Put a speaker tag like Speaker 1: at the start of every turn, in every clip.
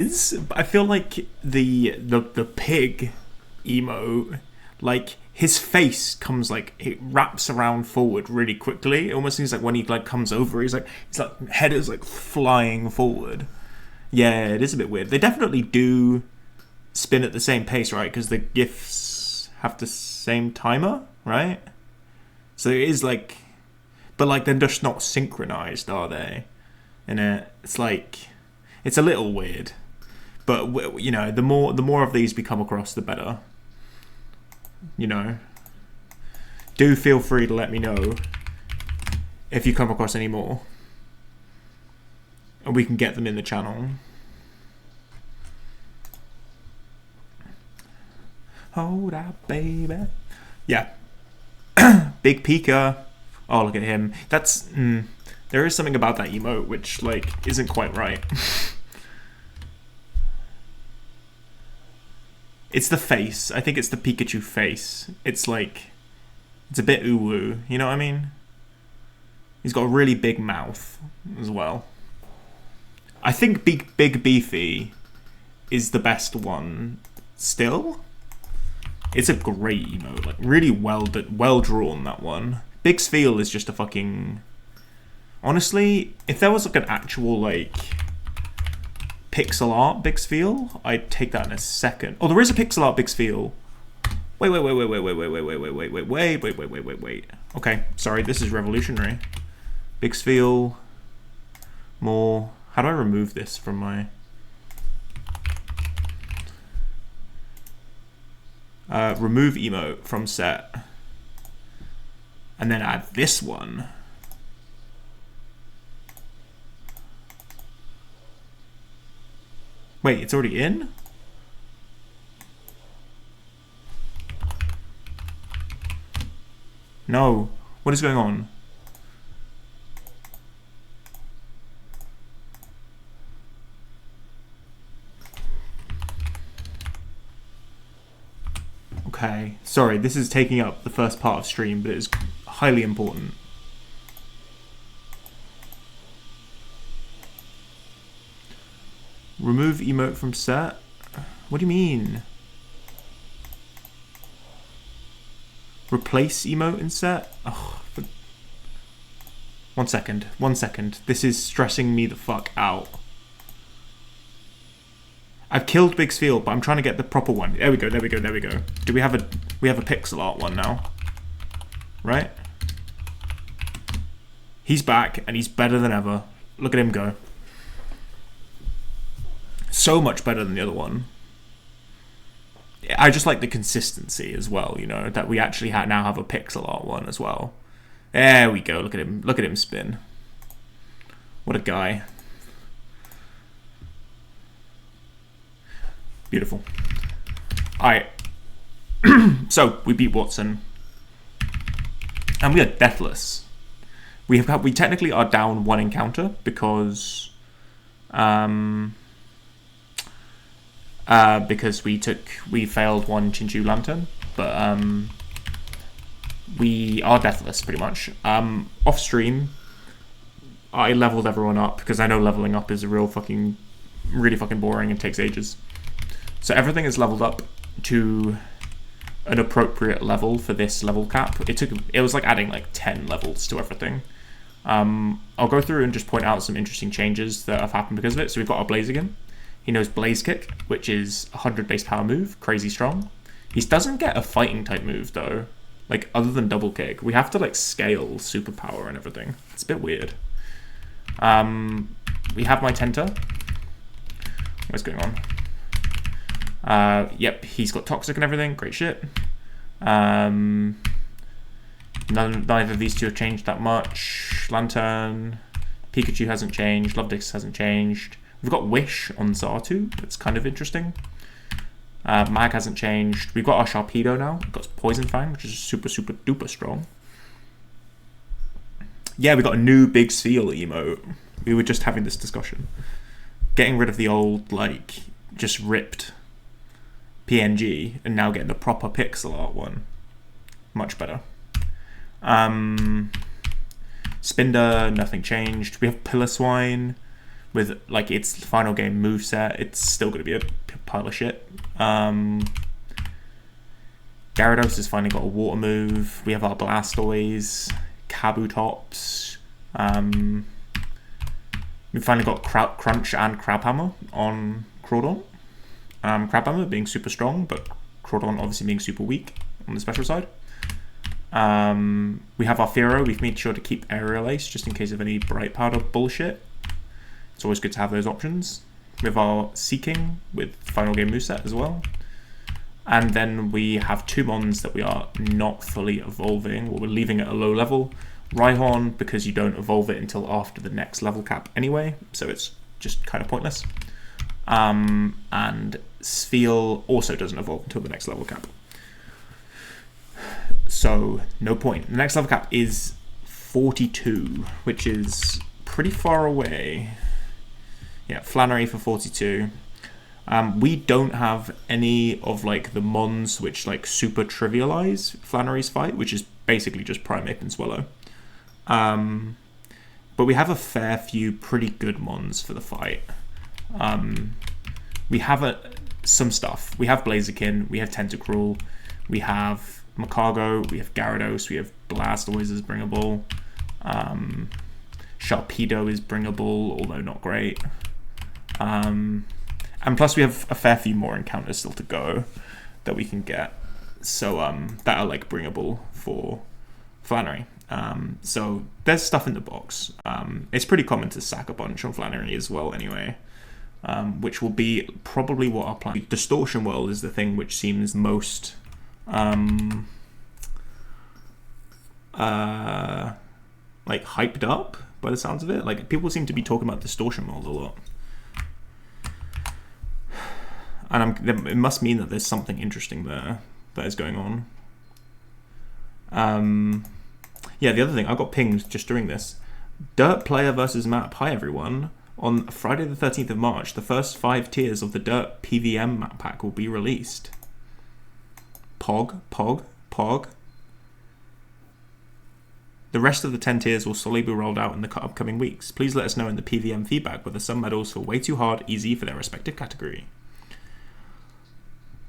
Speaker 1: I feel like the pig emote, like his face comes like it wraps around forward really quickly. It almost seems like when he like comes over, he's like head is like flying forward. Yeah, it is a bit weird. They definitely do spin at the same pace, right? Because the gifs have the same timer, right? So it is like, but like they're just not synchronized, are they? And it's like it's a little weird. But you know, the more of these we come across, the better. You know, do feel free to let me know if you come across any more, and we can get them in the channel. Hold up, baby. Yeah, Big Pika. Oh, look at him. That's there is something about that emote which like isn't quite right. It's the face. I think it's the Pikachu face. It's like, it's a bit uwu. You know what I mean? He's got a really big mouth as well. I think Big Beefy is the best one still. It's a great emote. Like, really well drawn, that one. Big Sfeel is just a fucking... Honestly, if there was like an actual like pixel art Big Sfeel, I'd take that in a second. Oh, there is a pixel art Big Sfeel. Wait. Okay, sorry, this is revolutionary. Big Sfeel. More. How do I remove this from my... remove emote from set. And then add this one. Wait, it's already in? No. What is going on? Okay. Sorry, this is taking up the first part of stream, but it is highly important. Remove emote from set? What do you mean? Replace emote in set? Oh, One second. This is stressing me the fuck out. I've killed Big Sfeel, but I'm trying to get the proper one. There we go. Do we have a pixel art one now? Right? He's back and he's better than ever. Look at him go. So much better than the other one. I just like the consistency as well, you know, that we actually now have a pixel art one as well. There we go. Look at him spin. What a guy. Beautiful. Alright. So we beat Watson. And we are deathless. We technically are down one encounter because we failed one Chinchu Lantern, but we are deathless pretty much. Off stream, I leveled everyone up because I know leveling up is really fucking boring and takes ages. So everything is leveled up to an appropriate level for this level cap. It was like adding like 10 levels to everything. I'll go through and just point out some interesting changes that have happened because of it. So we've got our Blaziken. He knows Blaze Kick, which is 100 base power move, crazy strong. He doesn't get a fighting type move though, like other than double kick. We have to like scale superpower and everything. It's a bit weird. We have my Tenta. What's going on? Yep, he's got Toxic and everything. Great shit. Neither of these two have changed that much. Lantern, Pikachu hasn't changed. Lovedix hasn't changed. We've got Wish on Zartu. That's kind of interesting. Mag hasn't changed. We've got our Sharpedo now. We've got Poison Fang, which is super duper strong. Yeah, we got a new Big Seal emote. We were just having this discussion. Getting rid of the old, like, just ripped PNG and now getting the proper pixel art one. Much better. Spinder, nothing changed. We have Pillar Swine. with like its final game moveset, it's still going to be a pile of shit. Gyarados has finally got a water move. We have our Blastoise, Kabutops. We've finally got Crunch and Crabhammer on Crawdon. Crabhammer being super strong, but Crawdon obviously being super weak on the special side. We have our Fearow. We've made sure to keep Aerial Ace just in case of any Bright Powder bullshit. It's always good to have those options. We have our Seeking with final game moveset as well. And then we have 2 Mons that we are not fully evolving, or we're leaving at a low level. Rhyhorn, because you don't evolve it until after the next level cap anyway, so it's just kind of pointless. And Spheal also doesn't evolve until the next level cap. So, no point. The next level cap is 42, which is pretty far away. Yeah, Flannery for 42. We don't have any of like the Mons which like super trivialize Flannery's fight, which is basically just Primeape and Swallow. But we have a fair few pretty good Mons for the fight. We have some stuff. We have Blaziken, we have Tentacruel, we have Macargo, we have Gyarados, we have Blastoise is bringable. Sharpedo is bringable, although not great. And plus we have a fair few more encounters still to go that we can get. So that are like bringable for Flannery. So there's stuff in the box. It's pretty common to sack a bunch on Flannery as well anyway. Which will be probably what our plan. Distortion World is the thing which seems most like hyped up by the sounds of it. Like people seem to be talking about Distortion World a lot. And it must mean that there's something interesting there that is going on. Yeah, the other thing, I got pinged just during this. Dirt player versus map. Hi everyone. On Friday the 13th of March, the first 5 tiers of the Dirt PVM map pack will be released. Pog. The rest of the 10 tiers will slowly be rolled out in the upcoming weeks. Please let us know in the PVM feedback whether some medals feel way too hard, easy for their respective category.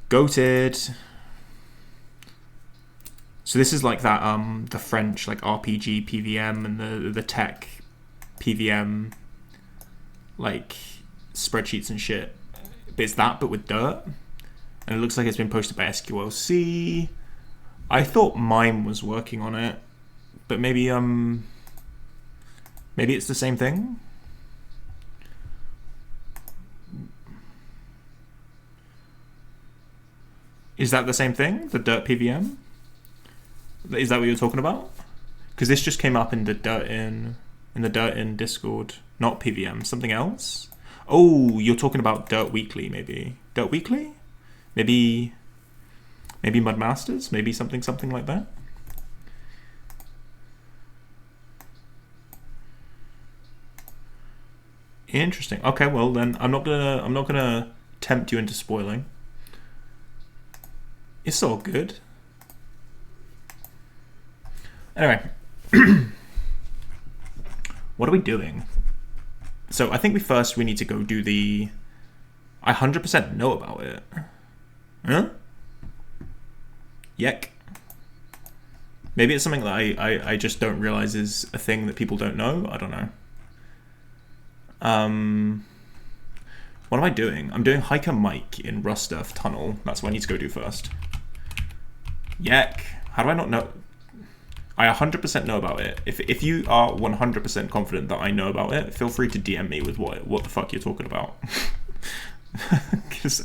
Speaker 1: Goated. So this is like that the French like RPG PVM and the tech PVM like spreadsheets and shit. But it's that but with dirt. And it looks like it's been posted by SQLC. I thought Mime was working on it, but maybe it's the same thing. Is that the same thing? The Dirt PVM? Is that what you're talking about? Because this just came up in the Dirt in Discord, not PVM, something else. Oh, you're talking about Dirt Weekly, maybe. Dirt Weekly? Maybe Mud Masters? Maybe something like that. Interesting. Okay, well then I'm not gonna tempt you into spoiling. It's all good. Anyway, what are we doing? So I think we need to go do the. I 100% know about it. Huh? Yek. Maybe it's something that I just don't realize is a thing that people don't know. I don't know. What am I doing? I'm doing Hiker Mike in Rusturf Tunnel. That's what I need to go do first. Yek. How do I not know? I 100% know about it. If you are 100% confident that I know about it, feel free to DM me with what the fuck you're talking about. Because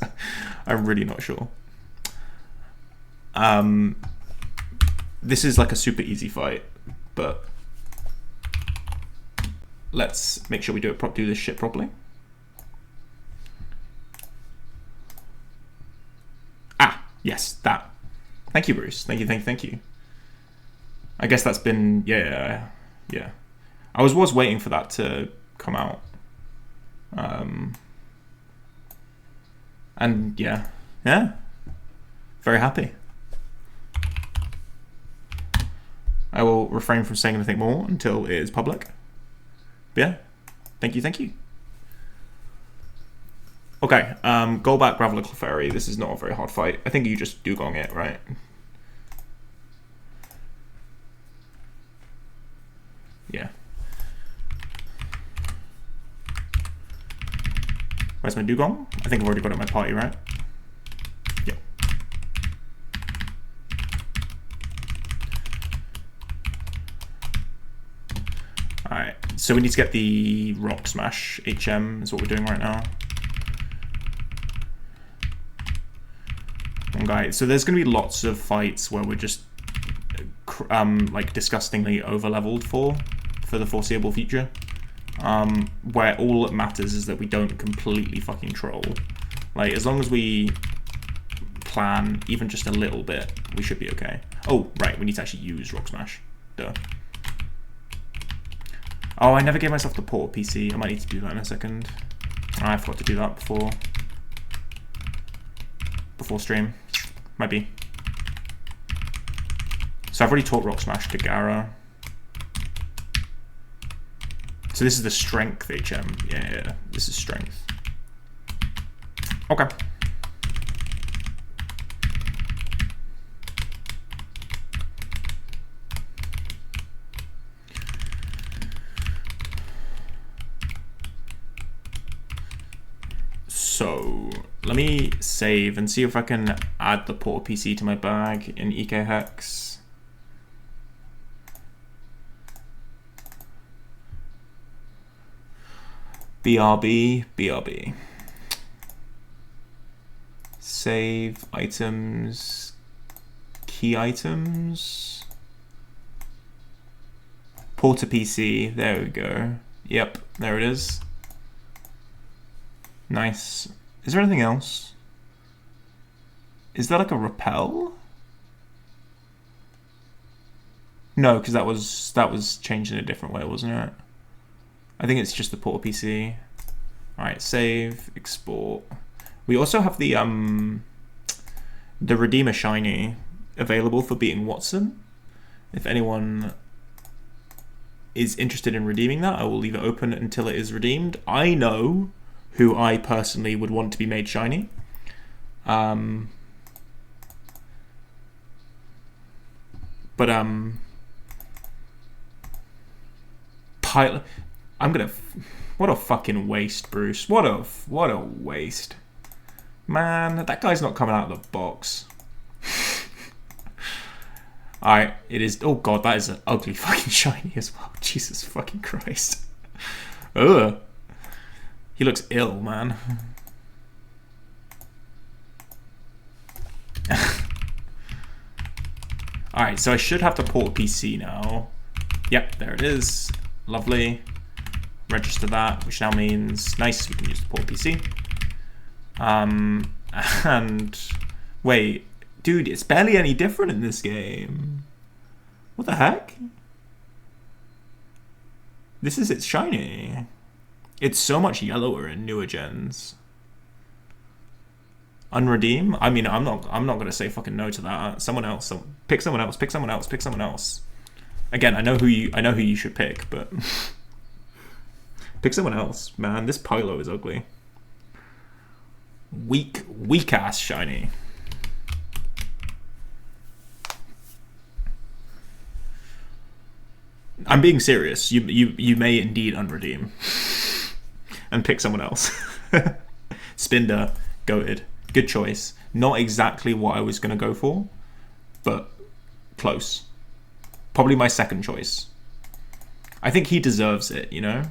Speaker 1: I'm really not sure. This is like a super easy fight, but let's make sure we do this shit properly. Ah, yes, that. Thank you, Bruce. Thank you. I guess that's been yeah. I was waiting for that to come out. And yeah, very happy. I will refrain from saying anything more until it is public. But yeah, thank you. Okay, Golbat, Graveler, Clefairy. This is not a very hard fight. I think you just Dugong it, right? Yeah. Where's my Dugong? I think I've already got it in my party, right? Yep. Alright, so we need to get the Rock Smash HM is what we're doing right now. Okay, so there's going to be lots of fights where we're just like disgustingly over-leveled for the foreseeable future. Where all that matters is that we don't completely fucking troll. Like, as long as we plan even just a little bit, we should be okay. Oh, right, we need to actually use Rock Smash. Duh. Oh, I never gave myself the port PC. I might need to do that in a second. I forgot to do that before stream. Might be. So I've already taught Rock Smash to Gara. So this is the strength HM. Yeah, this is strength. Okay. So let me save and see if I can add the Portal PC to my bag in EK Hex. BRB. Save items, key items. Portal PC, there we go. Yep, there it is. Nice. Is there anything else? Is that like a repel? No, because that was changed in a different way, wasn't it? I think it's just the Portal PC. Alright, save, export. We also have the Redeemer Shiny available for beating Watson. If anyone is interested in redeeming that, I will leave it open until it is redeemed. I know who I personally would want to be made shiny. Pilot. What a fucking waste, Bruce. What a waste. Man, that guy's not coming out of the box. Alright, it is. Oh god, that is an ugly fucking shiny as well. Jesus fucking Christ. Ugh. He looks ill, man. Alright, so I should have the Portal PC now. Yep, there it is. Lovely. Register that, which now means, nice, we can use the Portal PC. And wait, dude, it's barely any different in this game. What the heck? This is its shiny. It's so much yellower in newer gens. Unredeem? I mean, I'm not gonna say fucking no to that. Someone else. Pick someone else. Pick someone else. Pick someone else. Again, I know who you should pick, but pick someone else, man. This Pilo is ugly. Weak ass shiny. I'm being serious. You may indeed unredeem and pick someone else. Spinder, goated. Good choice. Not exactly what I was gonna go for, but close. Probably my second choice. I think he deserves it, you know?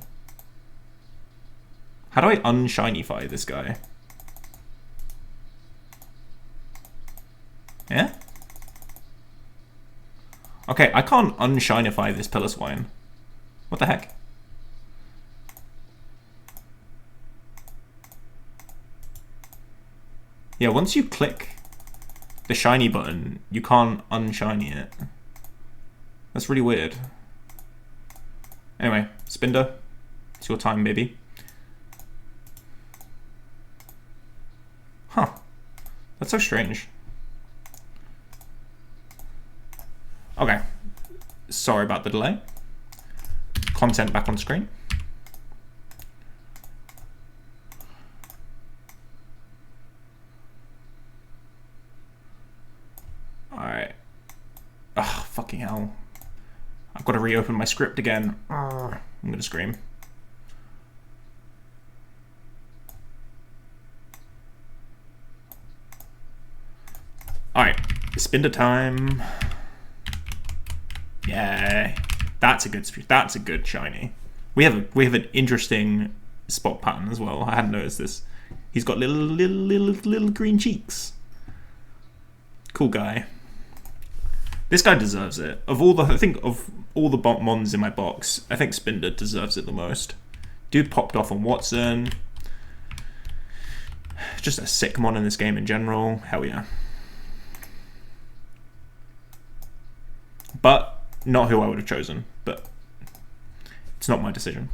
Speaker 1: How do I unshinify this guy? Yeah? Okay, I can't unshinify this Piloswine. What the heck? Yeah, once you click the shiny button, you can't unshiny it. That's really weird. Anyway, Spinder, it's your time, baby. Huh. That's so strange. Okay. Sorry about the delay. Content back on screen. Fucking hell. I've got to reopen my script again. I'm gonna scream. Alright, Spinder time. Yeah, that's a good shiny. We have an interesting spot pattern as well. I hadn't noticed this. He's got little green cheeks. Cool guy. This guy deserves it. Of all the mons in my box, I think Spinder deserves it the most. Dude popped off on Watson. Just a sick mon in this game in general. Hell yeah. But not who I would have chosen. But it's not my decision.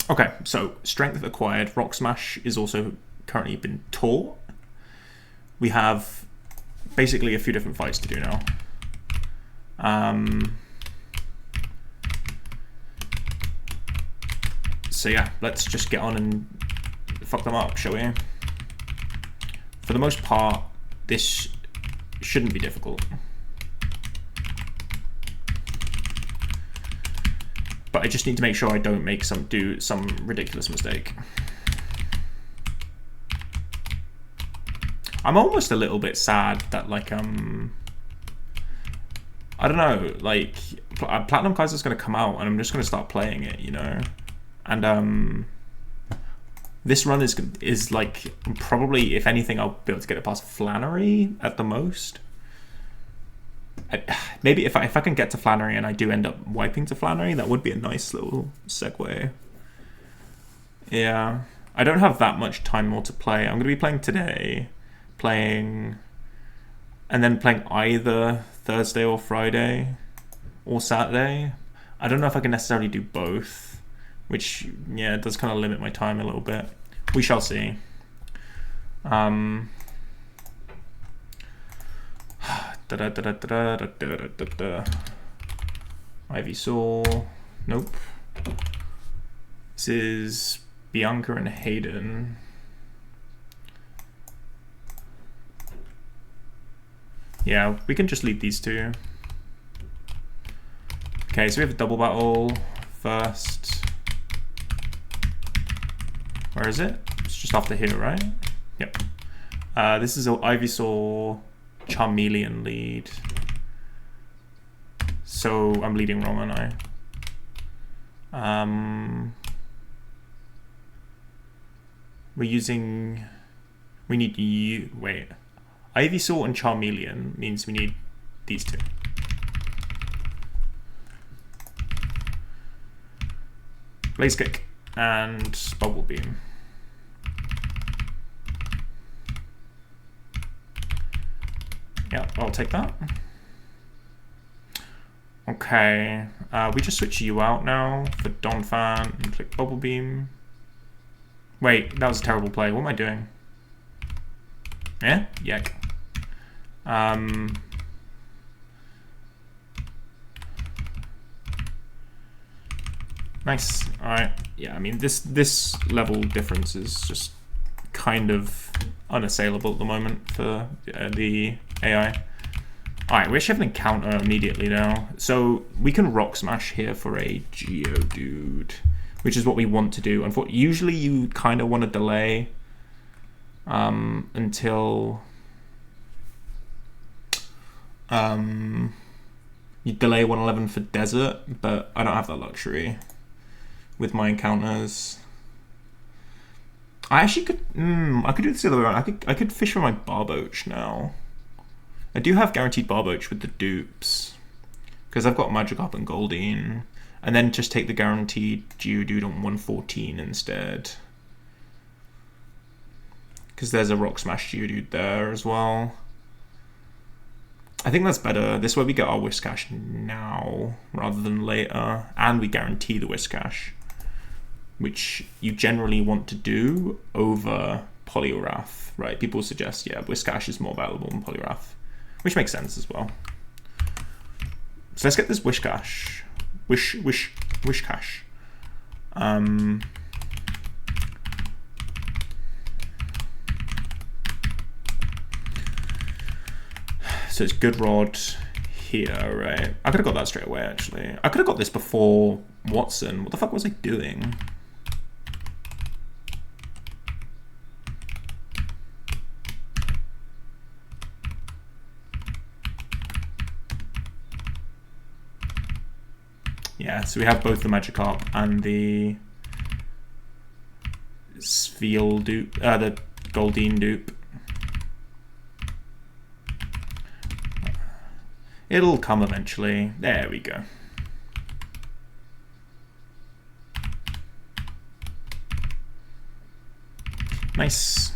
Speaker 1: Okay, so strength acquired. Rock Smash is also currently been taught. We have basically a few different fights to do now. So yeah, let's just get on and fuck them up, shall we? For the most part, this shouldn't be difficult. But I just need to make sure I don't make some ridiculous mistake. I'm almost a little bit sad that like I don't know, like Platinum Kaizo is going to come out and I'm just going to start playing it, you know. And this run is like probably, if anything, I'll be able to get it past Flannery at the most. Maybe if I can get to Flannery and I do end up wiping to Flannery, that would be a nice little segue. Yeah, I don't have that much time more to play. I'm going to be playing today, and then playing either Thursday or Friday or Saturday. I don't know if I can necessarily do both, which, yeah, it does kind of limit my time a little bit. We shall see. Ivysaur. Nope. This is Bianca and Hayden. Yeah, we can just leave these two. Okay, so we have a double battle first. Where is it? It's just after here, right? Yep. This is an Ivysaur Charmeleon lead. So I'm leading wrong, aren't I? We need you. Wait. Ivysaur and Charmeleon means we need these two. Blaze Kick and Bubble Beam. Yeah, I'll take that. Okay, we just switch you out now for Donphan and click Bubble Beam. Wait, that was a terrible play. What am I doing? Yeah? Yuck. Nice. Alright. Yeah, I mean, this level difference is just kind of unassailable at the moment for the AI. Alright, we actually have an encounter immediately now. So we can Rock Smash here for a Geodude, which is what we want to do. Usually you kind of want to delay until you delay 111 for Desert, but I don't have that luxury with my encounters. I actually could I could do this the other way around. I could fish for my Barboach now. I do have guaranteed Barboach with the dupes because I've got Magikarp and Goldeen, and then just take the guaranteed Geodude on 114 instead, because there's a Rock Smash Geodude there as well. I think that's better. This way we get our Whiscash now rather than later, and we guarantee the Whiscash, which you generally want to do over Poliwrath, right? People suggest, yeah, Whiscash is more valuable than Poliwrath, which makes sense as well. So let's get this Whiscash. Whiscash. So it's Good Rod here, right? I could have got that straight away, actually. I could have got this before Watson. What the fuck was I doing? Yeah, so we have both the Magikarp and the Spheal dupe, the Goldeen dupe. It'll come eventually. There we go. Nice.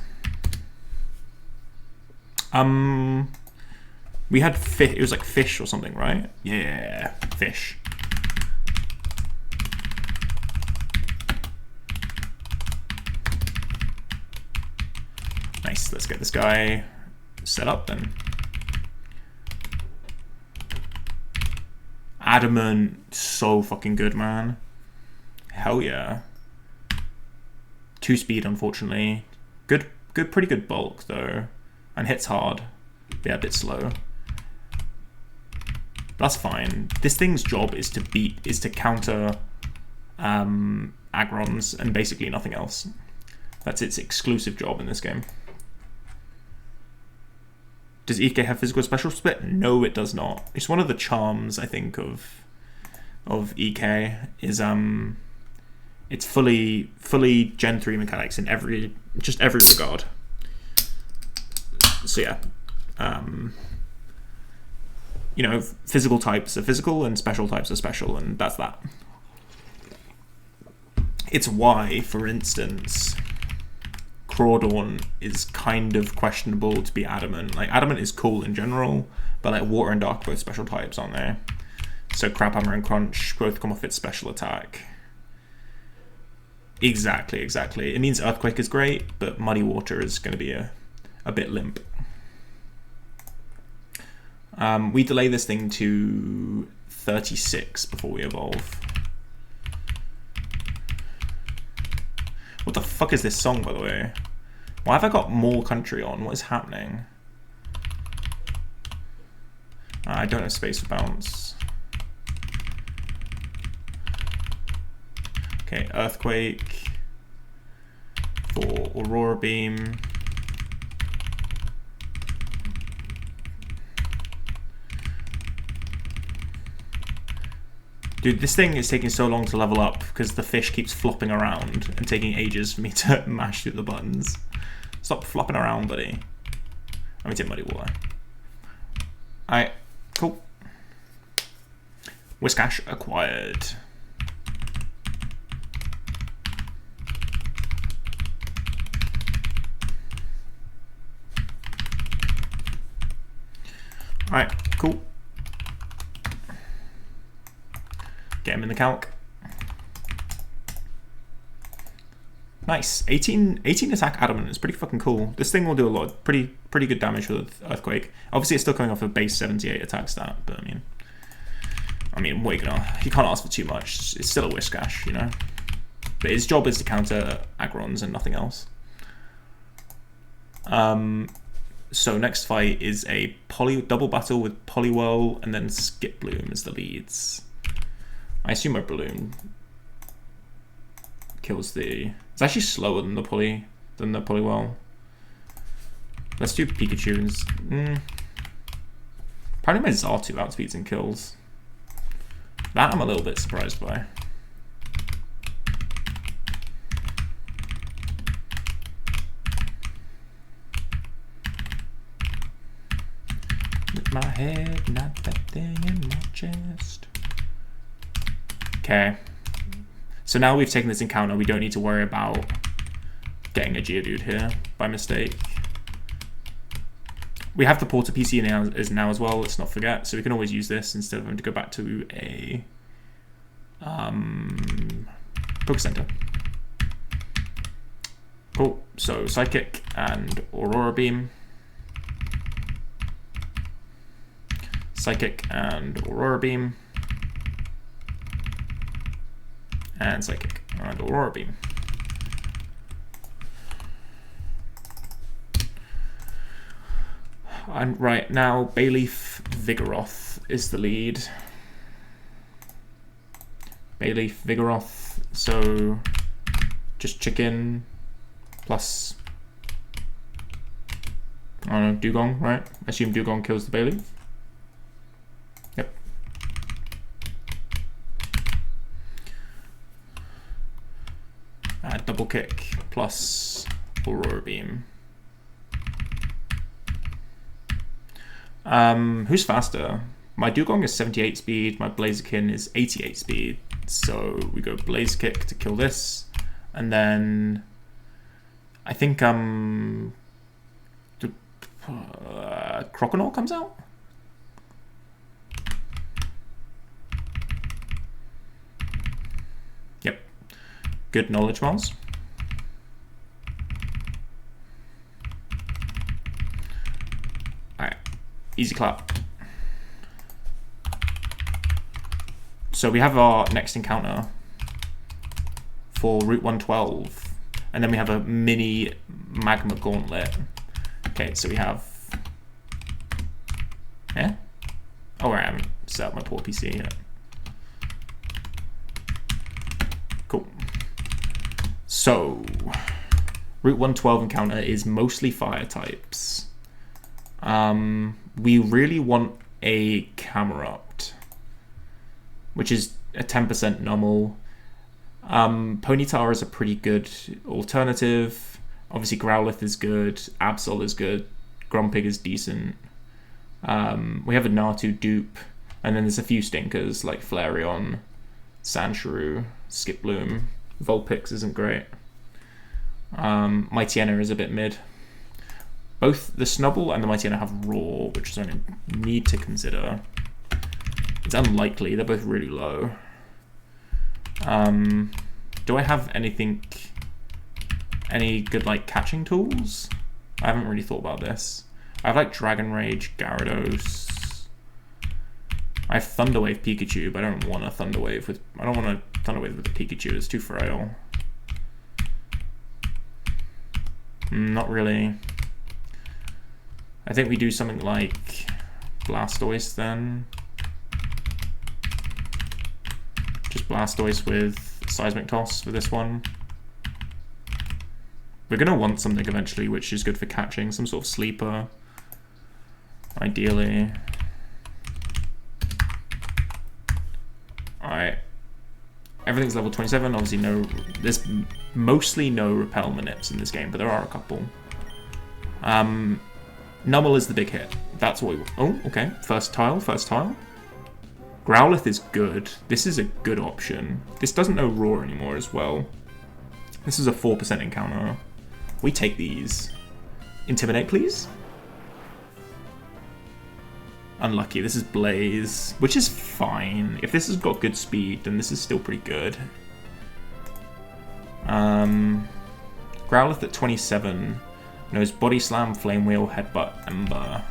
Speaker 1: We had fish. It was like fish or something, right? Yeah, fish. Nice. Let's get this guy set up then. Adamant, so fucking good, man. Hell yeah. 2 speed, unfortunately. Good, pretty good bulk though, and hits hard. Yeah, a bit slow. That's fine. This thing's job is to counter Agrons and basically nothing else. That's its exclusive job in this game. Does EK have physical special split? No, it does not. It's one of the charms, I think, of EK is it's fully Gen 3 mechanics in every regard. So yeah. You know, physical types are physical and special types are special, and that's that. It's why, for instance, Crawdorn is kind of questionable to be Adamant. Like, Adamant is cool in general, but like Water and Dark are both special types, aren't they? So Crabhammer and Crunch both come off its special attack. Exactly. It means Earthquake is great, but Muddy Water is going to be a bit limp. We delay this thing to 36 before we evolve. What the fuck is this song, by the way? Why have I got more country on? What is happening? I don't have space for bounce. Okay, Earthquake for Aurora Beam. Dude, this thing is taking so long to level up because the fish keeps flopping around and taking ages for me to mash through the buttons. Stop flopping around, buddy. Let me take Muddy Water. Alright, cool. Whiscash acquired. Alright, cool. Get him in the calc. Nice. 18 attack Adamant is pretty fucking cool. This thing will do a lot of pretty good damage with Earthquake. Obviously it's still coming off a base 78 attack stat, but I mean what you can't ask for too much. It's still a Whiscash, you know. But its job is to counter Agrons and nothing else. So next fight is a double battle with Poliwhirl and then Skip Bloom as the leads. I assume my balloon kills the... It's actually slower than the Poliwhirl. Let's do Pikachu's. Apparently my Xatu outspeeds and kills. That I'm a little bit surprised by. With my head, not that thing in my chest. Okay, so now we've taken this encounter, we don't need to worry about getting a Geodude here by mistake. We have the Porta PC now as well, let's not forget, so we can always use this instead of having to go back to a Poke Center. Cool, so Psychic and Aurora Beam. Psychic and Aurora Beam. And Psychic and Aurora Beam. And right now, Bayleaf Vigoroth is the lead. Bayleaf, Vigoroth, so just chicken plus, I don't know, Dugong, right? Assume Dugong kills the Bayleaf. Yep. Double kick plus Aurora Beam. Who's faster? My Dugong is 78 speed, my Blaziken is 88 speed. So we go Blaze Kick to kill this, and then I think Croconaw comes out? Yep. Good knowledge, Mars. Alright. Easy clap. So we have our next encounter for Route 112, and then we have a mini Magma Gauntlet. Okay, so we have... Yeah? Oh, I haven't set up my poor PC yet. Cool. So, Route 112 encounter is mostly fire types. We really want a Camerupt, which is a 10% normal. Ponyta is a pretty good alternative. Obviously Growlithe is good, Absol is good, Grumpig is decent. We have a Natu dupe, and then there's a few stinkers like Flareon, Sandshrew, Skiploom. Vulpix isn't great. Mightyena is a bit mid. Both the Snubbull and the Mightyena have Roar, which is something I need to consider. It's unlikely, they're both really low. Do I have any good like catching tools? I haven't really thought about this. I have like Dragon Rage, Gyarados. I have Thunder Wave Pikachu, but I don't want a Thunder Wave with a Pikachu, it's too frail. Not really. I think we do something like Blastoise then. Just Blastoise with Seismic Toss for this one. We're going to want something eventually which is good for catching, some sort of sleeper, ideally. Alright. Everything's level 27, obviously there's mostly no Repel Manips in this game, but there are a couple. Numel is the big hit. That's what we want. Oh, okay. First tile. Growlithe is good. This is a good option. This doesn't know Roar anymore as well. This is a 4% encounter. We take these. Intimidate, please. Unlucky. This is Blaze, which is fine. If this has got good speed, then this is still pretty good. Growlithe at 27 knows Body Slam, Flame Wheel, Headbutt, Ember.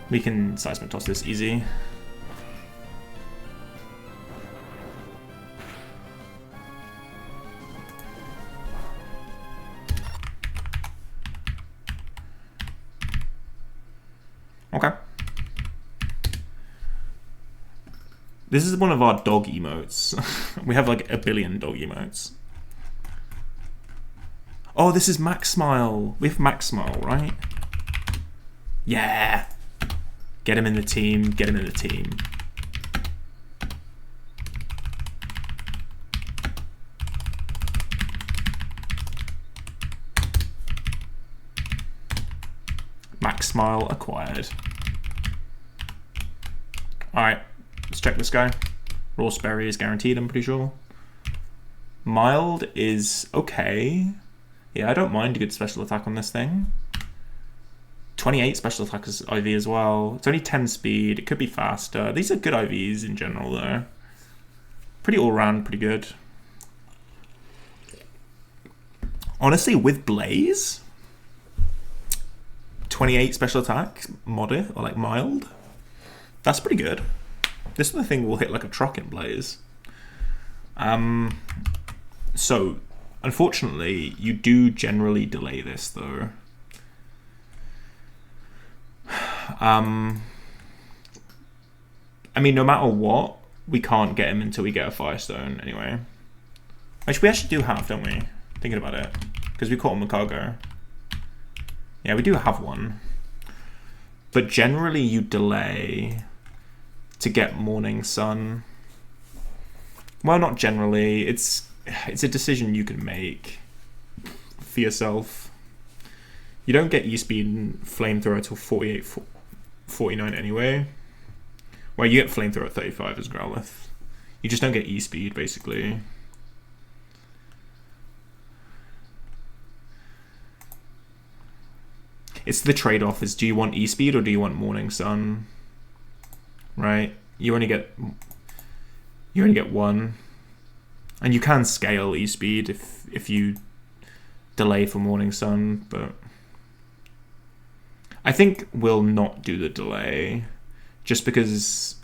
Speaker 1: We can Seismic Toss this easy. Okay. This is one of our dog emotes. We have like a billion dog emotes. Oh, this is Max Smile. We have Max Smile, right? Yeah. Get him in the team. Get him in the team. Max Smile acquired. Alright, let's check this guy. Raw Sperry is guaranteed, I'm pretty sure. Mild is okay. Yeah, I don't mind a good special attack on this thing. 28 special attack is IV as well. It's only 10 speed. It could be faster. These are good IVs in general, though. Pretty all-round, pretty good. Honestly, with Blaze, 28 special attack, moderate, or like mild, that's pretty good. This other thing will hit like a truck in Blaze. So, unfortunately, you do generally delay this, though. I mean, no matter what, we can't get him until we get a Firestone anyway. Which we actually do have, don't we? Thinking about it. Because we caught him with cargo. Yeah, we do have one. But generally you delay to get Morning Sun. Well, not generally. It's a decision you can make for yourself. You don't get E-Speed and Flamethrower till 48, 49 anyway. Well, you get Flamethrower at 35 as Growlithe. You just don't get E-Speed, basically. It's the trade-off is, do you want E-Speed or do you want Morning Sun? Right? You only get one. And you can scale E-Speed if you delay for Morning Sun, but I think we'll not do the delay just because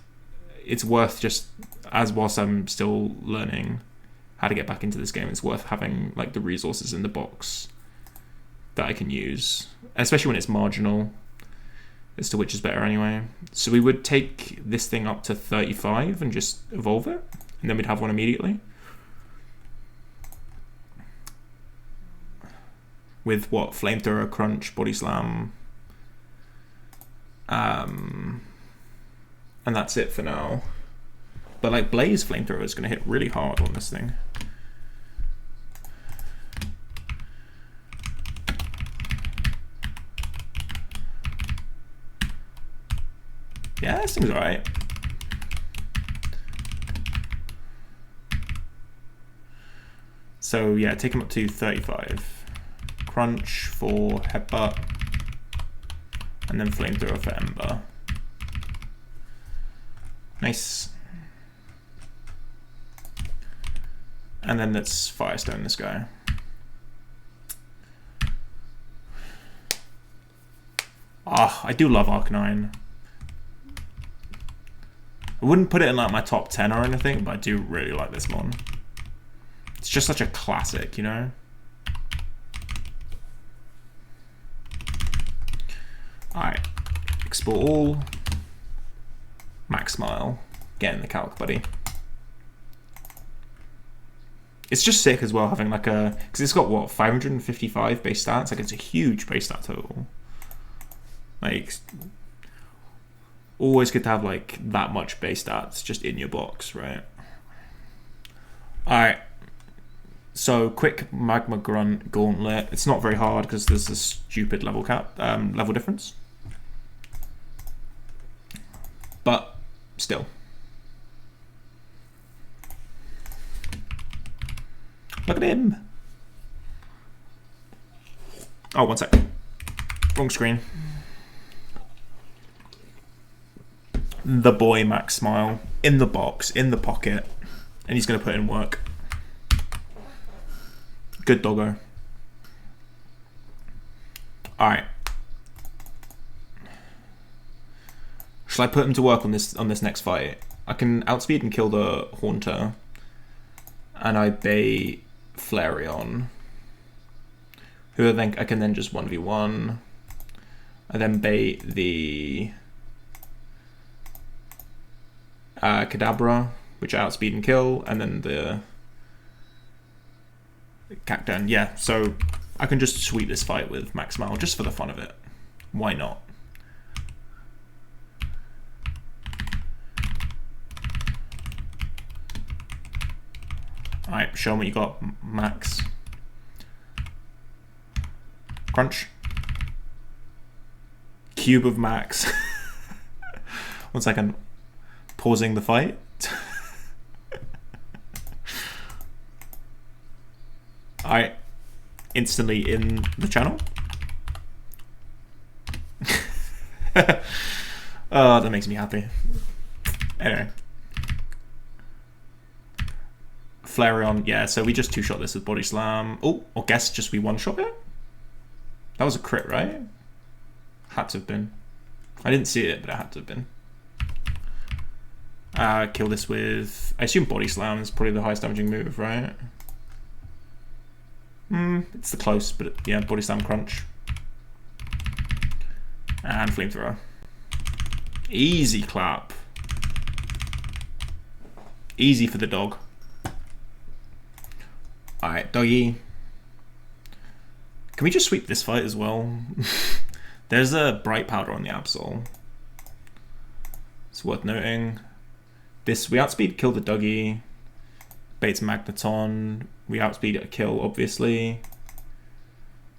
Speaker 1: it's worth just, as whilst I'm still learning how to get back into this game, it's worth having like the resources in the box that I can use, especially when it's marginal as to which is better anyway. So we would take this thing up to 35 and just evolve it, and then we'd have one immediately. With what? Flamethrower, Crunch, Body Slam. And that's it for now. But like Blaze Flamethrower is going to hit really hard on this thing. Yeah, this thing's alright. So yeah, take him up to 35. Crunch for Headbutt, and then Flamethrower for Ember. Nice. And then let's Firestone this guy. Ah, I do love Arcanine. I wouldn't put it in like my top 10 or anything, but I do really like this one. It's just such a classic, you know? Alright, export all, max smile, get in the calc, buddy. It's just sick as well having like a, because it's got what, 555 base stats? Like it's a huge base stat total. Like, always good to have like that much base stats just in your box, right? Alright. So quick Magma Grunt Gauntlet. It's not very hard because there's a stupid level cap, level difference. But still. Look at him. Oh, one sec. Wrong screen. The boy Max Smile in the box, in the pocket, and he's going to put in work. Good doggo. Alright. Shall I put him to work on this next fight? I can outspeed and kill the Haunter. And I bait Flareon. Who I think I can then just 1v1. I then bait the Kadabra, which I outspeed and kill, and then the Cacturne. Yeah, so I can just sweep this fight with Max Smile just for the fun of it. Why not? Alright, show me what you got, Max. Crunch. Cube of Max. 1 second. Pausing the fight. Alright. Instantly in the channel. Oh, that makes me happy. Anyway. Flareon, yeah, so we just 2-shot this with Body Slam. Oh, or guess just we 1-shot it? That was a crit, right? Had to have been. I didn't see it, but it had to have been. Kill this with... I assume Body Slam is probably the highest damaging move, right? It's the close, but yeah, Body Slam Crunch. And Flamethrower. Easy clap. Easy for the dog. Alright, doggy. Can we just sweep this fight as well? There's a bright powder on the Absol. It's worth noting. This, we outspeed kill the doggy. Bates Magneton. We outspeed a kill, obviously.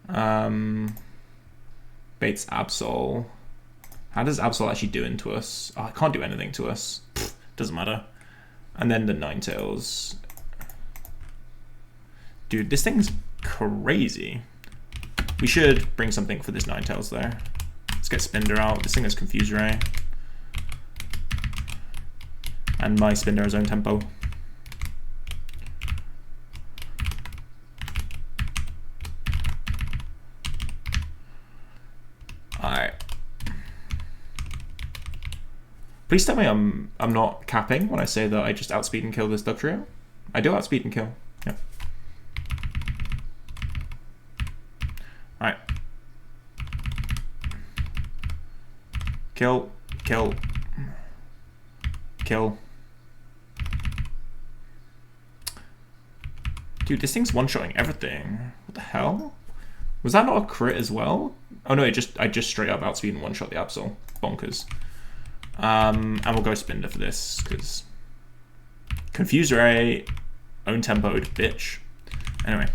Speaker 1: Bates Absol. How does Absol actually do into us? Oh, I can't do anything to us. Pfft, doesn't matter. And then the Ninetales. Dude, this thing's crazy. We should bring something for this Ninetales there. Let's get Spinder out. This thing has Confuse Ray. And my Spinder has own tempo. Alright. Please tell me I'm not capping when I say that I just outspeed and kill this Dugtrio. I do outspeed and kill. Yep. Alright. Kill. Kill. Kill. Dude, this thing's one-shotting everything. What the hell? Was that not a crit as well? Oh no, I just straight up outspeed and one-shot the Absol. Bonkers. And we'll go Spinder for this, because Confuse Ray, own tempoed, bitch. Anyway.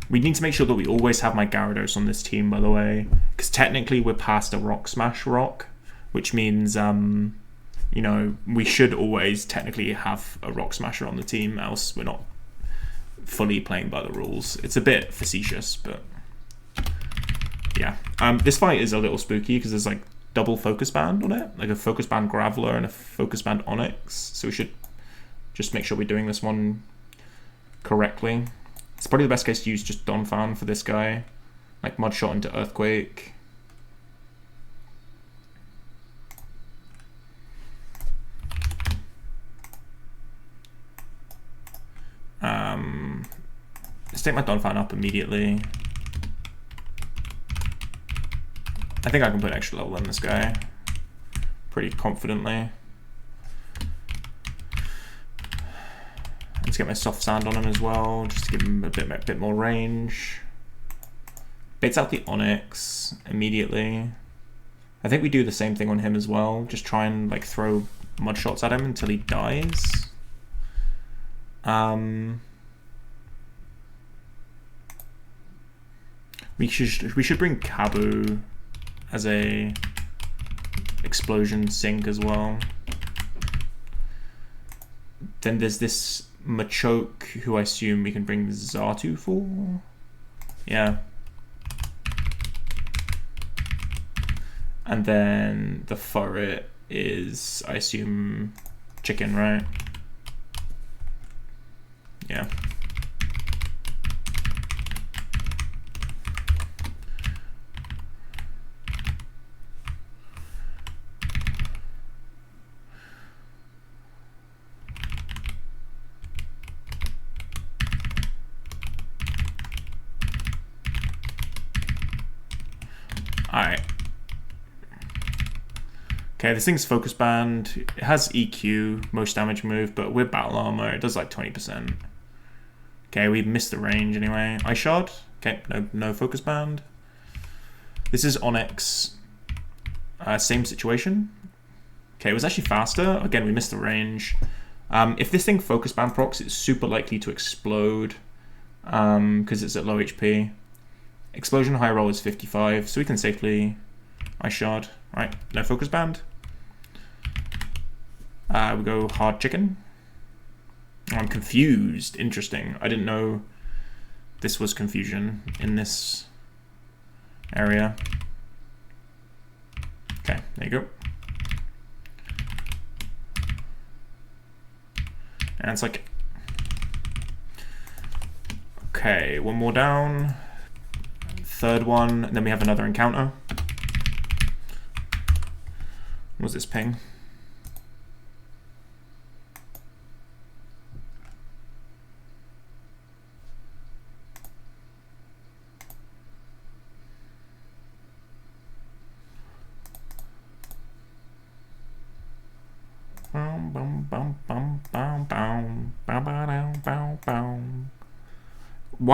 Speaker 1: We need to make sure that we always have my Gyarados on this team, by the way, because technically we're past a Rock Smash Rock, which means, you know, we should always technically have a Rock Smasher on the team, else we're not fully playing by the rules. It's a bit facetious, but yeah. This fight is a little spooky because there's like double Focus Band on it, like a Focus Band Graveler and a Focus Band Onyx, so we should just make sure we're doing this one correctly. It's probably the best case to use just Donphan for this guy. Like Mud Shot into Earthquake. Let's take my Donphan up immediately. I think I can put extra level in this guy pretty confidently. Let's get my Soft Sand on him as well, just to give him a bit more range. Baits out the Onyx immediately. I think we do the same thing on him as well. Just try and like throw mud shots at him until he dies. We should bring Kabu as a explosion sink as well. Then there's this Machoke, who I assume we can bring Xatu for. Yeah. And then the Furret is, I assume, chicken, right? Yeah. Alright. Okay, this thing's Focus Band. It has EQ, most damage move, but with Battle Armor, it does like 20%. Okay, we missed the range anyway. Ice Shard. Okay, no Focus Band. This is Onyx. Same situation. Okay, it was actually faster. Again, we missed the range. If this thing Focus Band procs, it's super likely to explode because it's at low HP. Explosion high roll is 55, so we can safely Ice Shard. Right, no Focus Band. We go Hard Chicken. I'm confused. Interesting. I didn't know this was confusion in this area. Okay, there you go. And it's like... Okay, one more down. Third one, and then we have another encounter. What was this ping? Why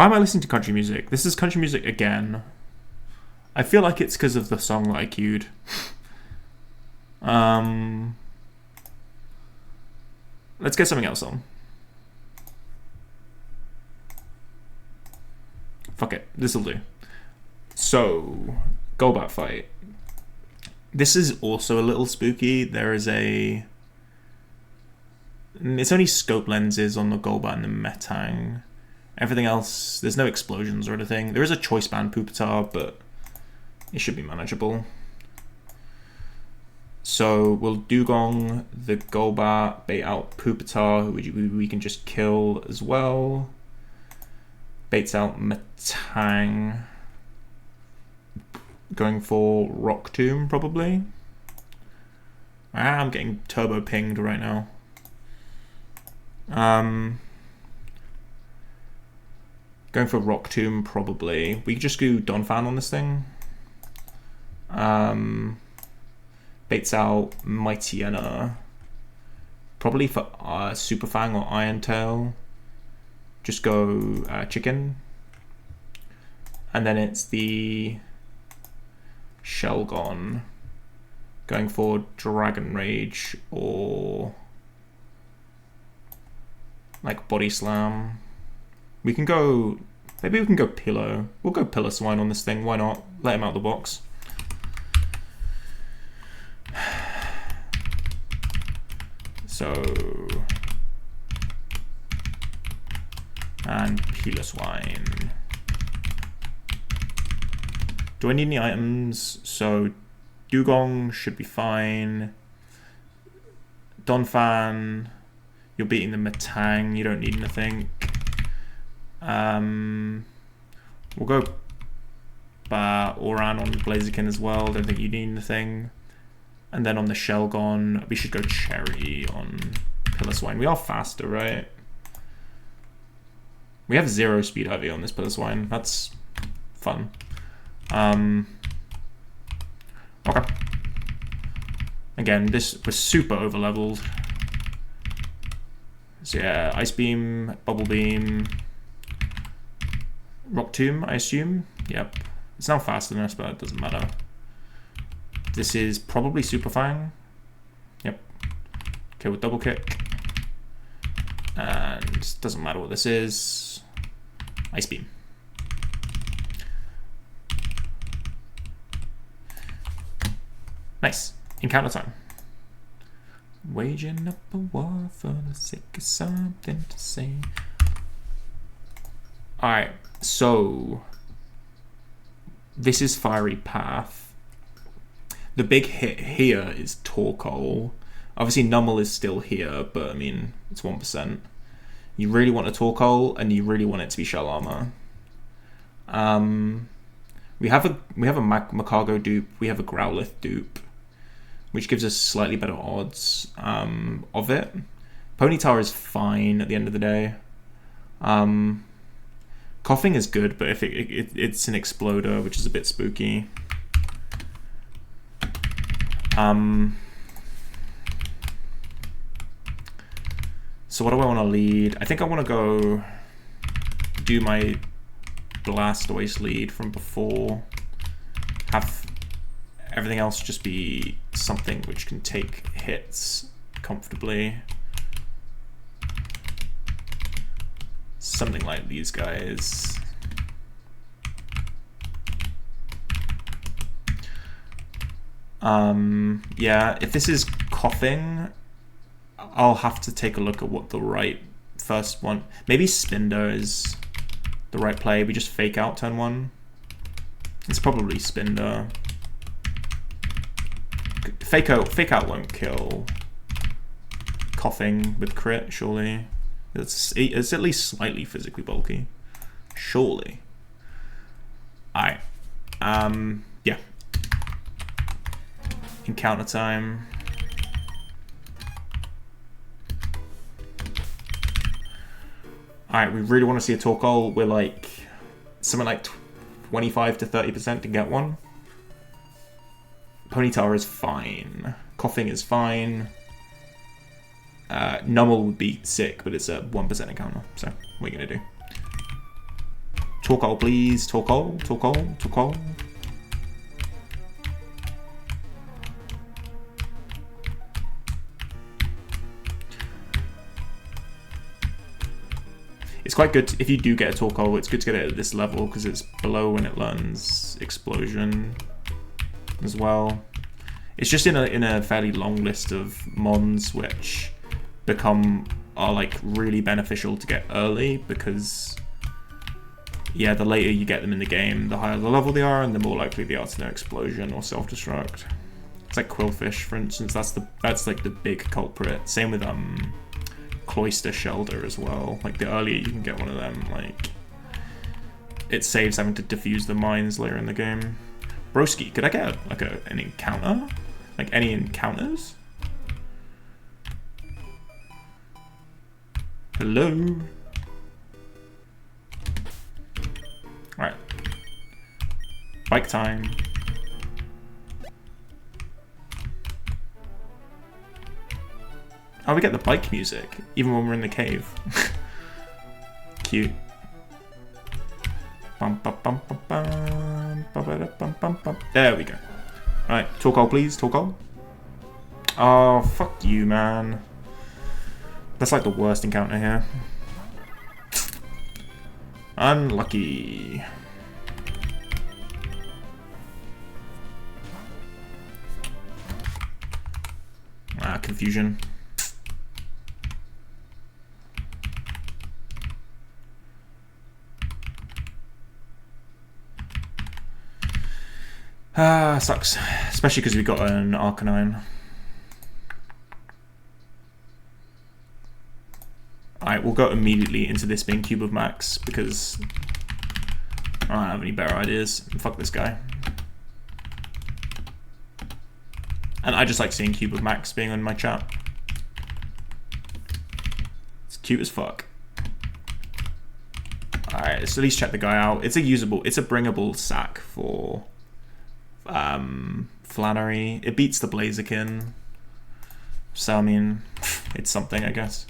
Speaker 1: am I listening to country music? This is country music again. I feel like it's because of the song that I queued. Let's get something else on. Fuck it, this'll do. So, Golbat fight. This is also a little spooky. There is a... It's only scope lenses on the Golbat and the Metang. Everything else, there's no explosions or anything. There is a choice band Pupitar, but it should be manageable. So we'll Dugong the Golbat, bait out Pupitar, who we can just kill as well. Baits out Metang. Going for Rock Tomb, probably. I'm getting turbo pinged right now. Going for Rock Tomb, probably. We could just do Donphan on this thing. Baits out Mightyena. Probably for Super Fang or Iron Tail. Just go Chicken. And then it's the Shelgon. Going for Dragon Rage or like Body Slam. We can go, maybe we can go Pillow. We'll go Pillar Swine on this thing, why not? Let him out the box. So, and Pillar Swine. Do I need any items? So, Dugong should be fine. Donphan, you're beating the Metang, you don't need anything. We'll go Oran on Blaziken as well, don't think you need anything. And then on the Shelgon, we should go Cherry on Pillar Swine. We are faster, right? We have 0 speed IV on this Pillar Swine, that's fun. Okay. Again, this was super over leveled. So yeah, Ice Beam, Bubble Beam, Rock Tomb, I assume. Yep. It's now faster than us, but it doesn't matter. This is probably Super Fang. Yep. Okay, with Double Kick. And doesn't matter what this is. Ice Beam. Nice. Encounter time. Waging up a war for the sake of something to say. Alright, so this is Fiery Path. The big hit here is Torkoal. Obviously Numel is still here, but I mean, it's 1%. You really want a Torkoal, and you really want it to be Shell Armor. We have a Macargo dupe, we have a Growlithe dupe, which gives us slightly better odds of it. Ponyta is fine at the end of the day. Coughing is good, but if it's an Exploder, which is a bit spooky. So what do I want to lead? I think I want to go do my Blastoise lead from before. Have everything else just be something which can take hits comfortably. Something like these guys. Yeah, if this is coughing, I'll have to take a look at what the right first one. Maybe Spinder is the right play. We just fake out turn 1. It's probably Spinder. Fake out won't kill. Coughing with crit, surely. It's at least slightly physically bulky. Surely. Alright. Yeah. Encounter time. Alright, we really want to see a Torkoal. We're like something like 25 to 30% to get one. Ponyta is fine. Coughing is fine. Nummel would be sick, but it's a 1% encounter, so what are you gonna do? Torkoal, please. Torkoal, Torkoal, Torkoal. It's quite good if you do get a Torkoal. It's good to get it at this level because it's below when it learns Explosion as well. It's just in a fairly long list of mons which are like really beneficial to get early because yeah, the later you get them in the game, the higher the level they are, and the more likely they are to know Explosion or self-destruct. It's like Quillfish, for instance. That's like the big culprit. Same with Cloister Shelter as well. Like the earlier you can get one of them, like it saves having to defuse the mines later in the game. Broski, could I get an encounter? Like any encounters? Hello? Alright. Bike time. Oh, we get the bike music, even when we're in the cave. Cute. There we go. Alright, Torkoal please, Torkoal. Oh, fuck you, man. That's like the worst encounter here. Unlucky. Ah, confusion. Ah, sucks. Especially because we got an Arcanine. Alright, we'll go immediately into this being Cube of Max because I don't have any better ideas. Fuck this guy. And I just like seeing Cube of Max being on my chat. It's cute as fuck. Alright, let's at least check the guy out. It's a bringable sack for Flannery. It beats the Blaziken. So, I mean, it's something, I guess.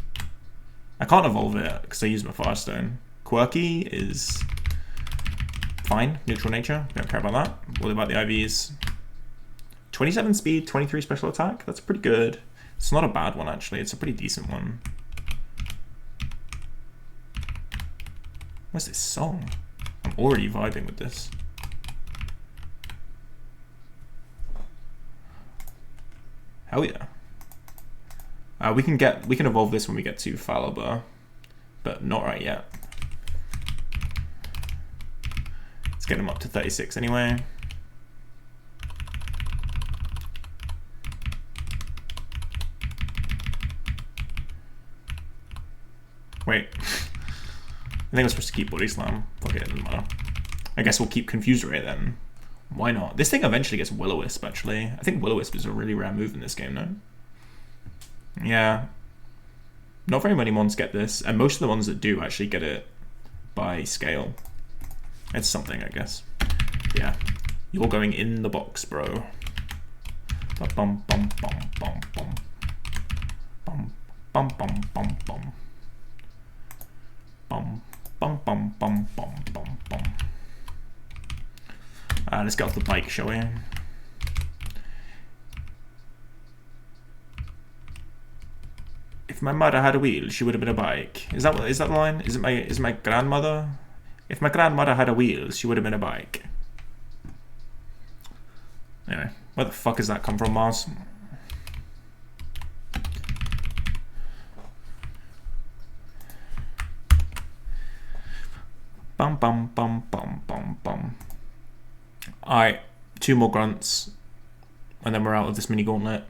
Speaker 1: I can't evolve it because I use my Firestone. Quirky is fine. Neutral nature. Don't care about that. What about the IVs? 27 speed, 23 special attack. That's pretty good. It's not a bad one, actually. It's a pretty decent one. What's this song? I'm already vibing with this. Hell yeah. We can evolve this when we get to Fallarbor, but not right yet. Let's get him up to 36 anyway. Wait. I think I'm supposed to keep Body Slam. Fuck it, doesn't matter. I guess we'll keep Confuse Ray then. Why not? This thing eventually gets Will-O-Wisp, actually. I think Will-O-Wisp is a really rare move in this game, no? Yeah. Not very many mons get this, and most of the ones that do actually get it by scale. It's something, I guess. Yeah. You're going in the box, bro. Bum bum bum bum bum bum. Bum bum bum bum bum. Bum bum bum bum bum bum bum. Let's get off the bike, shall we? If my mother had a wheel, she would have been a bike. Is that the line? Is it my grandmother? If my grandmother had a wheel, she would have been a bike. Anyway, where the fuck does that come from, Mars? Bum bum bum bum bum bum. Alright, 2 more grunts, and then we're out of this mini gauntlet.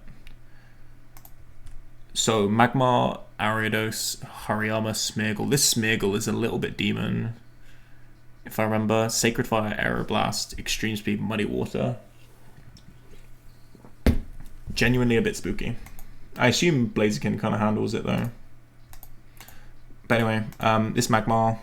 Speaker 1: So, Magma, Ariados, Hariyama, Smeargle. This Smeargle is a little bit demon, if I remember. Sacred Fire, Aeroblast, Extreme Speed, Muddy Water. Genuinely a bit spooky. I assume Blaziken kind of handles it though. But anyway, this Magma.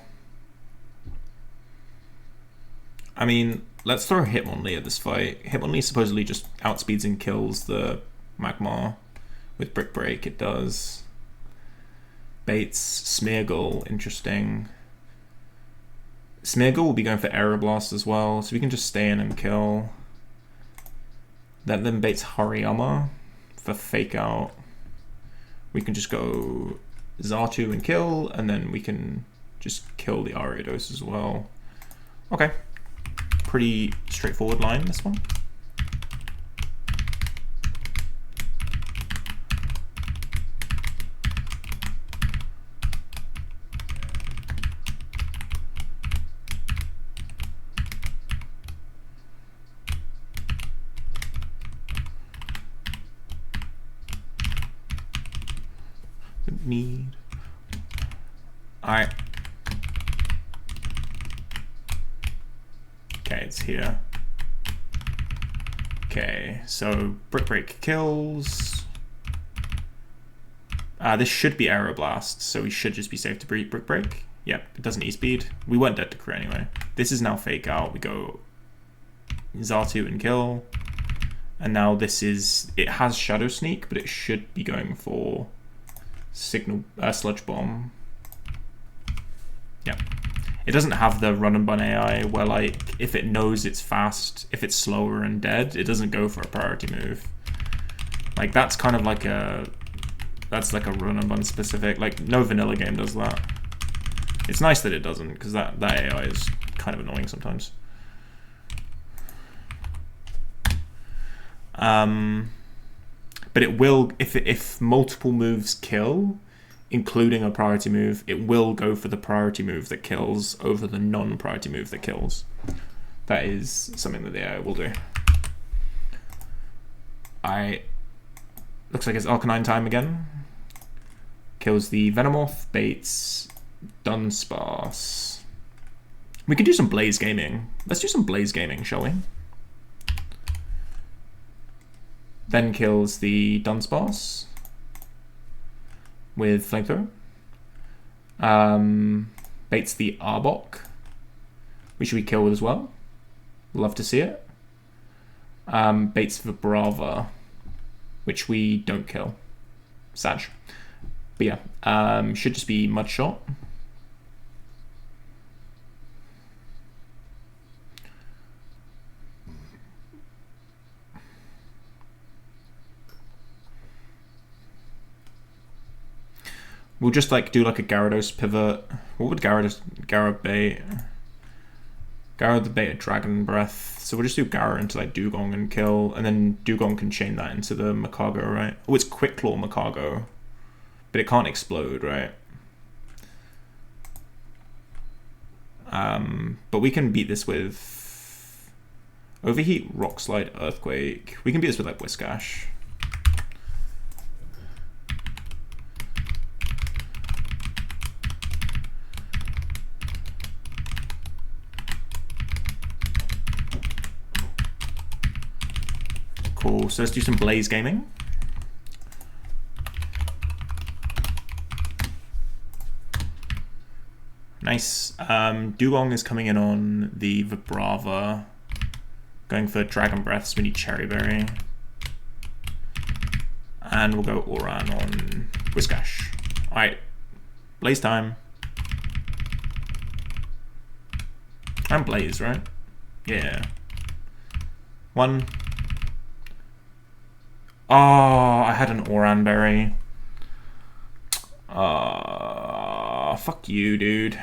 Speaker 1: I mean, let's throw Hitmonlee at this fight. Hitmonlee supposedly just outspeeds and kills the Magma. With Brick Break, it does. Bates Smeargle, interesting. Smeargle will be going for Aeroblast as well, so we can just stay in and kill. That then baits Hariyama for Fake Out. We can just go Xatu and kill, and then we can just kill the Ariados as well. Okay. Pretty straightforward line, this one. Need. Alright. Okay, it's here. Okay, so Brick Break kills. This should be Aeroblast, so we should just be safe to Brick Break. Yep, it doesn't E-speed. We weren't dead to crit anyway. This is now Fake Out. We go Xatu and kill. And now this is... It has Shadow Sneak, but it should be going for Sludge Bomb. Yeah. It doesn't have the run and bun AI where, like, if it knows it's fast, if it's slower and dead, it doesn't go for a priority move. Like, that's kind of like a... That's like a run and bun specific. Like, no vanilla game does that. It's nice that it doesn't, because that AI is kind of annoying sometimes. But it will, if multiple moves kill, including a priority move, it will go for the priority move that kills over the non-priority move that kills. That is something that the AI will do. Looks like it's Arcanine time again. Kills the Venomoth, baits Dunsparce. We could do some Blaze Gaming. Let's do some Blaze Gaming, shall we? Then kills the Dunsparce with Flamethrower. Baits the Arbok, which we kill with as well. Love to see it. Baits Vibrava, which we don't kill. Sag. But yeah, should just be Mud Shot. We'll just like do like a Gyarados pivot. What would Gyara bait? Gyara the bait a Dragon Breath. So we'll just do Gyara into like Dugong and kill, and then Dugong can chain that into the Makago, right? Oh, it's Quick Claw Makago, but it can't explode, right? But we can beat this with Overheat, Rock Slide, Earthquake. We can beat this with like Whiscash. Cool, so let's do some Blaze Gaming. Nice. Dugong is coming in on the Vibrava. Going for Dragon Breath, so we need Cherry Berry. And we'll go Oran on Whiscash. Alright, Blaze time. And Blaze, right? Yeah. One. Oh, I had an Oran Berry. Fuck you, dude.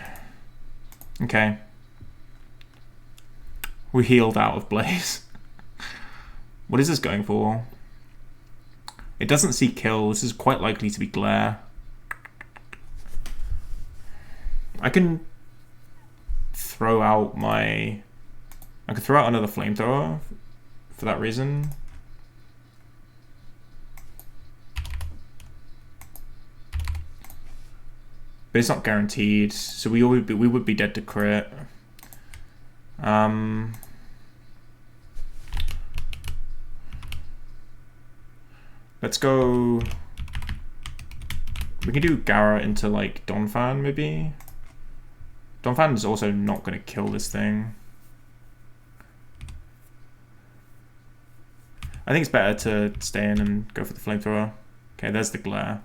Speaker 1: Okay. We healed out of Blaze. What is this going for? It doesn't see kill. This is quite likely to be Glare. I can throw out my... I could throw out another Flamethrower for that reason. But it's not guaranteed, so we would be dead to crit. Let's go. We can do Gara into like Donphan maybe. Donphan is also not going to kill this thing. I think it's better to stay in and go for the Flamethrower. Okay, there's the Glare.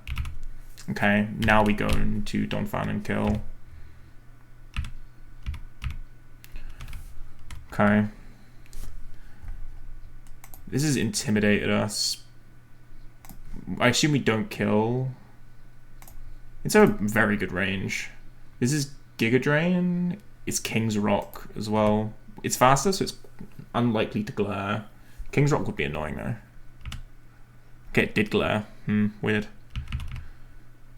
Speaker 1: Okay, now we go into Donphan and kill. Okay. This has intimidated us. I assume we don't kill. It's a very good range. This is Giga Drain. It's King's Rock as well. It's faster, so it's unlikely to glare. King's Rock would be annoying though. Okay, it did glare. Weird.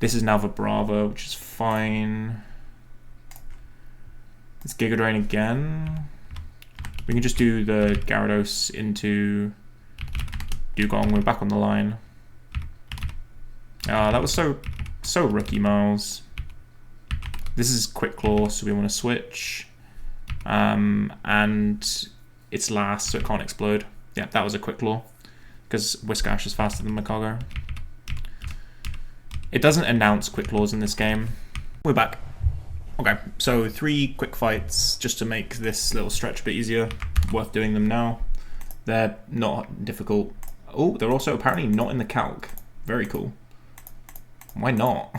Speaker 1: This is now Vibrava, which is fine. It's Giga Drain again. We can just do the Gyarados into Dugong. We're back on the line. That was so rookie, Miles. This is Quick Claw, so we want to switch. And it's last, so it can't explode. Yeah, that was a Quick Claw, because Whiscash is faster than Makago. It doesn't announce Quick Claws in this game. We're back. Okay, so 3 quick fights just to make this little stretch a bit easier. Worth doing them now. They're not difficult. Oh, they're also apparently not in the calc. Very cool. Why not?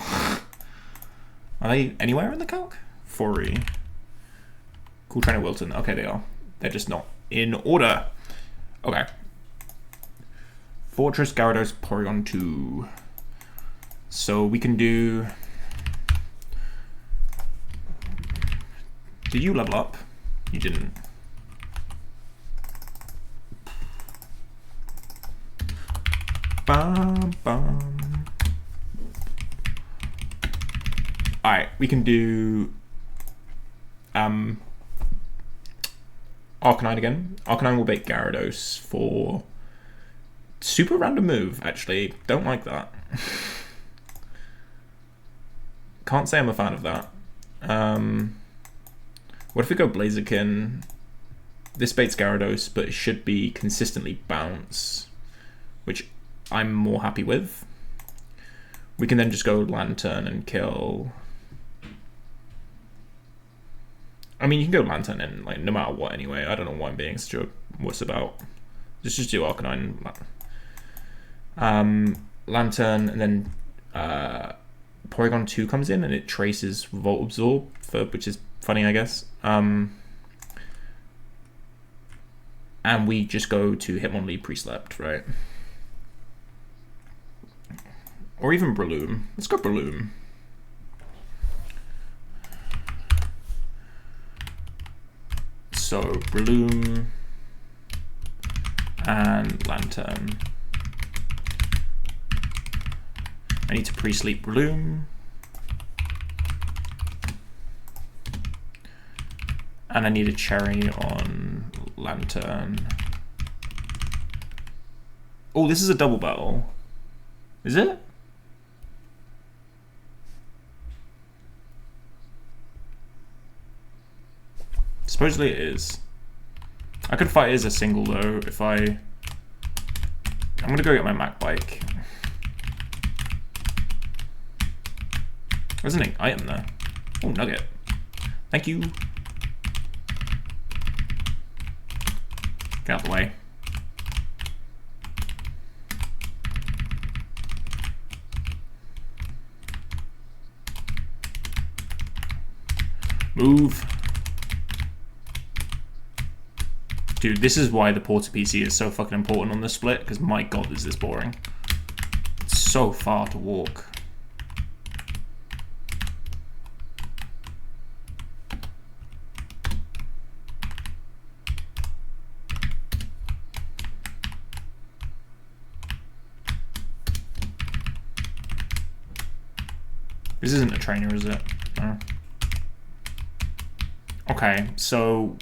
Speaker 1: Are they anywhere in the calc? Fori. Cool Trainer Wilton. Okay, they are. They're just not in order. Okay. Fortress, Gyarados, Porygon 2. So we can do... Did you level up? You didn't. Bum, bum. Alright, we can do Arcanine again. Arcanine will bait Gyarados for super random move, actually. Don't like that. Can't say I'm a fan of that. What if we go Blaziken? This baits Gyarados, but it should be consistently bounce, which I'm more happy with. We can then just go Lantern and kill. I mean, you can go Lantern in like no matter what anyway. I don't know what I'm being such a wuss about. Just do Arcanine. Lantern, and then Porygon 2 comes in and it traces Volt Absorb, which is funny, I guess. And we just go to Hitmonlee Pre-Slept, right? Or even Breloom. Let's go Breloom. So Breloom and Lantern. I need to pre-sleep Breloom. And I need a cherry on Lantern. Oh, this is a double battle. Is it? Supposedly it is. I could fight it as a single though if I'm gonna go get my Mac bike. There's an item there. Oh, nugget. Thank you. Get out the way. Move. Dude, this is why the Porta PC is so fucking important on this split, because my god, is this boring. It's so far to walk. This isn't a trainer, is it? No. Okay, so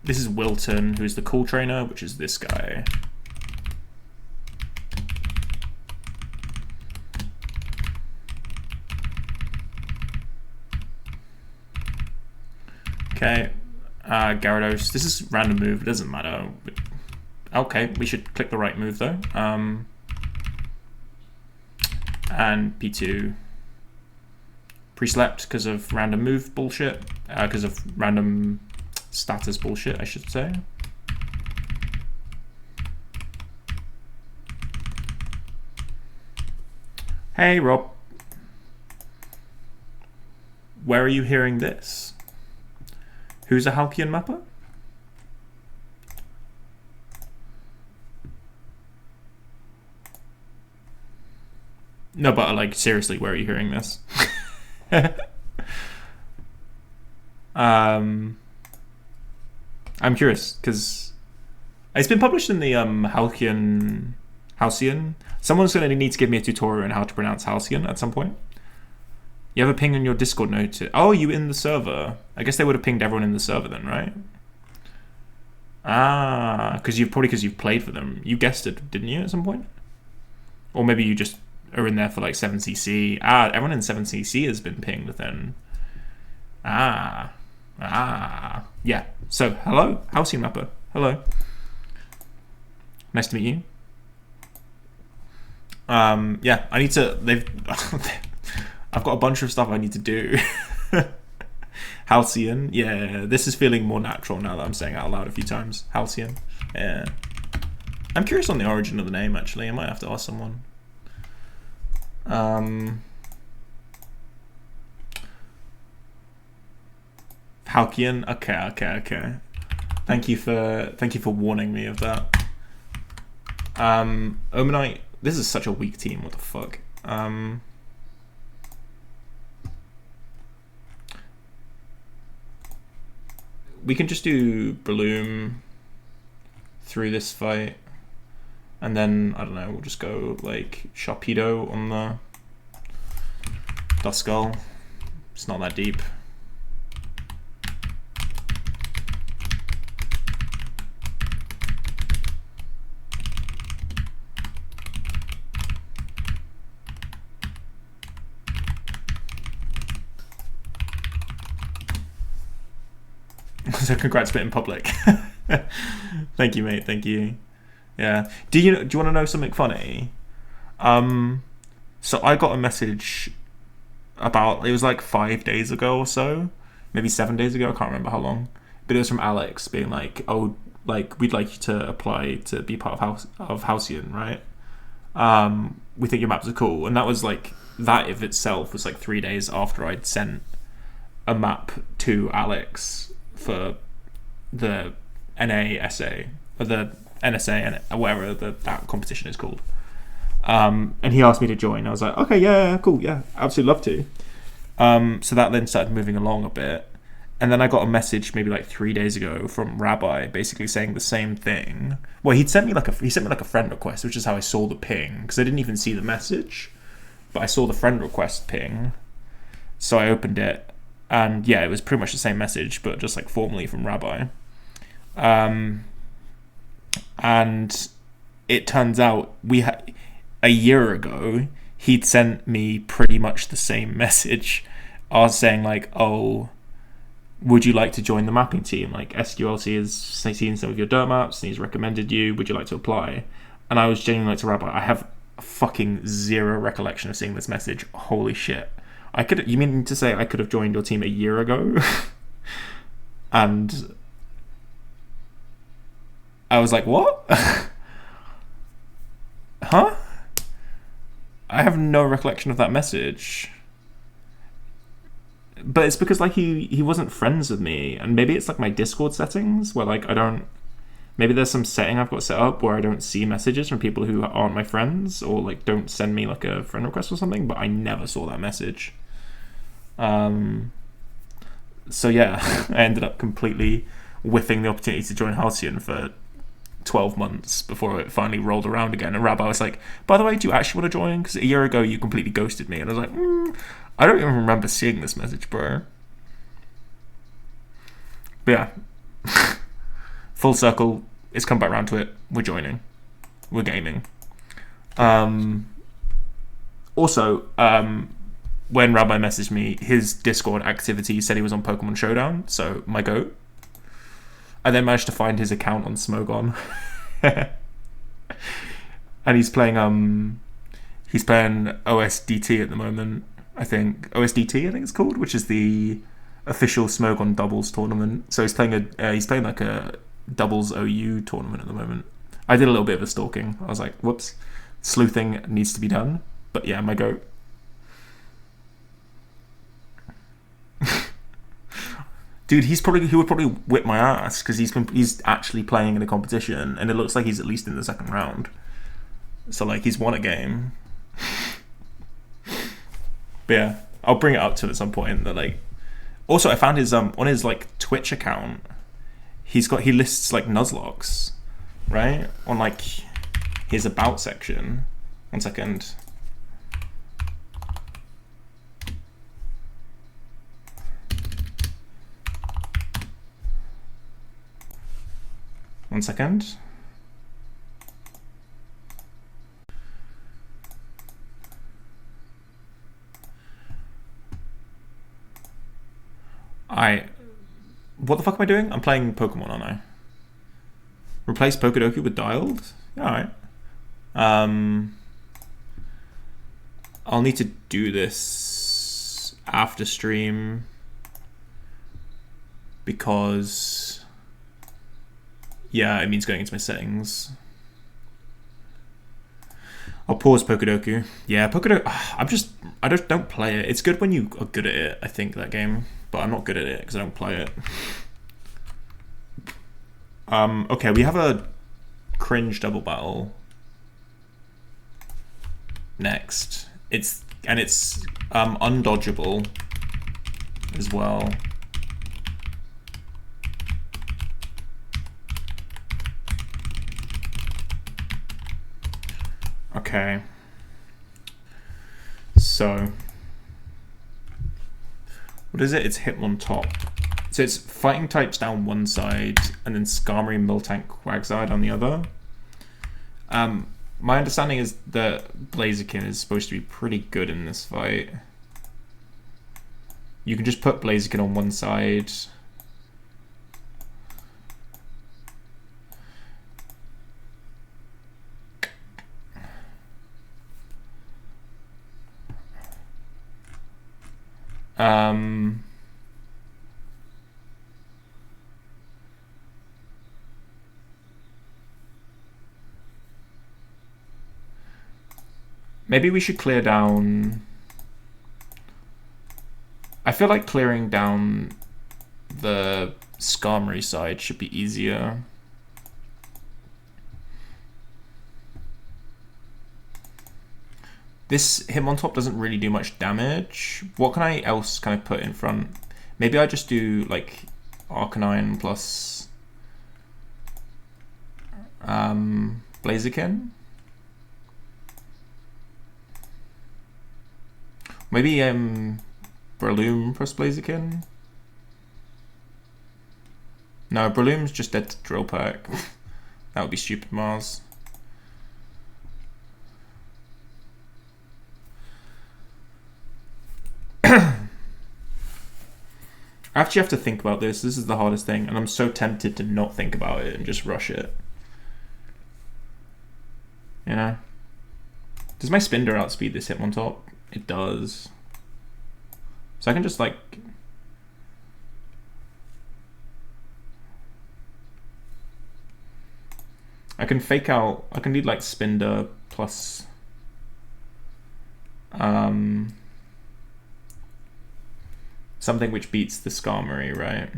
Speaker 1: this is Wilton, who's the cool trainer, which is this guy. Okay, Gyarados. This is random move, it doesn't matter. Okay, we should click the right move though. And P2. Pre-slept because of random move bullshit, because of random status bullshit, I should say. Hey, Rob. where are you hearing this? Who's a Halcyon mapper? No, but like seriously, where are you hearing this? I'm curious because it's been published in the Halcyon. Someone's going to need to give me a tutorial on how to pronounce Halcyon at some point. You have a ping on your Discord note. Oh, you in the server? I guess they would have pinged everyone in the server then, right? Ah, because you've played for them. You guessed it, didn't you, at some point? Or maybe you just are in there for like 7cc. Ah, everyone in 7cc has been pinged then. Yeah. So, hello, Halcyon Mapper. Hello. Nice to meet you. Yeah, I need to. I've got a bunch of stuff I need to do. Halcyon. Yeah, this is feeling more natural now that I'm saying it out loud a few times. Halcyon. Yeah. I'm curious on the origin of the name. Actually, I might have to ask someone. Halcyon. Okay. Thank you for warning me of that. Omanite. This is such a weak team. What the fuck? We can just do Bloom through this fight, and then I don't know. We'll just go like Sharpedo on the Duskull. It's not that deep. So congrats, bit in public. Thank you, mate. Thank you. Yeah. Do you want to know something funny? So I got a message about, it was like 5 days ago or so, maybe 7 days ago. I can't remember how long, but it was from Alex being like, "Oh, like we'd like you to apply to be part of Halcyon, right? We think your maps are cool." And that was like, that of itself was like 3 days after I'd sent a map to Alex for the NASA or the NSA and whatever that competition is called. And he asked me to join. I was like, okay, yeah, cool, yeah, absolutely love to. So that then started moving along a bit, and then I got a message maybe like 3 days ago from Rabbi, basically saying the same thing. Well, he sent me like a friend request, which is how I saw the ping, because I didn't even see the message, but I saw the friend request ping, so I opened it. And yeah, it was pretty much the same message, but just like formally from Rabbi. And it turns out a year ago, he'd sent me pretty much the same message. I was saying like, "Oh, would you like to join the mapping team? Like SQLC has seen some of your dirt maps and he's recommended you. Would you like to apply?" And I was genuinely like to Rabbi, I have fucking zero recollection of seeing this message. Holy shit. You mean to say I could have joined your team a year ago? And I was like, what? Huh? I have no recollection of that message. But it's because like he wasn't friends with me, and maybe it's like my Discord settings where like maybe there's some setting I've got set up where I don't see messages from people who aren't my friends, or like don't send me like a friend request or something, but I never saw that message. So yeah, I ended up completely whiffing the opportunity to join Halcyon for 12 months before it finally rolled around again. And Rabbi was like, "By the way, do you actually want to join? Because a year ago you completely ghosted me." And I was like, I don't even remember seeing this message, bro. But yeah, full circle, it's come back around to it. We're joining. We're gaming. Also, when Rabbi messaged me, his Discord activity said he was on Pokemon Showdown, so my goat. I then managed to find his account on Smogon. And he's playing OSDT at the moment, I think. OSDT, I think it's called, which is the official Smogon doubles tournament. So he's playing like a doubles OU tournament at the moment. I did a little bit of a stalking. I was like, whoops, sleuthing needs to be done. But yeah, my goat. Dude, he would probably whip my ass because he's actually playing in a competition, and it looks like he's at least in the second round. So like he's won a game. But yeah, I'll bring it up to him at some point. That like, also I found his on his like Twitch account, he lists like Nuzlocks, right, on like his about section. 1 second. One second. What the fuck am I doing? I'm playing Pokemon, aren't I? Replace Pokedoku with Dialed? Alright. I'll need to do this after stream because yeah, it means going into my settings. I'll pause Pokedoku. Yeah, Pokedoku. I don't play it. It's good when you are good at it, I think, that game. But I'm not good at it because I don't play it. Okay, we have a cringe double battle next. It's undodgeable as well. Okay. So what is it? It's Hitmontop. So it's fighting types down one side and then Skarmory, Miltank, Quagsire on the other. My understanding is that Blaziken is supposed to be pretty good in this fight. You can just put Blaziken on one side. Maybe we should clear down... I feel like clearing down the Skarmory side should be easier. This Hitmontop doesn't really do much damage. What else can I put in front? Maybe I just do like Arcanine plus Blaziken. Maybe Breloom plus Blaziken. No, Breloom's just dead to Drill Peck. That would be stupid, Mars. I actually have to think about this. This is the hardest thing, and I'm so tempted to not think about it and just rush it. You know? Does my Spinder outspeed this Hitmontop? It does. So I can just like... I can fake out... I can need like Spinder plus... something which beats the Skarmory, right?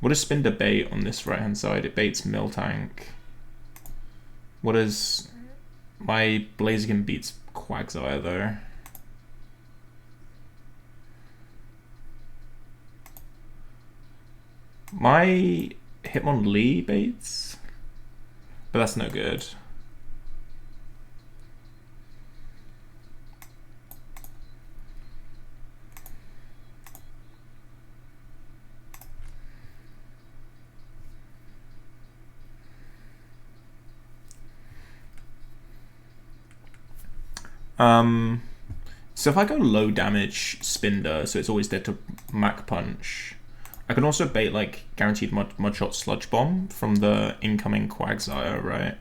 Speaker 1: What does Spinder bait on this right hand side? It baits Miltank. What does... My Blaziken beats Quagsire though. My Hitmonlee baits? But that's no good. So if I go low damage Spinder, so it's always dead to Mach Punch, I can also bait like guaranteed Mudshot Sludge Bomb from the incoming Quagsire, right?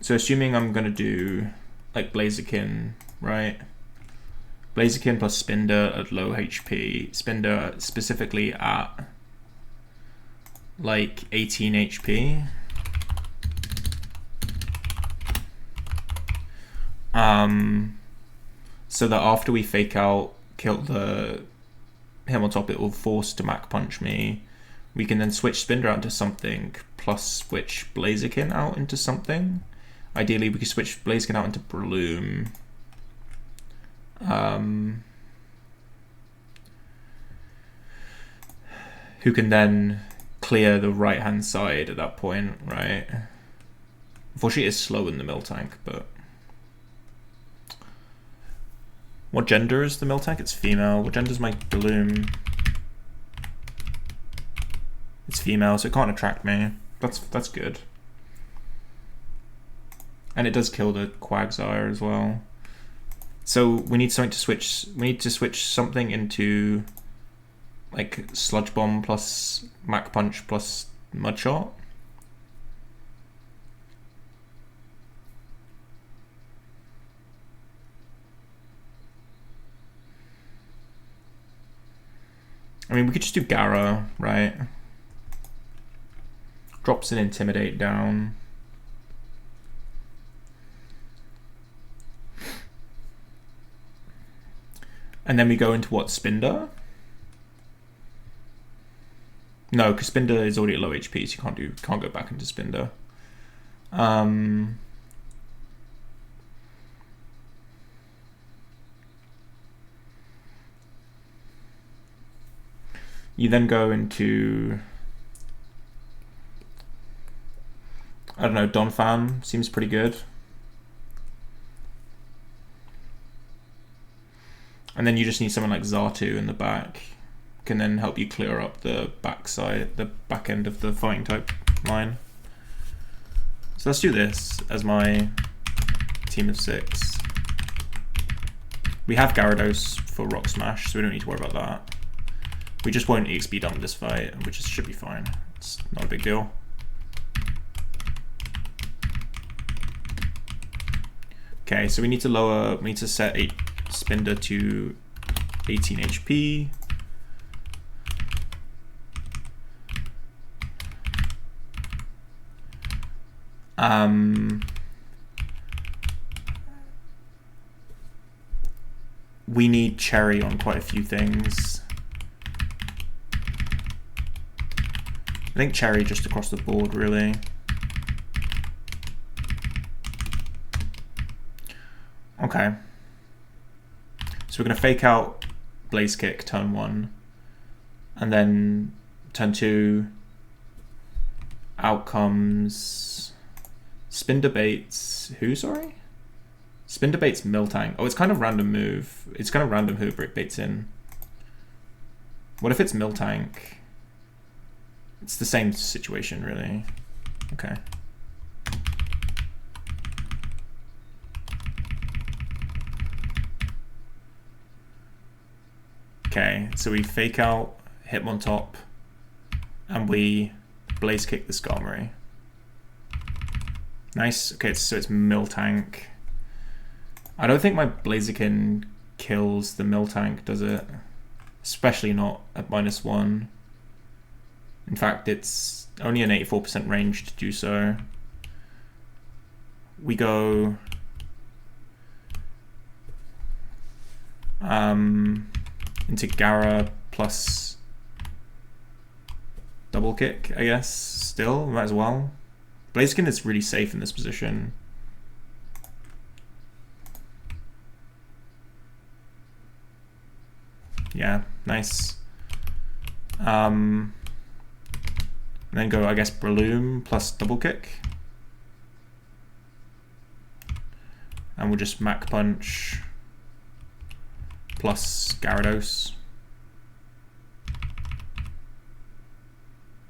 Speaker 1: So assuming I'm gonna do like Blaziken, right? Blaziken plus Spinder at low HP, Spinder specifically at like 18 HP. So that after we fake out, kill the him on top, it will force to Mac Punch me. We can then switch Spinder out into something, plus switch Blaziken out into something. Ideally, we could switch Blaziken out into Bloom. Who can then clear the right-hand side at that point, right? Unfortunately, it's slow in the Miltank, but... What gender is the Miltank? It's female. What gender is my Bloom? It's female, so it can't attract me. That's good. And it does kill the Quagsire as well. So we need something to switch. We need to switch something into like Sludge Bomb plus Mach Punch plus Mudshot. I mean, we could just do Gara, right? Drops an Intimidate down. And then we go into what, Spinder? No, because Spinder is already at low HP, so you can't go back into Spinder. You then go into, I don't know, Donphan seems pretty good. And then you just need someone like Xatu in the back, can then help you clear up the backside, the back end of the fighting type line. So let's do this as my team of 6. We have Gyarados for Rock Smash, so we don't need to worry about that. We just won't EXP dump this fight, which should be fine. It's not a big deal. Okay, so we need to set Spinder to 18 HP. We need Cherry on quite a few things. I think Cherry just across the board, really. Okay. So we're going to fake out Blaze Kick turn 1. And then turn 2, out comes Spinder Baits. Who, sorry? Spinder Baits Miltank. Oh, it's kind of random move. It's kind of random who Brick Baits in. What if it's Miltank? It's the same situation, really. Okay. Okay, so we fake out Hitmontop, and we Blaze Kick the Skarmory. Nice. Okay, so it's Miltank. I don't think my Blaziken kills the Miltank, does it? Especially not at -1. In fact, it's only an 84% range to do so. We go into Gara plus double kick, I guess. Still, might as well. Blaziken is really safe in this position. Yeah, nice. And then go, I guess, Breloom plus double kick. And we'll just Mach Punch plus Gyarados.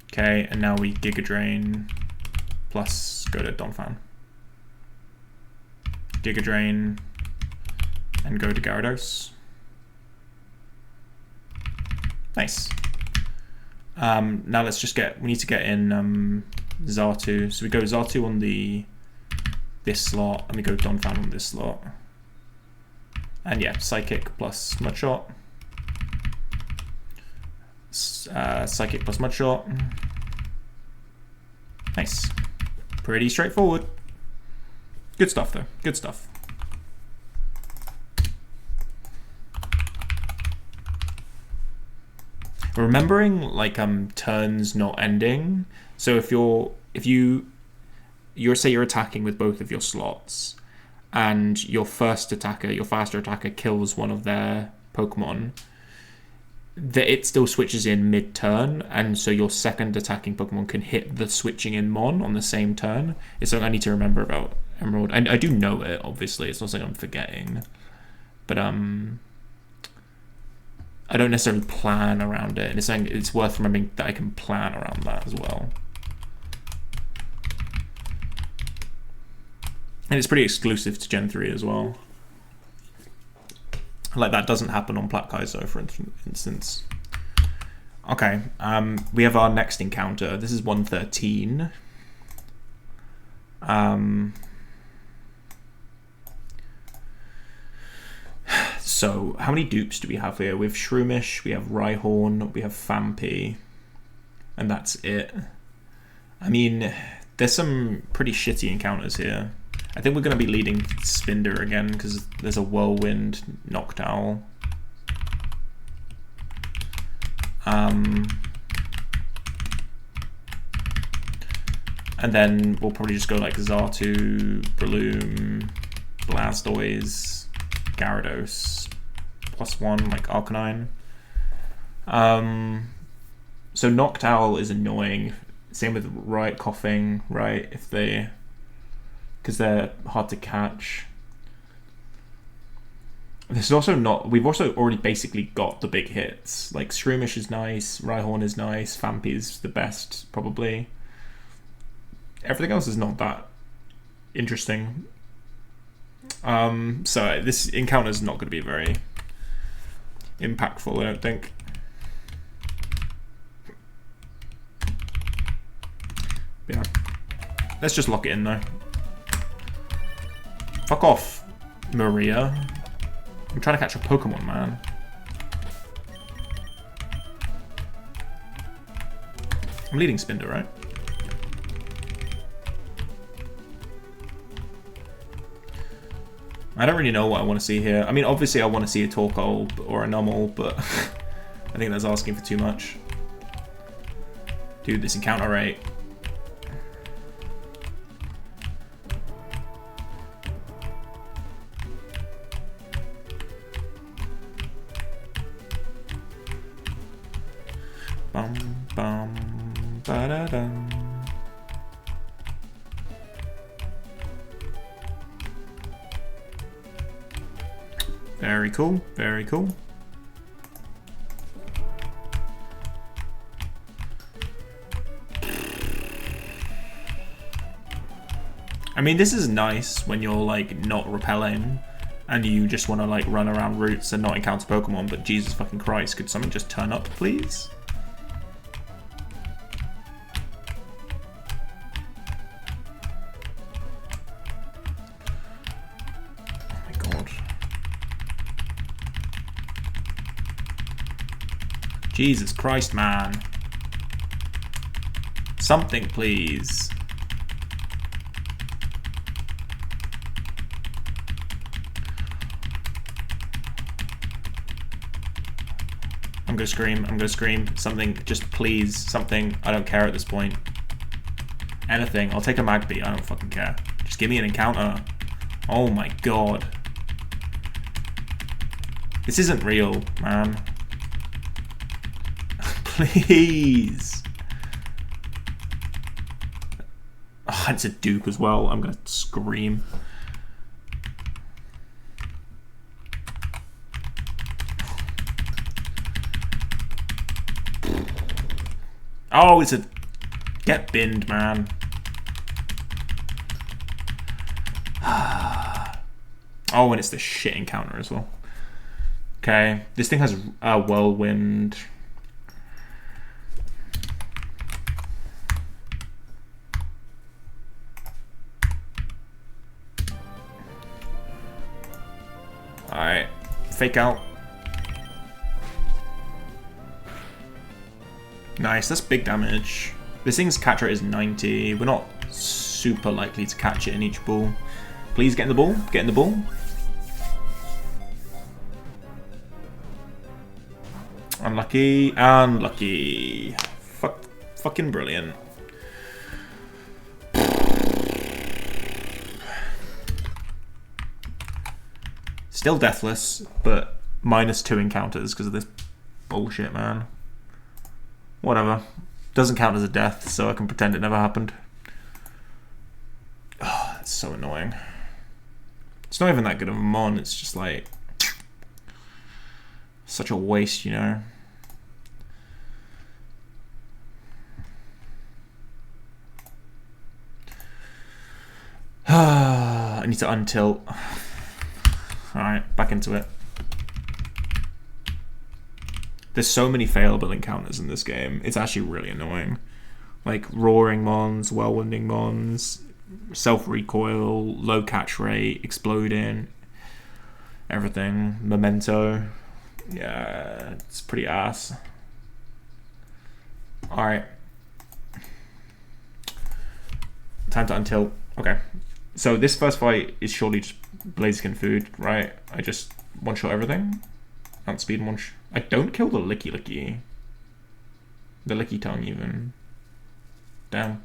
Speaker 1: Okay, and now we Giga Drain plus go to Donphan. Giga Drain and go to Gyarados. Nice. Now let's just we need to get in Xatu. So we go Xatu on this slot, and we go Donphan on this slot. And yeah, Psychic plus Mudshot. Psychic plus Mudshot. Nice. Pretty straightforward. Good stuff though, good stuff. Remembering like turns not ending. So if you're say you're attacking with both of your slots, and your faster attacker kills one of their Pokemon, that it still switches in mid-turn, and so your second attacking Pokemon can hit the switching in Mon on the same turn. It's something I need to remember about Emerald. I do know it, obviously. It's not something I'm forgetting. But I don't necessarily plan around it, and it's worth remembering that I can plan around that as well. And it's pretty exclusive to Gen 3 as well. Like, that doesn't happen on Plat Kaizo, for instance. Okay, we have our next encounter. This is 113. So, how many dupes do we have here? We have Shroomish, we have Rhyhorn, we have Fampi, and that's it. I mean, there's some pretty shitty encounters here. I think we're going to be leading Spinder again, because there's a Whirlwind Noctowl. And then we'll probably just go like Xatu, Breloom, Blastoise, Gyarados, +1, like Arcanine. So Noctowl is annoying. Same with Coughing, right? If they... because they're hard to catch. There's also not... we've also already basically got the big hits. Like, Shroomish is nice, Rhyhorn is nice, Fampi is the best, probably. Everything else is not that interesting. So this encounter is not going to be very impactful, I don't think. Yeah. Let's just lock it in, though. Fuck off, Maria. I'm trying to catch a Pokemon, man. I'm leading Spinder, right? I don't really know what I want to see here. I mean, obviously I want to see a Torkoal or a Numel, but I think that's asking for too much. Dude, this encounter rate. Bum, bum, ba-da-dum. Very cool, very cool. I mean, this is nice when you're like not repelling and you just want to like run around routes and not encounter Pokemon, but Jesus fucking Christ, could someone just turn up, please? Jesus Christ, man. Something, please. I'm gonna scream, I'm gonna scream. Something, just please, something. I don't care at this point. Anything. I'll take a Magby, I don't fucking care. Just give me an encounter. Oh my god. This isn't real, man. Please. Oh, it's a dupe as well. I'm gonna scream. Oh, it's a... get binned, man. Oh, and it's the shit encounter as well. Okay, this thing has a Whirlwind. Alright, fake out. Nice, that's big damage. This thing's catch rate is 90. We're not super likely to catch it in each ball. Please get in the ball, get in the ball. Unlucky. Unlucky. Fucking brilliant. Still deathless, but -2 encounters because of this bullshit, man. Whatever. Doesn't count as a death, so I can pretend it never happened. Oh, that's so annoying. It's not even that good of a mon, it's just like... such a waste, you know? I need to untilt. Alright, back into it. There's so many failable encounters in this game. It's actually really annoying. Like roaring mons, whirlwinding mons, self-recoil, low catch rate, exploding, everything. Memento. Yeah, it's pretty ass. Alright. Time to untilt. Okay. So this first fight is surely just Blaziken food, right? I just one-shot everything. Outspeed one shot. I don't kill the licky licky. The licky tongue even. Damn.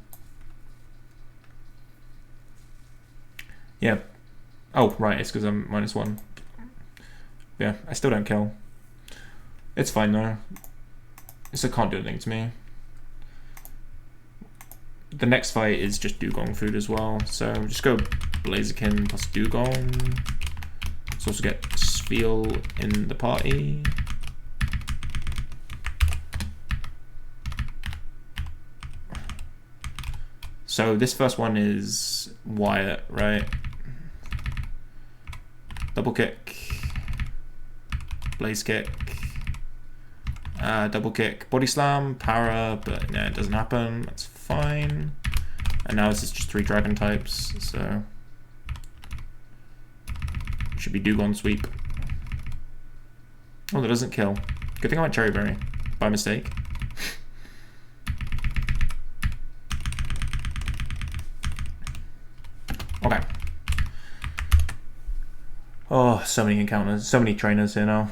Speaker 1: Yeah. Oh, right, it's because I'm -1. Yeah, I still don't kill. It's fine though. So it can't do anything to me. The next fight is just Dugong food as well. So just go Blaziken plus Dugong. Let's also get Spiel in the party. So this first one is Wyatt, right? Double kick. Blaze kick. Double kick. Body slam. Para, but no, it doesn't happen. That's fine. And now this is just 3 dragon types, so... should be Dugong sweep. Oh, that doesn't kill. Good thing I went Cherry Berry. By mistake. Okay. Oh, so many encounters. So many trainers here now.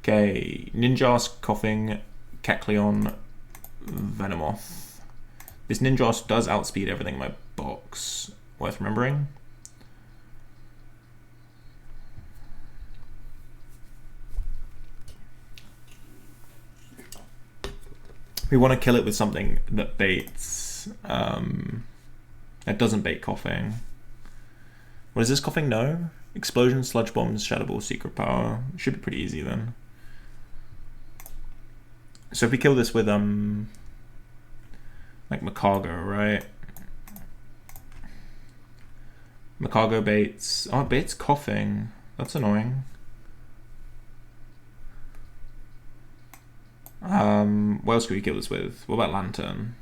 Speaker 1: Okay. Ninjas, Coughing, Kecleon, Venomoth. This Ninjas does outspeed everything in my box. Worth remembering. We want to kill it with something that baits, that doesn't bait Coughing. What is this Coughing? No? Explosion, Sludge Bombs, Shadow Ball, Secret Power. Should be pretty easy then. So if we kill this with, like Macargo, right? Macargo baits. Oh, it baits Coughing. That's annoying. What else could we kill this with? What about Lantern?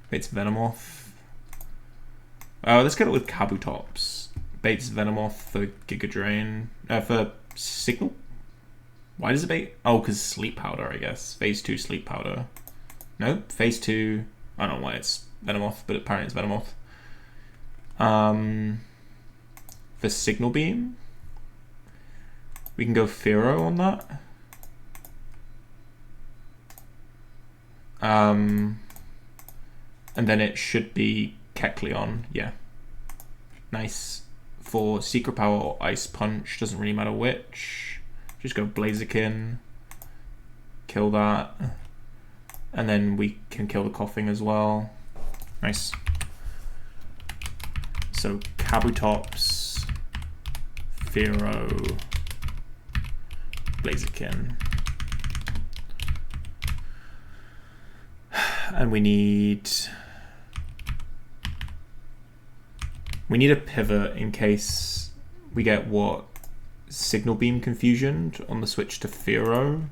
Speaker 1: Baits Venomoth. Let's get it with Kabutops. Baits Venomoth for Giga Drain. For Signal? Why does it bait? Oh, because Sleep Powder, I guess. Phase 2 Sleep Powder. Nope, Phase 2. I don't know why it's Venomoth, but apparently it's Venomoth. For Signal Beam? We can go Fearow on that. And then it should be Kecleon, yeah. Nice. For Secret Power or Ice Punch, doesn't really matter which. Just go Blaziken. Kill that. And then we can kill the Coughing as well. Nice. So Kabutops, Fearow, Blaziken. And we need a pivot in case we get what? Signal Beam Confusion on the switch to Fearow,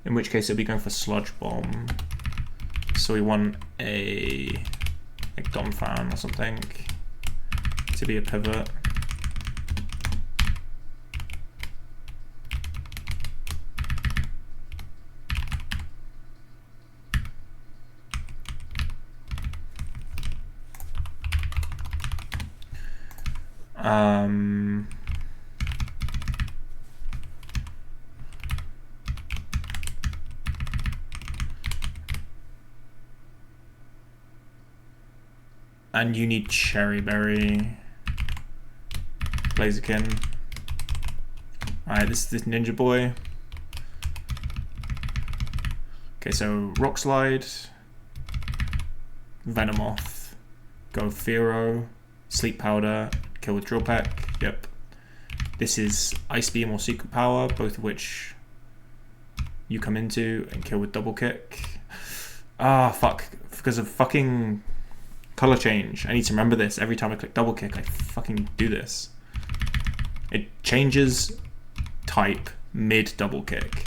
Speaker 1: in which case it'll be going for Sludge Bomb. So we want a like Donphan or something to be a pivot. And you need Cherry Berry. Blaziken. Alright, this is Ninja Boy. Okay, so Rock Slide. Venomoth. Go Fearow. Sleep Powder. Kill with Drill Peck. Yep. This is Ice Beam or Secret Power, both of which you come into and kill with Double Kick. Ah, fuck. Because of fucking color change. I need to remember this. Every time I click Double Kick, I fucking do this. It changes type mid Double Kick.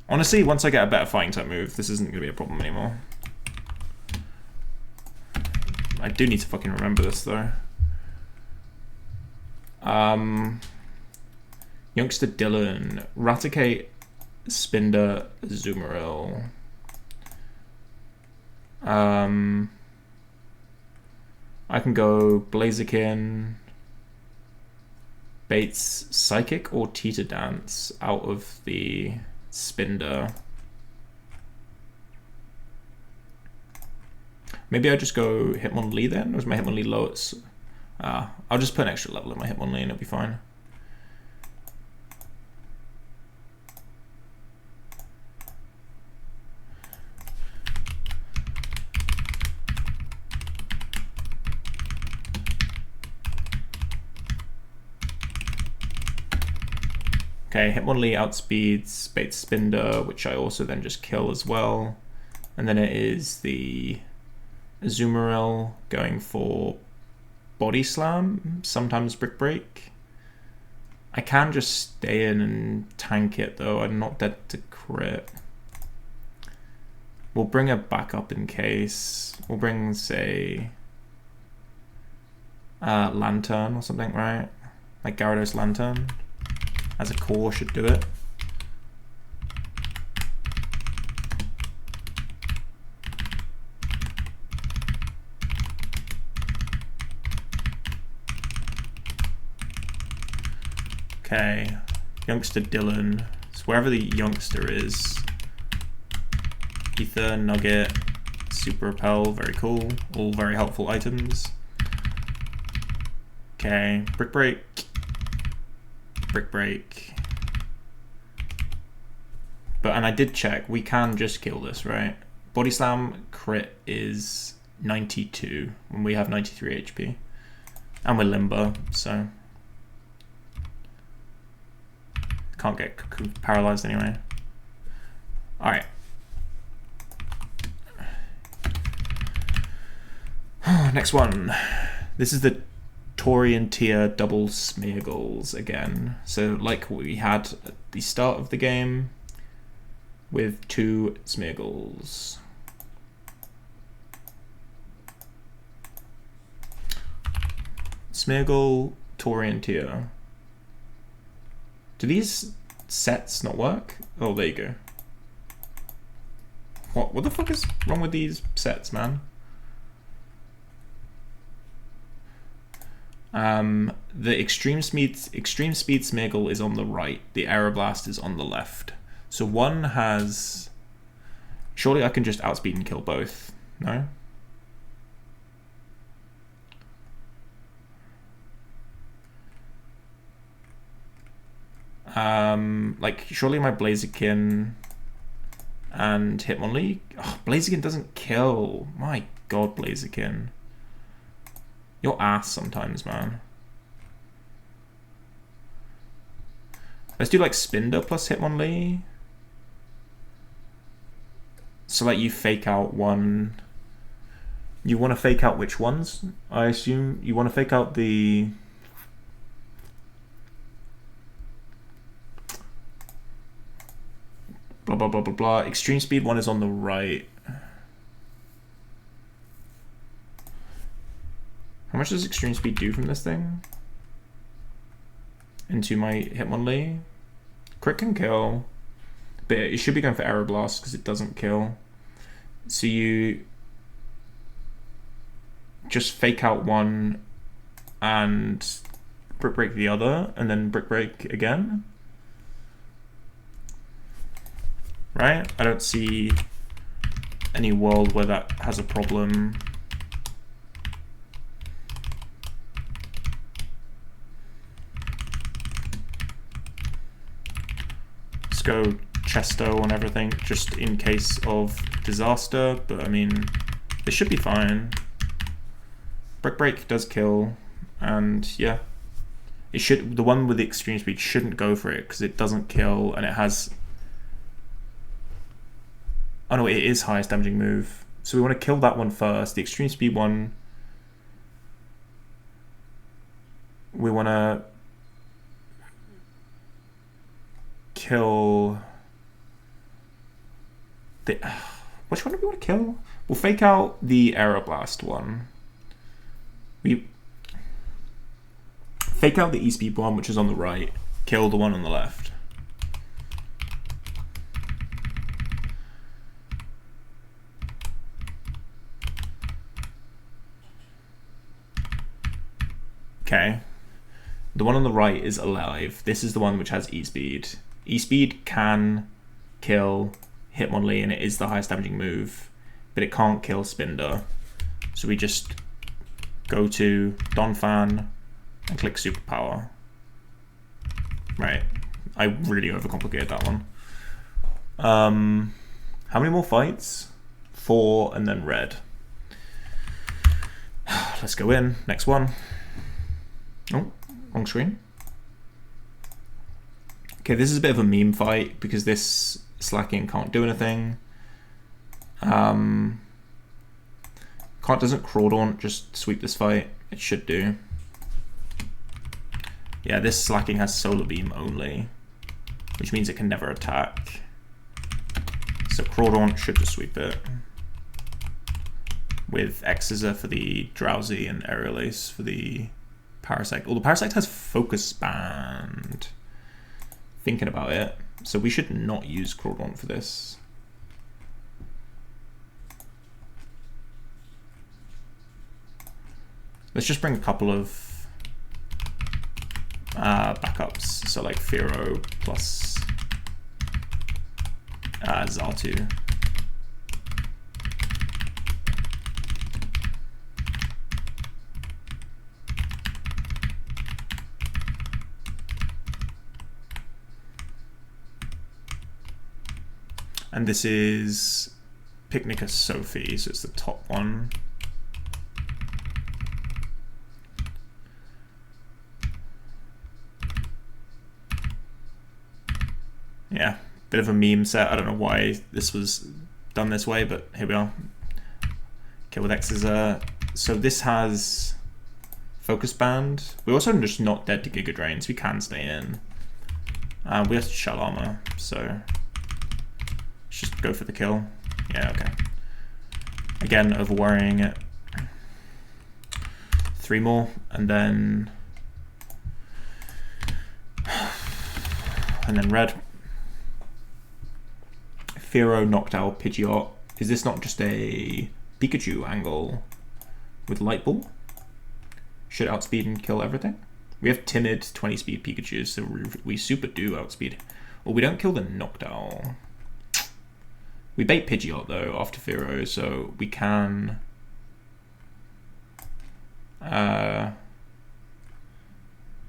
Speaker 1: Honestly, once I get a better fighting type move, this isn't going to be a problem anymore. I do need to fucking remember this though. Youngster Dylan, Raticate, Spinder, Azumarill. I can go Blaziken, Bates, Psychic, or Teeter Dance out of the Spinder. Maybe I just go Hitmonlee then, or is my Hitmonlee low? I'll just put an extra level in my Hitmonlee and it'll be fine. Okay, Hitmonlee outspeeds Bates Spinder, which I also then just kill as well. And then it is the Azumarill going for Body Slam, sometimes Brick Break. I can just stay in and tank it though, I'm not dead to crit. We'll bring it back up in case. We'll bring, say, Lantern or something, right? Like Gyarados Lantern. As a core should do it. Okay, Youngster Dylan. So wherever the youngster is. Ether, Nugget, Super Repel, very cool. All very helpful items. Okay, Brick Break. Brick Break. And I did check, we can just kill this, right? Body Slam crit is 92 when we have 93 HP. And we're Limber, so can't get paralyzed anyway. Alright. Next one. This is the Taurian tier double Smeargles again. So like we had at the start of the game with 2 Smeargles. Smeargle, Taurian tier. Do these sets not work? Oh, there you go. What the fuck is wrong with these sets, man? The Extreme Speed Smeargle is on the right. The Aeroblast is on the left. So one has... Surely I can just outspeed and kill both. No? Like, surely my Blaziken and Hitmonlee... Oh, Blaziken doesn't kill. My god, Blaziken. You're ass sometimes, man. Let's do like Spinder plus Hitmonlee. So like you fake out one. You want to fake out which ones? I assume you want to fake out the... Blah, blah, blah, blah, blah. Extreme Speed one is on the right. How much does Extreme Speed do from this thing? Into my Hitmonlee. Crit can kill. But it should be going for Aeroblast because it doesn't kill. So you just fake out one and Brick Break the other, and then Brick Break again. Right? I don't see any world where that has a problem. Let's go Chesto on everything, just in case of disaster, but I mean, this should be fine. Brick Break does kill, and yeah. It should, the one with the extreme speed shouldn't go for it, because it doesn't kill, and it has... Oh no, it is highest damaging move. So we want to kill that one first. The extreme speed one, we want to kill the... Which one do we want to kill? We'll fake out the Aeroblast one. We fake out the E-Speed one, which is on the right. Kill the one on the left. Okay. The one on the right is alive. This is the one which has E-Speed. E-Speed can kill Hitmonlee, and it is the highest damaging move, but it can't kill Spinder. So we just go to Donphan and click Superpower. Right. I really overcomplicated that one. How many more fights? 4 and then red. Let's go in. Next one. Oh, wrong screen. Okay, this is a bit of a meme fight because this slacking can't do anything. Doesn't Crawdaunt just sweep this fight? It should do. Yeah, this slacking has Solar Beam only, which means it can never attack. So Crawdaunt should just sweep it. With Exeter for the Drowsy and Aerial Ace for the Parasect. Well, the Parasect has Focus Band. Thinking about it. So we should not use Crawdaunt for this. Let's just bring a couple of backups. So like Firo plus Xatu. And this is Picnicus Sophie, so it's the top one. Yeah, bit of a meme set. I don't know why this was done this way, but here we are. Okay, with Exeter. So this has Focus Band. We also are just not dead to Giga Drain, so we can stay in. We have Shell Armor, so let's just go for the kill. Yeah, okay. Again, over worrying it. 3 more, and then red. Firo knocked out Pidgeot. Is this not just a Pikachu angle with Light Ball? Should outspeed and kill everything? We have timid 20 speed Pikachus, so we super do outspeed. Well, we don't kill the Noctowl. We bait Pidgeot though after Firo, so we can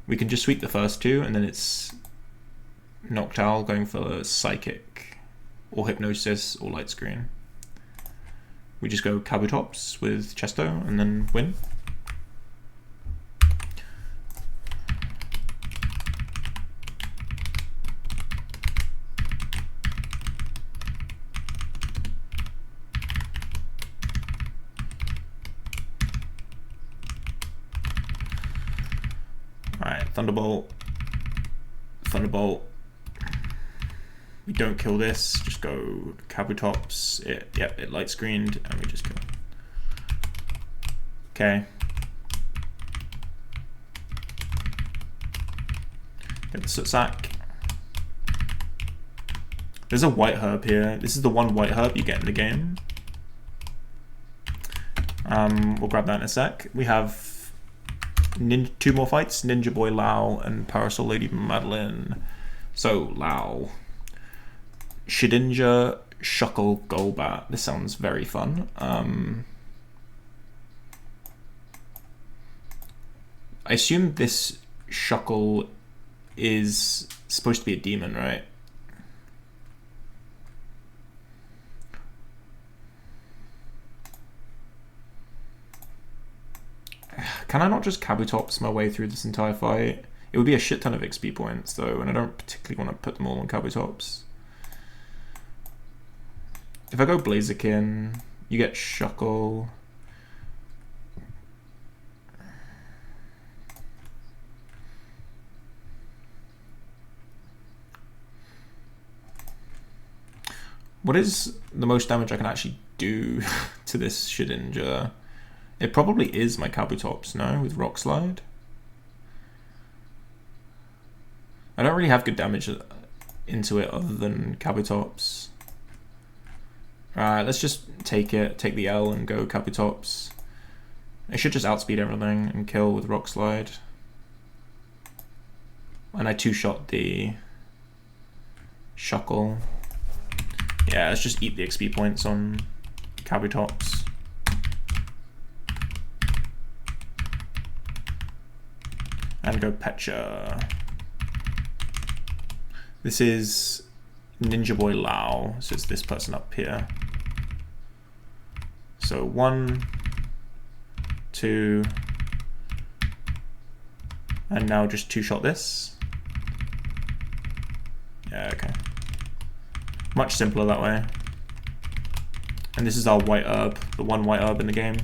Speaker 1: just sweep the first 2, and then it's Noctowl going for Psychic or Hypnosis or Light Screen. We just go Kabutops with Chesto and then win. Alright, Thunderbolt. Thunderbolt. We don't kill this, just go Kabutops. It light screened, and we just kill. Okay. Get the Soot Sack. There's a white herb here. This is the one white herb you get in the game. We'll grab that in a sec. We have 2 more fights, Ninja Boy Lao and Parasol Lady Madeline. So Lao. Shedinja Shuckle Golbat. This sounds very fun. I assume this Shuckle is supposed to be a demon, right? Can I not just Kabutops my way through this entire fight? It would be a shit ton of XP points though, and I don't particularly want to put them all on Kabutops. If I go Blaziken, you get Shuckle. What is the most damage I can actually do to this Shedinja? It probably is my Kabutops, no? With Rock Slide? I don't really have good damage into it other than Kabutops. Alright, let's just take the L and go Kabutops. I should just outspeed everything and kill with Rock Slide. And I two-shot the Shuckle. Yeah, let's just eat the XP points on Kabutops. And go Pecha. This is Ninja Boy Lao, so it's this person up here. So 1, 2, and now just two-shot this. Yeah, okay. Much simpler that way. And this is our white herb, the one white herb in the game.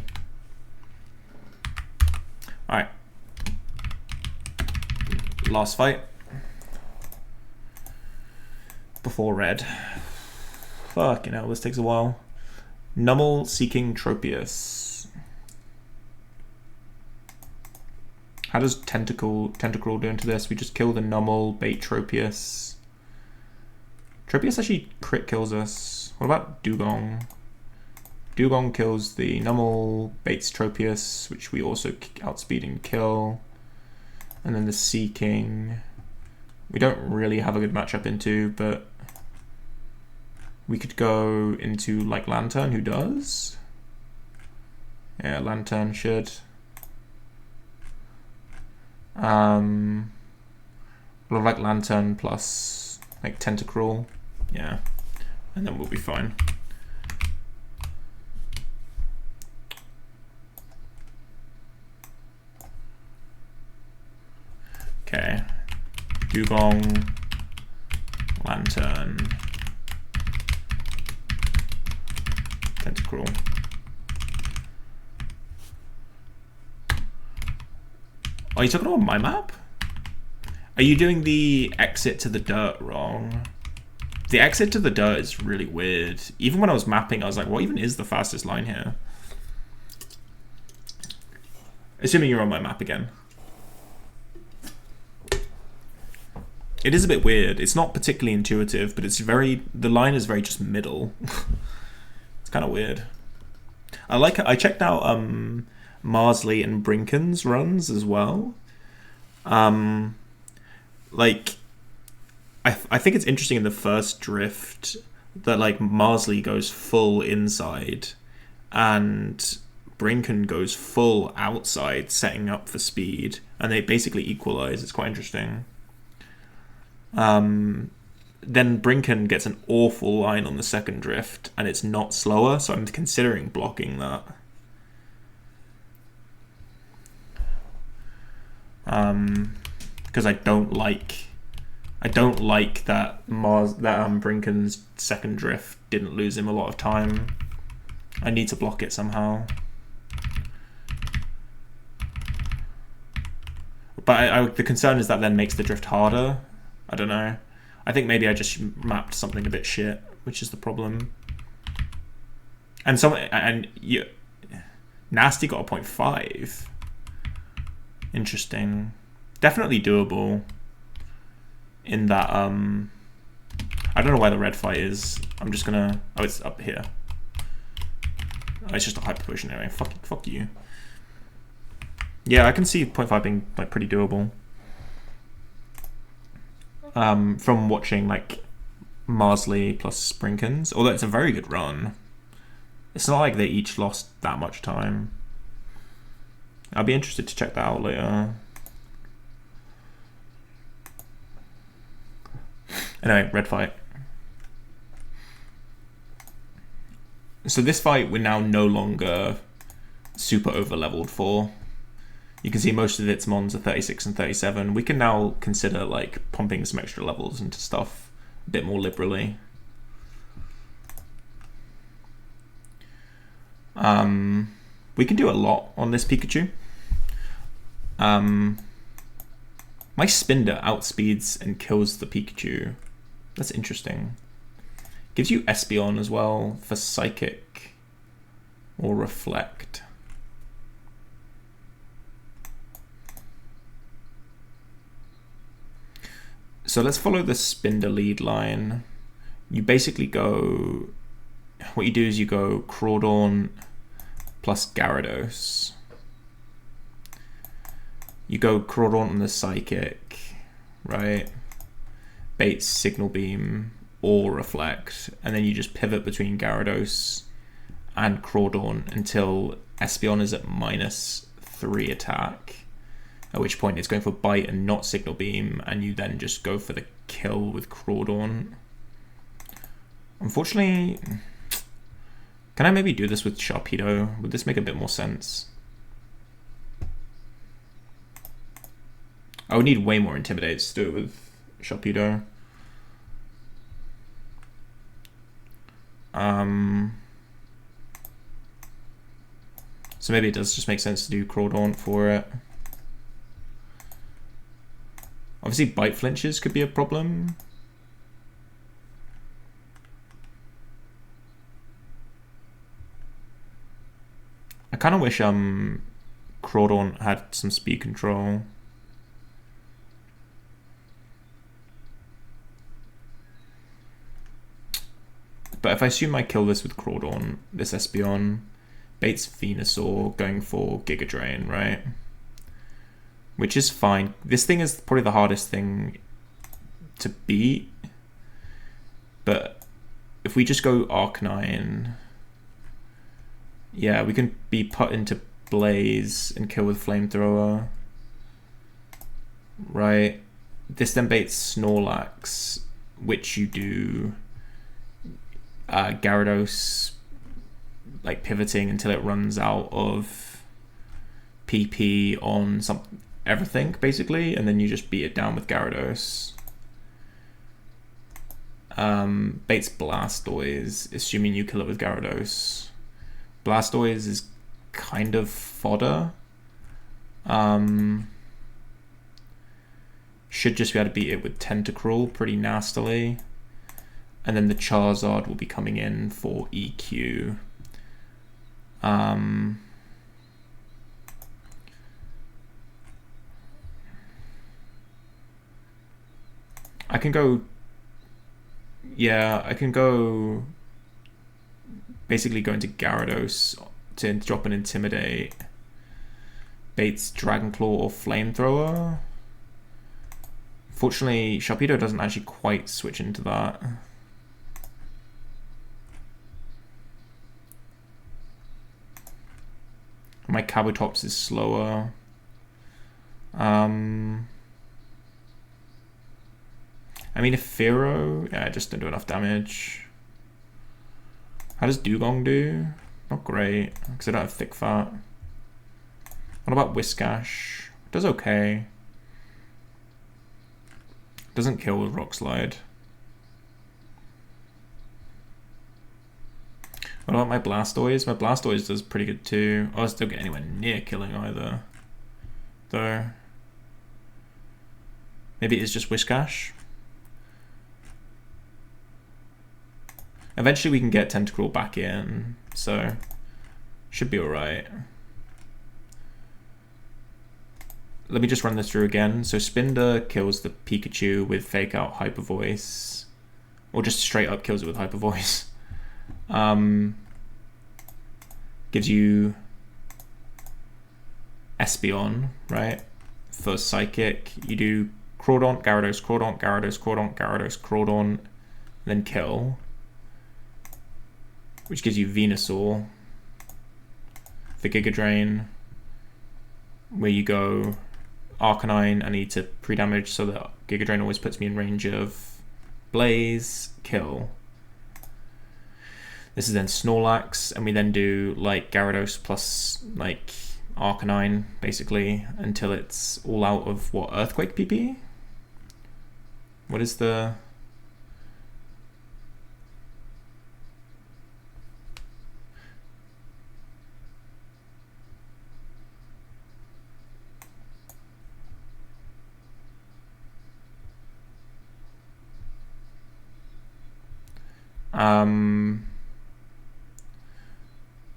Speaker 1: Alright. Last fight. Before red. Fucking hell, this takes a while. Numel seeking Tropius. How does Tentacruel do into this? We just kill the Numel, bait Tropius. Tropius actually crit kills us. What about Dugong? Dugong kills the Numel, baits Tropius, which we also outspeed and kill. And then the Seeking, we don't really have a good matchup into, but we could go into like Lantern, who does. Yeah, Lantern should. Well, like Lantern plus like Tentacruel. Yeah, and then we'll be fine. Okay, Dugong, Lantern, Tentacruel. Are you talking about my map? Are you doing the exit to the dirt wrong? The exit to the dirt is really weird. Even when I was mapping, I was like, what even is the fastest line here? Assuming you're on my map again. It is a bit weird. It's not particularly intuitive, but it's very, the line is very just middle. It's kind of weird. I like it. I checked out Marsley and Brinken's runs as well. Like, I think it's interesting in the first drift that like Marsley goes full inside and Brinken goes full outside, setting up for speed, and they basically equalize. It's quite interesting. Then Brinken gets an awful line on the second drift, and it's not slower, so I'm considering blocking that. Because I don't like that Brinken's second drift didn't lose him a lot of time. I need to block it somehow. But the concern is that then makes the drift harder. I don't know. I think maybe I just mapped something a bit shit, which is the problem. And Nasty got a 0.5. Interesting. Definitely doable. In that, I don't know where the red fight is. I'm just gonna, oh, it's up here. Oh, it's just a hyper potion anyway. Fuck you. Yeah, I can see 0.5 being like pretty doable. From watching like Marsley plus Sprinkans, although it's a very good run. It's not like they each lost that much time. I'll be interested to check that out later. Anyway, red fight. So this fight we're now no longer super over leveled for. You can see most of its mons are 36 and 37. We can now consider like pumping some extra levels into stuff a bit more liberally. We can do a lot on this Pikachu. My Spinder outspeeds and kills the Pikachu. That's interesting. Gives you Espeon as well for Psychic or Reflect. So let's follow the Spinder lead line. You basically go, what you do is you go Crawdaunt plus Gyarados. You go Crawdaunt on the Psychic, right? Baits Signal Beam or Reflect, and then you just pivot between Gyarados and Crawdaunt until Espeon is at -3 attack, at which point it's going for Bite and not Signal Beam, and you then just go for the kill with Crawdaunt. Unfortunately, can I maybe do this with Sharpedo? Would this make a bit more sense? I would need way more Intimidates to do it with Sharpedo. So maybe it does just make sense to do Crawdaunt for it. Obviously Bite flinches could be a problem. I kind of wish Crawdaunt had some speed control. But if I assume I kill this with Crawdaunt, this Espeon baits Venusaur going for Giga Drain, right? Which is fine. This thing is probably the hardest thing to beat. But if we just go Arcanine, yeah, we can be put into Blaze and kill with Flamethrower. Right? This then baits Snorlax, which you do Gyarados like pivoting until it runs out of PP on everything basically, and then you just beat it down with Gyarados. Baits Blastoise, assuming you kill it with Gyarados. Blastoise is kind of fodder. Should just be able to beat it with Tentacruel pretty nastily. And then the Charizard will be coming in for EQ. I can go... Yeah, I can go... Basically go into Gyarados to drop an Intimidate. Baits Dragonclaw or Flamethrower. Fortunately, Sharpedo doesn't actually quite switch into that. My Kabutops is slower. I mean, if Fearow, yeah, I just didn't do enough damage. How does Dugong do? Not great, because I don't have Thick Fat. What about Whiscash? Does okay. Doesn't kill with Rock Slide. What about my Blastoise? My Blastoise does pretty good too. Oh, I still get anywhere near killing either. Though. Maybe it's just Whiscash. Eventually we can get Tentacruel back in, so should be alright. Let me just run this through again. So Spinder kills the Pikachu with Fake Out Hyper Voice, or just straight up kills it with Hyper Voice. Gives you Espeon, right? For Psychic, you do Crawdaunt, Gyarados, Crawdaunt, Gyarados, Crawdaunt, Gyarados, Crawdaunt, then kill, which gives you Venusaur. For Giga Drain, where you go Arcanine, I need to pre-damage so that Giga Drain always puts me in range of Blaze, kill. This is then Snorlax, and we then do like Gyarados plus like Arcanine, basically, until it's all out of what, Earthquake PP? What is the...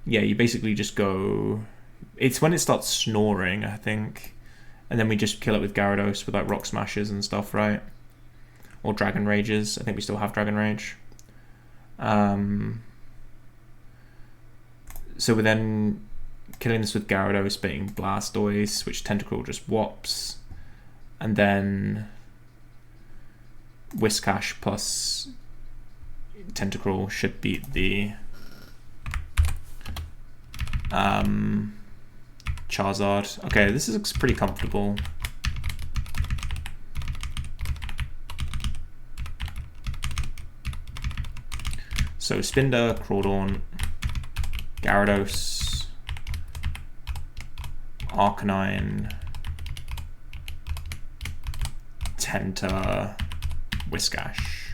Speaker 1: yeah, you basically just go... It's when it starts snoring, I think. And then we just kill it with Gyarados with like Rock Smashes and stuff, right? Or Dragon Rages. I think we still have Dragon Rage. So we're then killing this with Gyarados, beating Blastoise, which Tentacruel just whops. And then Whiscash plus Tentacruel should beat the Charizard. Okay, this looks pretty comfortable. So Spinder, Crawdaunt, Gyarados, Arcanine, Tenta, Whiscash.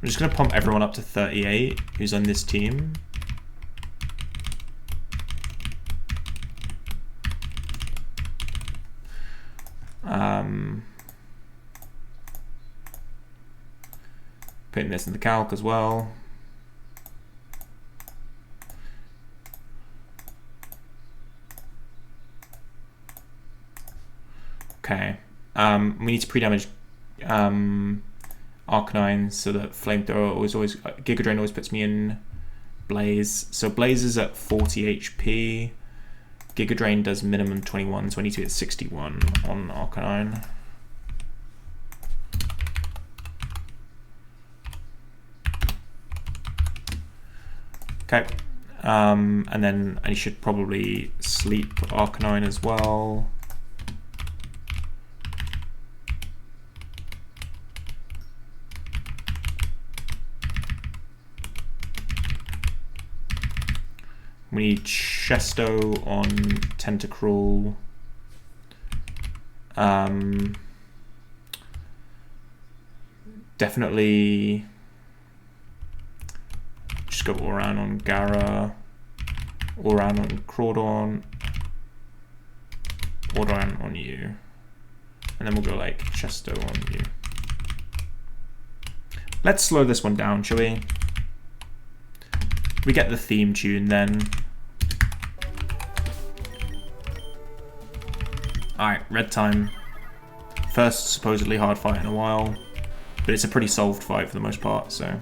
Speaker 1: I'm just going to pump everyone up to 38 who's on this team. Putting this in the calc as well. Okay. We need to pre-damage Arcanine so that Flamethrower always Giga Drain always puts me in Blaze. So Blaze is at 40 HP. Giga Drain does minimum 21, so I need to get 61 on Arcanine. Okay. And then I should probably sleep Arcanine as well. We need Chesto on Tentacruel. Definitely just go all around on Gara, all around on Crawdaunt, all around on you. And then we'll go like Chesto on you. Let's slow this one down, shall we? We get the theme tune then. Alright, red time. First supposedly hard fight in a while, but it's a pretty solved fight for the most part, so...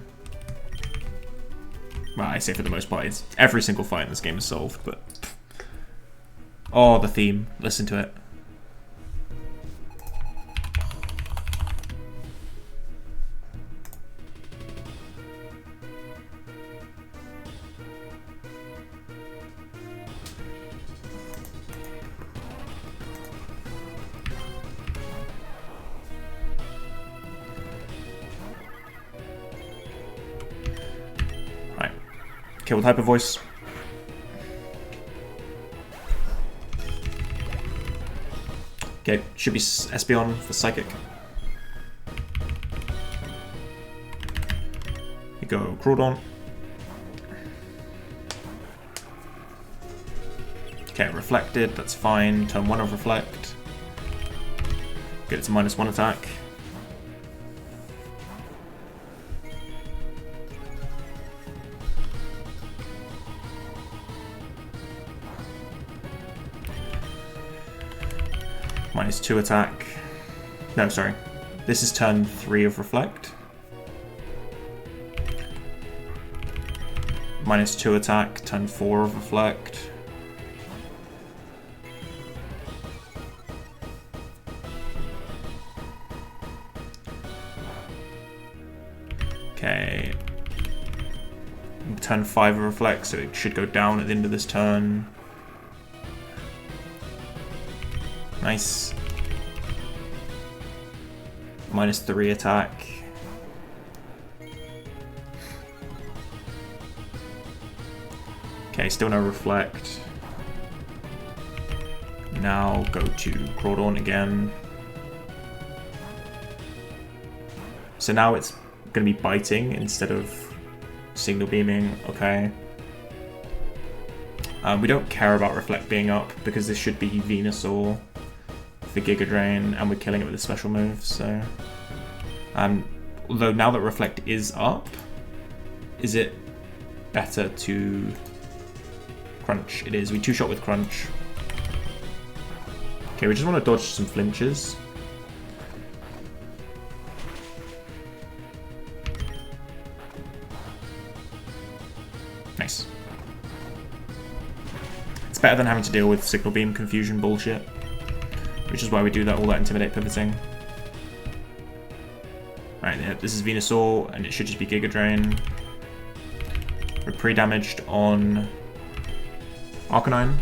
Speaker 1: Well, I say for the most part, it's every single fight in this game is solved, but... Oh, the theme. Listen to it. Kill with Hyper Voice. Okay, should be Espeon for Psychic. You go Crawdaunt. Okay, Reflected, that's fine. Turn 1 of Reflect. Get it to -1 attack. -2 attack. No, sorry. This is turn 3 of Reflect. -2 attack, turn 4 of Reflect. Okay. Turn 5 of reflect, so it should go down at the end of this turn. Nice. -3 attack. Okay, still no reflect. Now go to Crawdaunt again. So now it's going to be biting instead of signal beaming. Okay. We don't care about reflect being up because this should be Venusaur for Giga Drain, and we're killing it with a special move. So, although now that reflect is up, is it better to crunch? It is. We two-shot with crunch. Okay, we just want to dodge some flinches. Nice. It's better than having to deal with signal beam confusion bullshit, which is why we do all that intimidate pivoting. Right, yeah, this is Venusaur, and it should just be Giga Drain. We're pre-damaged on Arcanine.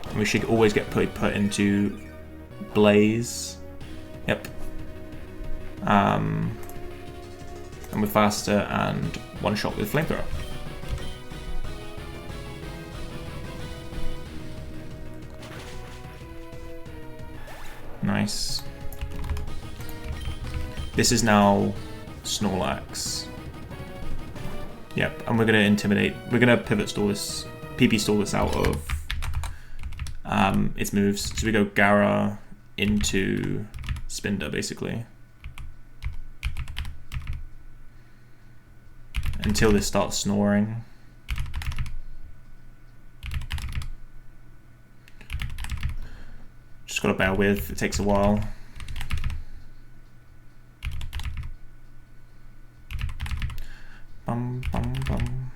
Speaker 1: And we should always get put into Blaze. Yep. And we're faster and one shot with Flamethrower. Nice. This is now Snorlax. Yep, and we're gonna intimidate. We're gonna pivot stall this, PP stall this out of its moves. So we go Gara into Spinder basically. Until this starts snoring. Just gotta bear with, it takes a while. Bum, bum, bum.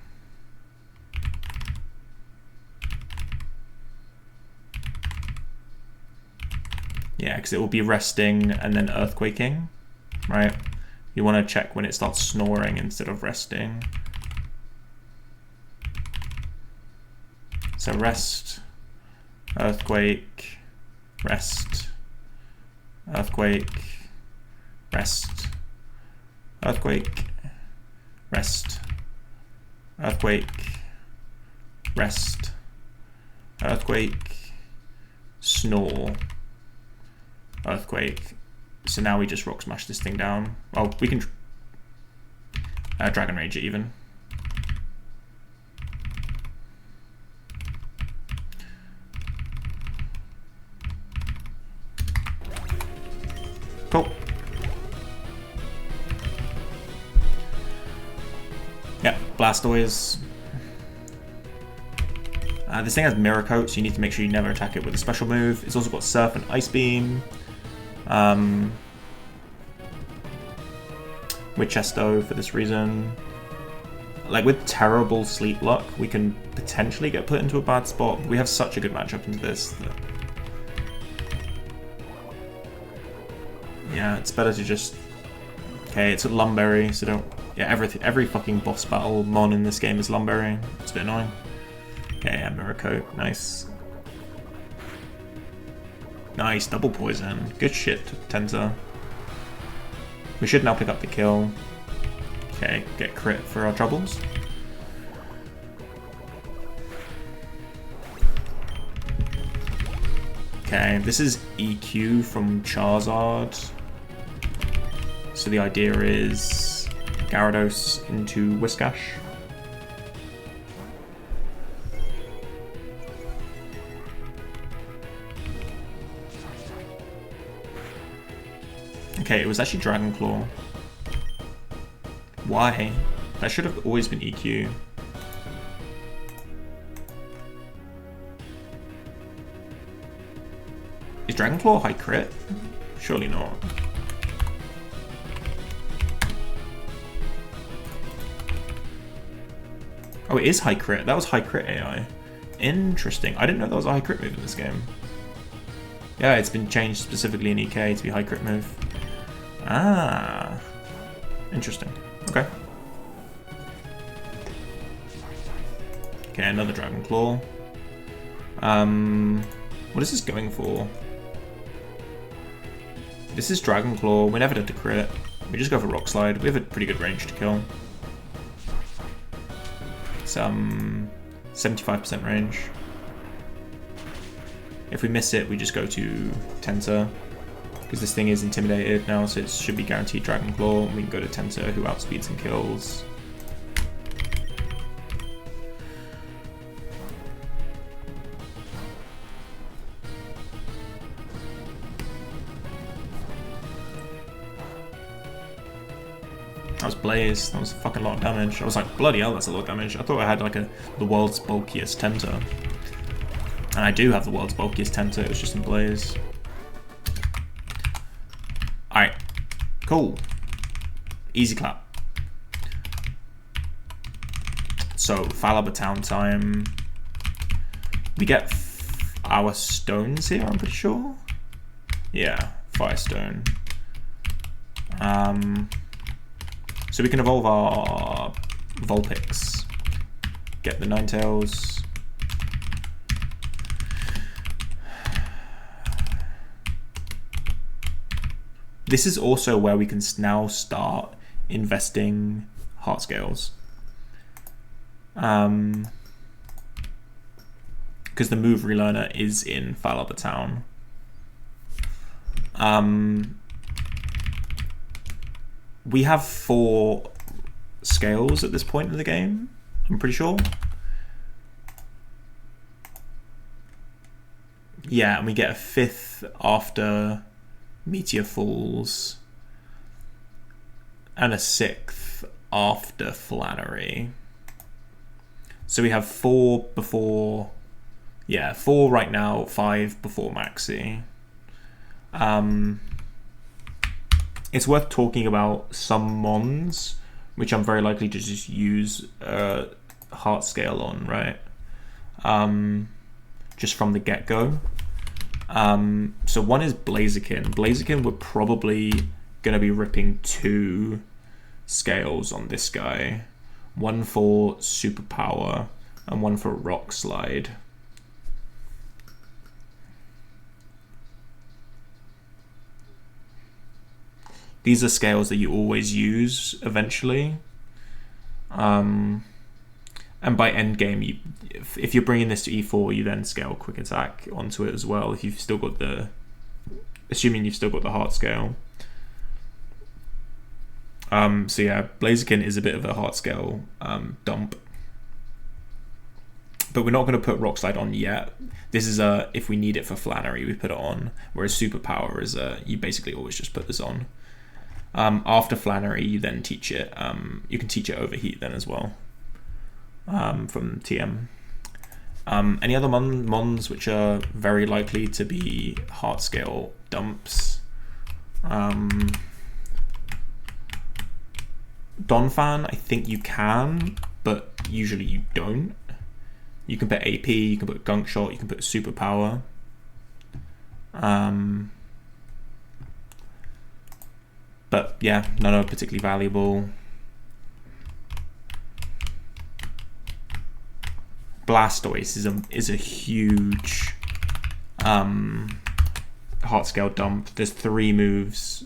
Speaker 1: Yeah, because it will be resting and then earthquaking, right? You want to check when it starts snoring instead of resting. So rest, earthquake, rest, earthquake, rest, earthquake, rest, earthquake, rest, earthquake, snore, earthquake. So now we just rock smash this thing down. Oh, we can Dragon Rage it even. Cool. Yeah, Blastoise. This thing has Mirror Coat, so you need to make sure you never attack it with a special move. It's also got Surf and Ice Beam. With Chesto for this reason. Like with terrible sleep luck, we can potentially get put into a bad spot. But we have such a good matchup into this that yeah, it's better to just. Okay, it's a Lumberry, so don't. Yeah, every fucking boss battle mon in this game is Lumberry. It's a bit annoying. Okay, yeah, Mirror Coat, nice. Nice, double poison. Good shit, Tenta. We should now pick up the kill. Okay, get crit for our troubles. Okay, this is EQ from Charizard. So the idea is Gyarados into Whiscash. Okay, it was actually Dragon Claw. Why? That should have always been EQ. Is Dragon Claw high crit? Surely not. Oh, it is high crit. That was high crit AI. Interesting. I didn't know that was a high crit move in this game. Yeah, it's been changed specifically in EK to be high crit move. Ah, interesting. Okay. Okay, another Dragon Claw. What is this going for? This is Dragon Claw. We're never dead to crit. We just go for Rock Slide. We have a pretty good range to kill. It's 75% range. If we miss it, we just go to Tenta, because this thing is intimidated now, so it should be guaranteed Dragon Claw. We can go to Tenta, who outspeeds and kills. That was Blaze. That was a fucking lot of damage. I was like, bloody hell, that's a lot of damage. I thought I had like the world's bulkiest Tenta. And I do have the world's bulkiest Tenta, it was just in Blaze. Alright. Cool. Easy clap. So, Fallarbor town time. We get our stones here, I'm pretty sure. Yeah, Firestone. So we can evolve our Vulpix. Get the Ninetales. This is also where we can now start investing heart scales. Because the move relearner is in Fallarbor town. We have 4 scales at this point in the game, I'm pretty sure. Yeah, and we get a 5th after Meteor Falls, and a 6th after Flannery. So we have 4 before, yeah, 4 right now, 5 before Maxi. It's worth talking about some mons, which I'm very likely to just use heart scale on, right? Just from the get-go. So one is Blaziken. Blaziken, we're probably going to be ripping 2 scales on this guy. One for Superpower and one for Rock Slide. These are scales that you always use eventually. And by endgame, if you're bringing this to E4, you then scale Quick Attack onto it as well. If you've still got assuming you've still got the heart scale. So yeah, Blaziken is a bit of a heart scale dump. But we're not going to put Rock Slide on yet. This is if we need it for Flannery, we put it on. Whereas Superpower is you basically always just put this on. After Flannery, you then teach it. You can teach it Overheat then as well. From TM. Any other mons which are very likely to be heart scale dumps? Donphan, I think you can, but usually you don't. You can put AP, you can put Gunk Shot, you can put Superpower. But yeah, none are particularly valuable. Blastoise is a huge heart scale dump. There's 3 moves,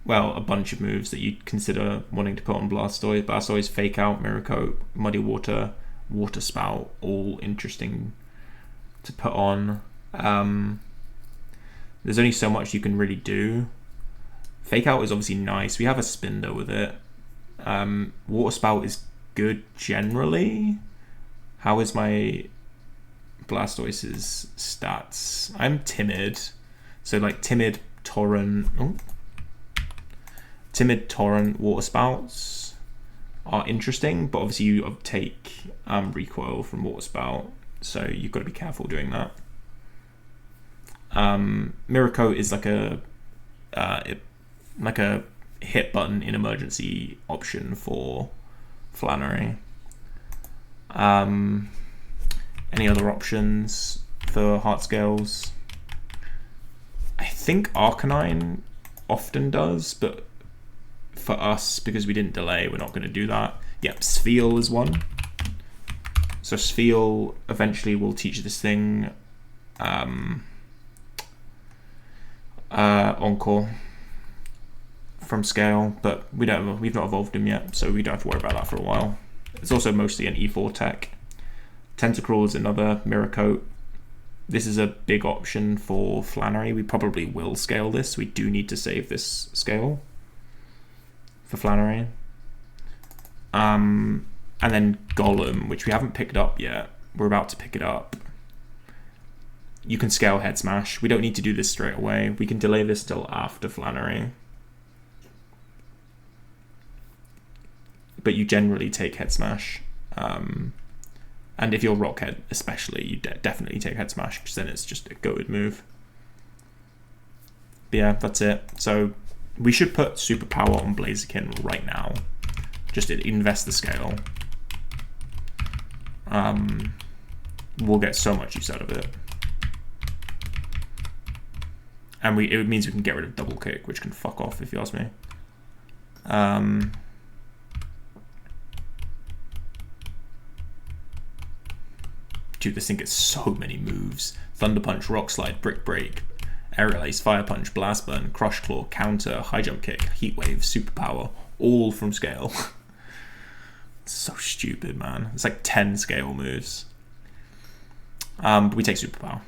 Speaker 1: well, a bunch of moves that you'd consider wanting to put on Blastoise. Blastoise, Fake Out, Mirror Coat, Muddy Water, Water Spout, all interesting to put on. There's only so much you can really do. Fake Out is obviously nice. We have a Spinder with it. Water Spout is good generally. How is my Blastoise's stats? I'm Timid. So like Timid, Torrent. Oh. Timid, Torrent, Water Spouts are interesting, but obviously you take recoil from Water Spout, so you've got to be careful doing that. Mirror Coat is like a hit button in emergency option for Flannery. Any other options for heart scales? think Arcanine often does, but for us, because we didn't delay, we're not going to do that. Yep, Spheal is one. So Spheal eventually will teach this thing Encore from scale, but we've not evolved him yet, so we don't have to worry about that for a while. It's also mostly an E4 tech. Tentacruel is another Mirror Coat. This is a big option for Flannery. We probably will scale this. We do need to save this scale for Flannery. And then Golem, which we haven't picked up yet. We're about to pick it up. You can scale Head Smash. We don't need to do this straight away. We can delay this till after Flannery. But you generally take Head Smash. And if you're Rockhead especially, you definitely take Head Smash, because then it's just a goated move. But yeah, that's it. So we should put Superpower on Blaziken right now. Just invest the scale. We'll get so much use out of it. And it means we can get rid of Double Kick, which can fuck off if you ask me. Dude, this thing gets so many moves. Thunder Punch, Rock Slide, Brick Break, Aerial Ace, Fire Punch, Blast Burn, Crush Claw, Counter, High Jump Kick, Heat Wave, Superpower, all from scale. It's so stupid, man. It's like 10 scale moves. But we take Superpower.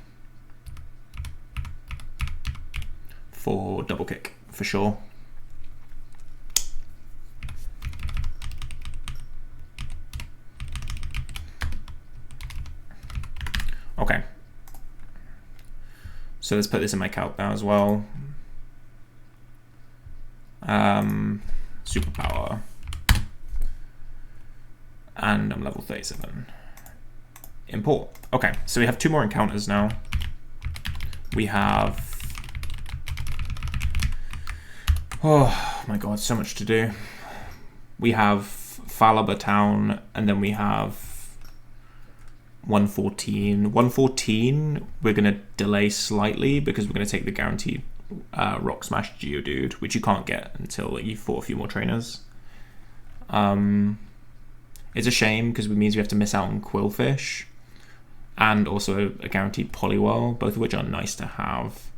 Speaker 1: For Double Kick, for sure. Okay. So let's put this in my calc now as well. Superpower. And I'm level 37. Import. Okay, so we have 2 more encounters now. We have... Oh my god, so much to do. We have Fallarbor Town, and then we have 114. 114, we're going to delay slightly because we're going to take the guaranteed Rock Smash Geodude, which you can't get until you've fought a few more trainers. It's a shame because it means we have to miss out on Quillfish and also a guaranteed Poliwhirl, both of which are nice to have.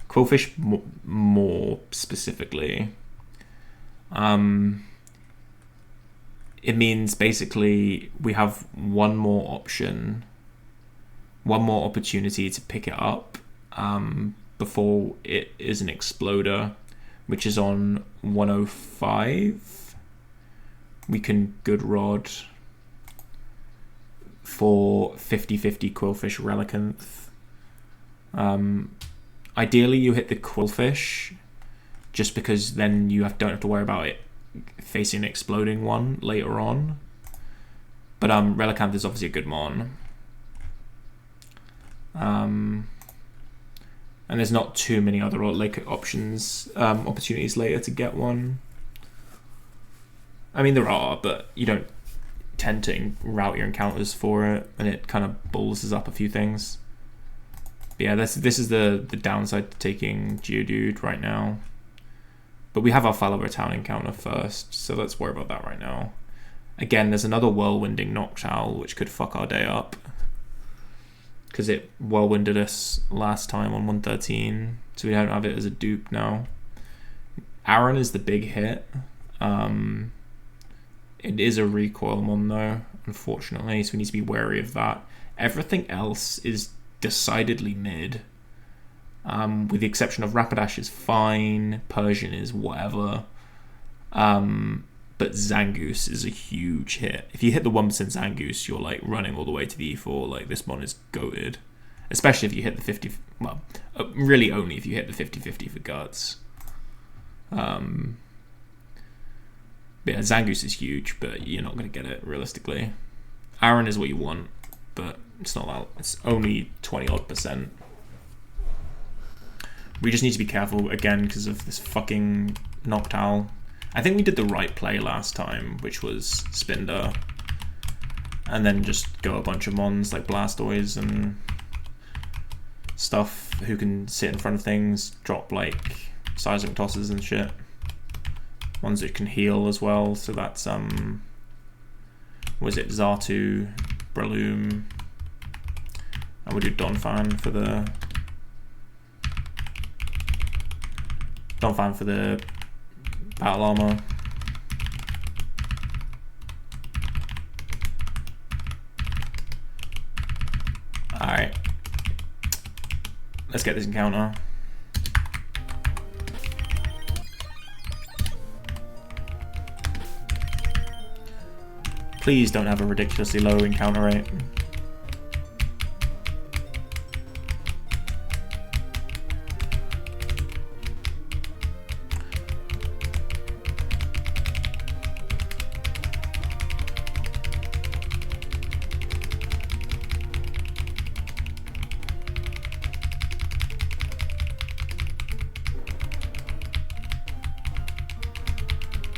Speaker 1: Quillfish more specifically. It means basically we have one more option, one more opportunity to pick it up before it is an Exploder, which is on 105. We can Good Rod for 50-50 Quillfish Relicanth. Ideally you hit the Quillfish just because then you don't have to worry about it facing an exploding one later on. But Relicanth is obviously a good mon. And there's not too many other opportunities later to get one. I mean, there are, but you don't tend to route your encounters for it, and it kind of bullses up a few things. But yeah, this is the downside to taking Geodude right now. But we have our Fallarbor Town encounter first, so let's worry about that right now. Again, there's another Whirlwinding Noctowl, which could fuck our day up. Because it Whirlwinded us last time on 113, so we don't have it as a dupe now. Aaron is the big hit. It is a recoil mon though, unfortunately, so we need to be wary of that. Everything else is decidedly mid. With the exception of Rapidash is fine, Persian is whatever. But Zangoose is a huge hit. If you hit the 1% Zangoose, you're like running all the way to the E4. Like, this mon is goated. Especially if you hit the 50, well, really only if you hit the 50-50 for guts. But yeah, Zangoose is huge, but you're not going to get it realistically. Aaron is what you want, but it's not that. It's only 20-odd%. We just need to be careful again because of this fucking Noctowl. I think we did the right play last time, which was Spinder, and then just go a bunch of mons like Blastoise and stuff who can sit in front of things, drop like seismic tosses and shit. Ones that can heal as well, so that's what is it, Zartu, Breloom, and we'll do Donphan for the battle armor. Alright. Let's get this encounter. Please don't have a ridiculously low encounter rate.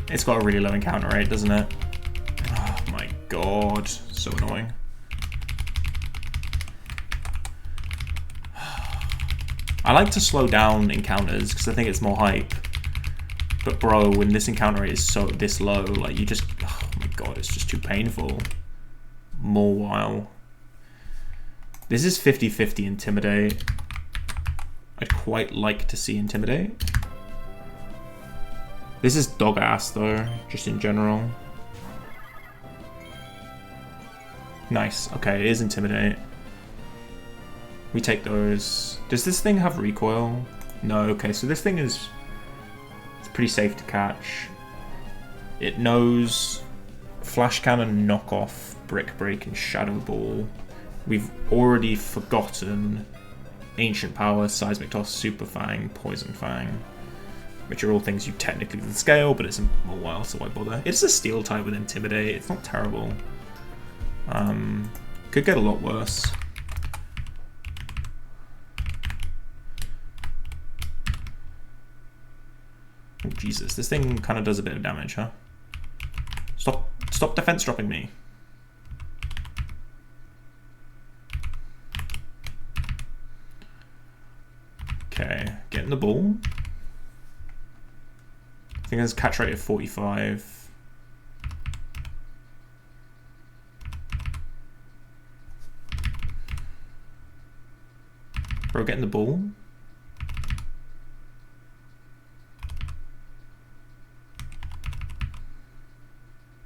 Speaker 1: It's got a really low encounter rate, doesn't it? Oh my god, so annoying. I like to slow down encounters because I think it's more hype. But bro, when this encounter rate is this low, like you just, oh my god, it's just too painful. More while. This is 50-50 Intimidate. I'd quite like to see Intimidate. This is dog ass though, just in general. Nice, okay, it is Intimidate. We take those. Does this thing have recoil? No, okay, so this thing it's pretty safe to catch. It knows Flash Cannon, Knock Off, Brick Break, and Shadow Ball. We've already forgotten Ancient Power, Seismic Toss, Super Fang, Poison Fang, which are all things you technically can scale, but it's a while, so why bother? It's a Steel type with Intimidate. It's not terrible. Could get a lot worse. Oh, Jesus, this thing kind of does a bit of damage, huh? Stop defense dropping me. Okay, getting the ball. I think there's a catch rate of 45. Bro, getting the ball.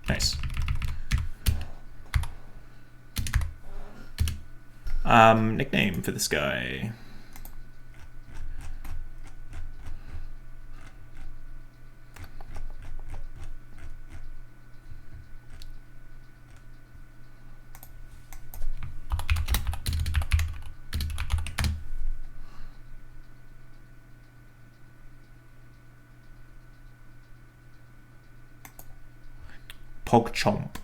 Speaker 1: Nice. Nickname for this guy. Pogchomp.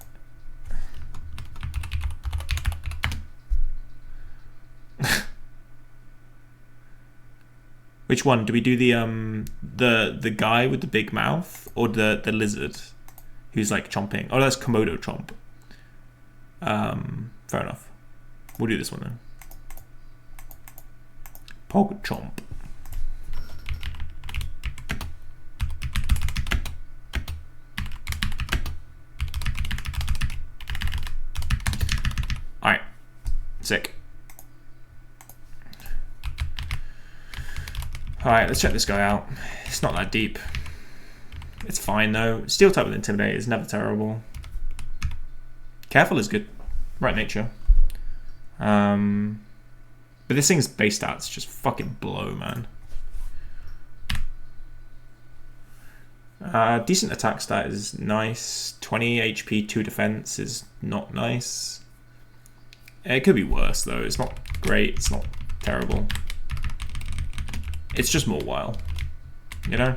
Speaker 1: Which one? Do we do the guy with the big mouth or the lizard who's like chomping? Oh, that's Komodo Chomp. Fair enough. We'll do this one then. Pogchomp. Alright. Sick. Alright, let's check this guy out. It's not that deep. It's fine though. Steel type with Intimidate is never terrible. Careful is good. Right nature. But this thing's base stats just fucking blow, man. Decent attack stat is nice. 20 HP, 2 defense is not nice. It could be worse though. It's not great. It's not terrible. It's just more while, you know?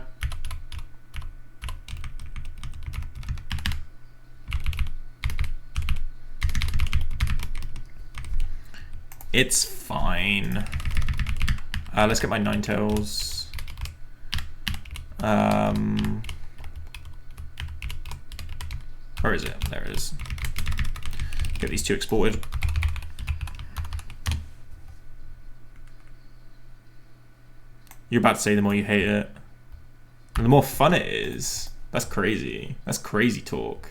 Speaker 1: It's fine. Let's get my Ninetales. Where is it? There it is. Get these two exported. You're about to say the more you hate it. And the more fun it is. That's crazy. That's crazy talk.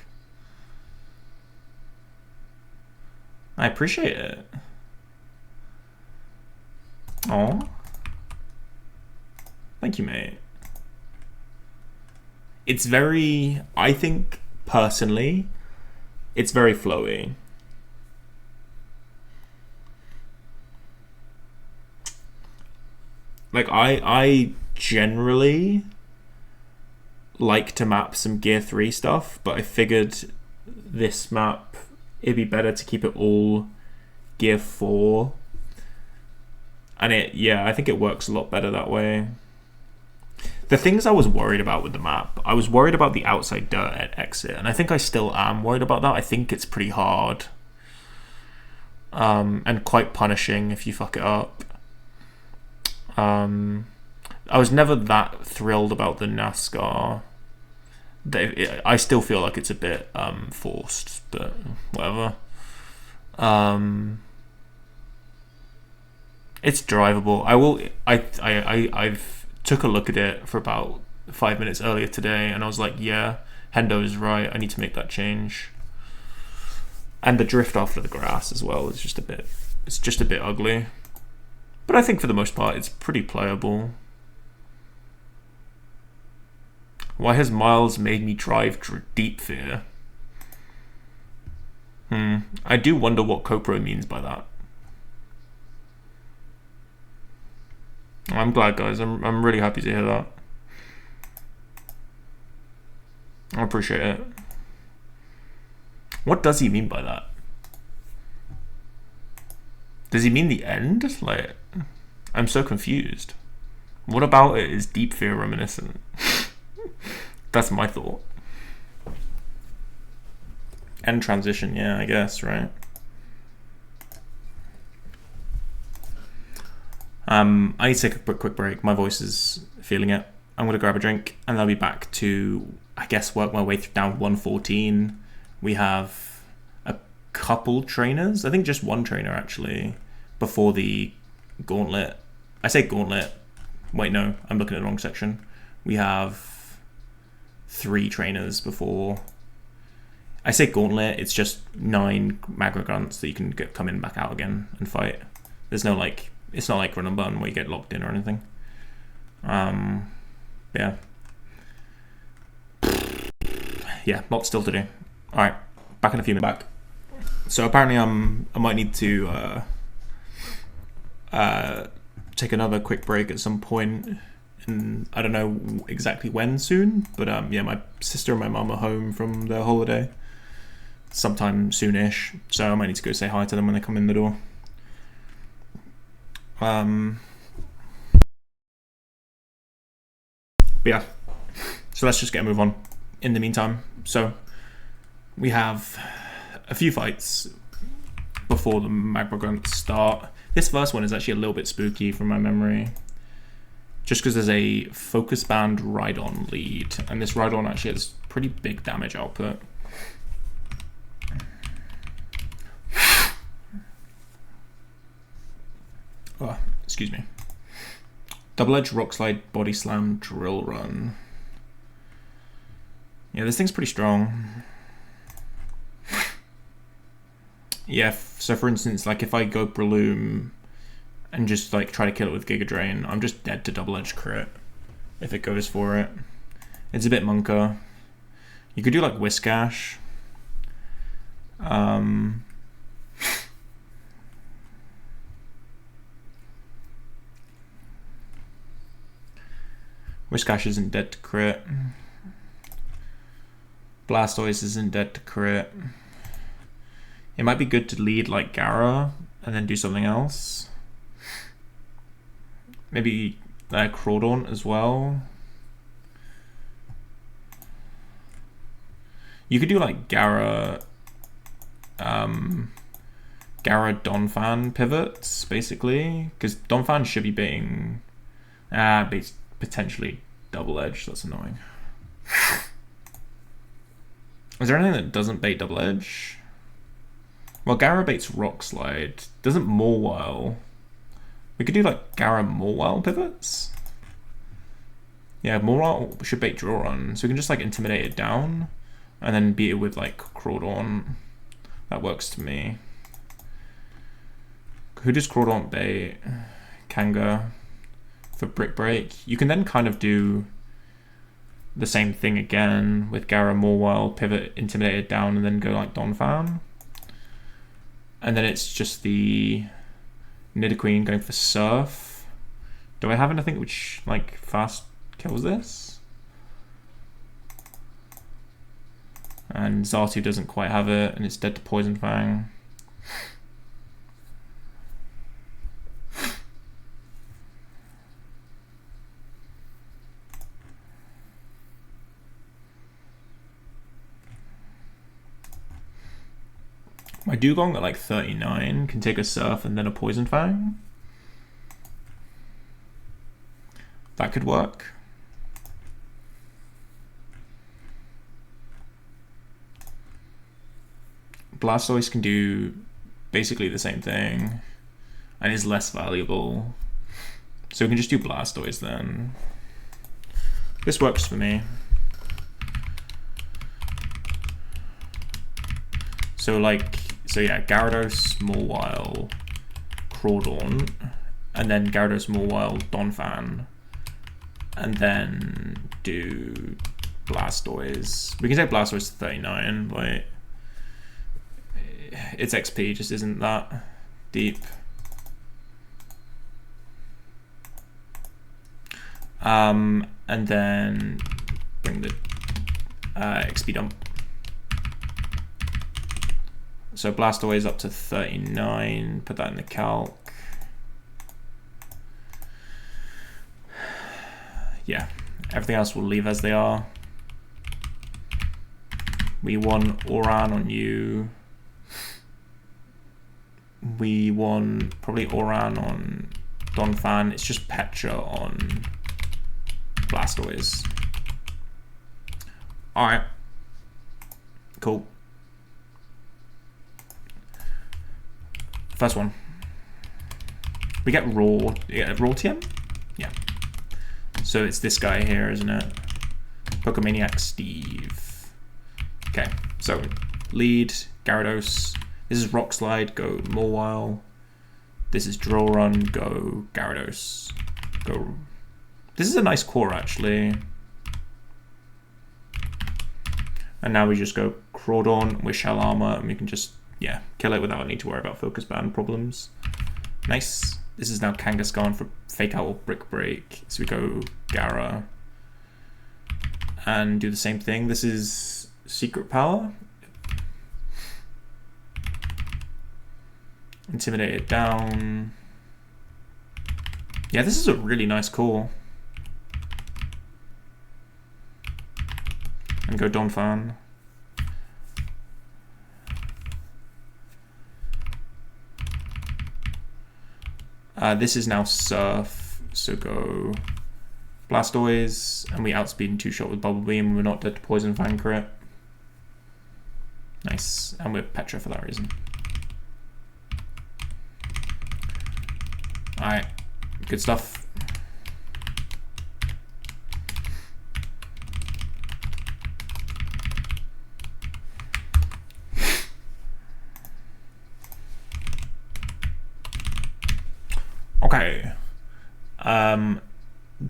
Speaker 1: I appreciate it. Aw. Thank you, mate. It's very, I think, personally, it's very flowy. Like, I generally like to map some Gear 3 stuff, but I figured this map, it'd be better to keep it all Gear 4. And I think it works a lot better that way. The things I was worried about with the map, I was worried about the outside dirt at exit, and I think I still am worried about that. I think it's pretty hard. And quite punishing if you fuck it up. I was never that thrilled about the NASCAR. I still feel like it's a bit forced, but whatever. It's drivable. I've took a look at it for about 5 minutes earlier today, and I was like, yeah, Hendo is right. I need to make that change. And the drift after the grass as well is just a bit. It's just a bit ugly. But I think for the most part, it's pretty playable. Why has Miles made me drive Deep Fear? I do wonder what Copro means by that. I'm glad, guys. I'm really happy to hear that. I appreciate it. What does he mean by that? Does he mean the end? Like, I'm so confused. What about it is Deep Fear reminiscent? That's my thought. End transition, yeah, I guess, right? I need to take a quick break. My voice is feeling it. I'm gonna grab a drink and I'll be back to, I guess, work my way down 114. We have a couple trainers. I think just one trainer actually before the gauntlet. I say gauntlet. Wait, no, I'm looking at the wrong section. We have 3 trainers before. I say gauntlet. It's just 9 Magma grunts that you can come in, back out again and fight. There's no like. It's not like Run and Bun where you get locked in or anything. Yeah. Yeah, lots still to do. Alright, back in a few minutes. So apparently I might need to take another quick break at some point. And I don't know exactly when soon. But yeah, my sister and my mum are home from their holiday. Sometime soonish. So I might need to go say hi to them when they come in the door. But yeah, so let's just get a move on in the meantime. So we have a few fights before the Magma grunts start. This first one is actually a little bit spooky from my memory, just because there's a focus band ride-on lead, and this ride-on actually has pretty big damage output. Oh, excuse me. Double edge, rock slide, body slam, drill run. Yeah, this thing's pretty strong. Yeah, so for instance, like if I go Breloom and just like try to kill it with Giga Drain, I'm just dead to double edge crit if it goes for it. It's a bit monka. You could do like Whiskash. Whiskash isn't dead to crit. Blastoise isn't dead to crit. It might be good to lead like Gara and then do something else. Maybe Crawdaunt as well. You could do like Gara Donphan pivots, basically. Because Donphan should be baiting potentially double edge. That's annoying. Is there anything that doesn't bait double edge? Well, Gara baits rock slide. Doesn't Mawile. We could do like Gara Mawile pivots. Yeah, Moralt should bait draw on, so we can just like intimidate it down, and then beat it with like Crawdaunt. That works to me. Who does Crawdaunt bait? Kanga for Brick Break. You can then kind of do the same thing again with Gara Morwild, pivot, intimidate it down, and then go like Donphan. And then it's just the Nidoqueen going for Surf. Do I have anything which like fast kills this? And Xatu doesn't quite have it, and it's dead to Poison Fang. My Dugong at like 39 can take a Surf and then a Poison Fang. That could work. Blastoise can do basically the same thing and is less valuable. So we can just do Blastoise then. This works for me. So yeah, Gyarados, Mawile, Crawdaunt, and then Gyarados, Mawile, Donphan, and then do Blastoise. We can take Blastoise to 39, like, its XP just isn't that deep. And then bring the XP dump. So Blastoise up to 39, put that in the calc. Yeah, everything else will leave as they are. We won Oran on you. We won probably Oran on Donphan. It's just Petra on Blastoise. Alright. Cool. First one. We get raw. Yeah, raw TM? Yeah. So it's this guy here, isn't it? Pokemaniac Steve. Okay, so lead, Gyarados. This is Rock Slide, go Mawile. This is Draw Run, go Gyarados. Go. This is a nice core actually. And now we just go Crawdaunt with Shell Armor and we can just, yeah, kill it without need to worry about focus band problems. Nice. This is now Kangaskhan for Fake Out or Brick Break. So we go Gara and do the same thing. This is Secret Power. Intimidate it down. Yeah, this is a really nice call. And go Donphan. This is now Surf, so go Blastoise, and we outspeed in 2-shot with Bubble Beam, and we're not dead to Poison Fang crit. Nice, and we're Petra for that reason. Alright, good stuff. Okay.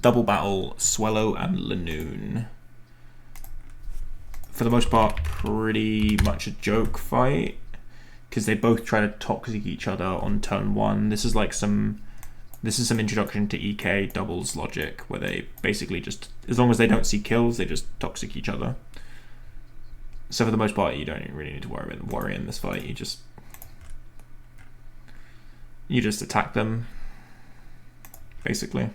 Speaker 1: Double battle, Swellow and Lanoon. For the most part, pretty much a joke fight, because they both try to toxic each other on turn 1. This is like some introduction to EK doubles logic, where they basically just, as long as they don't see kills, they just toxic each other. So for the most part, you don't really need to worry in this fight. You just attack them, basically.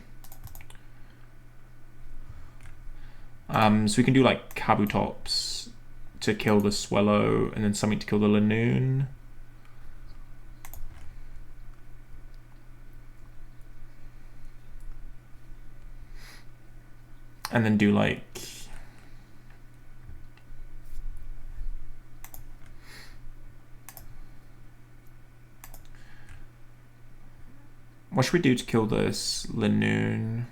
Speaker 1: So we can do like Kabutops to kill the Swellow, and then something to kill the Lanoon. And then do like what should we do to kill this Lanoon?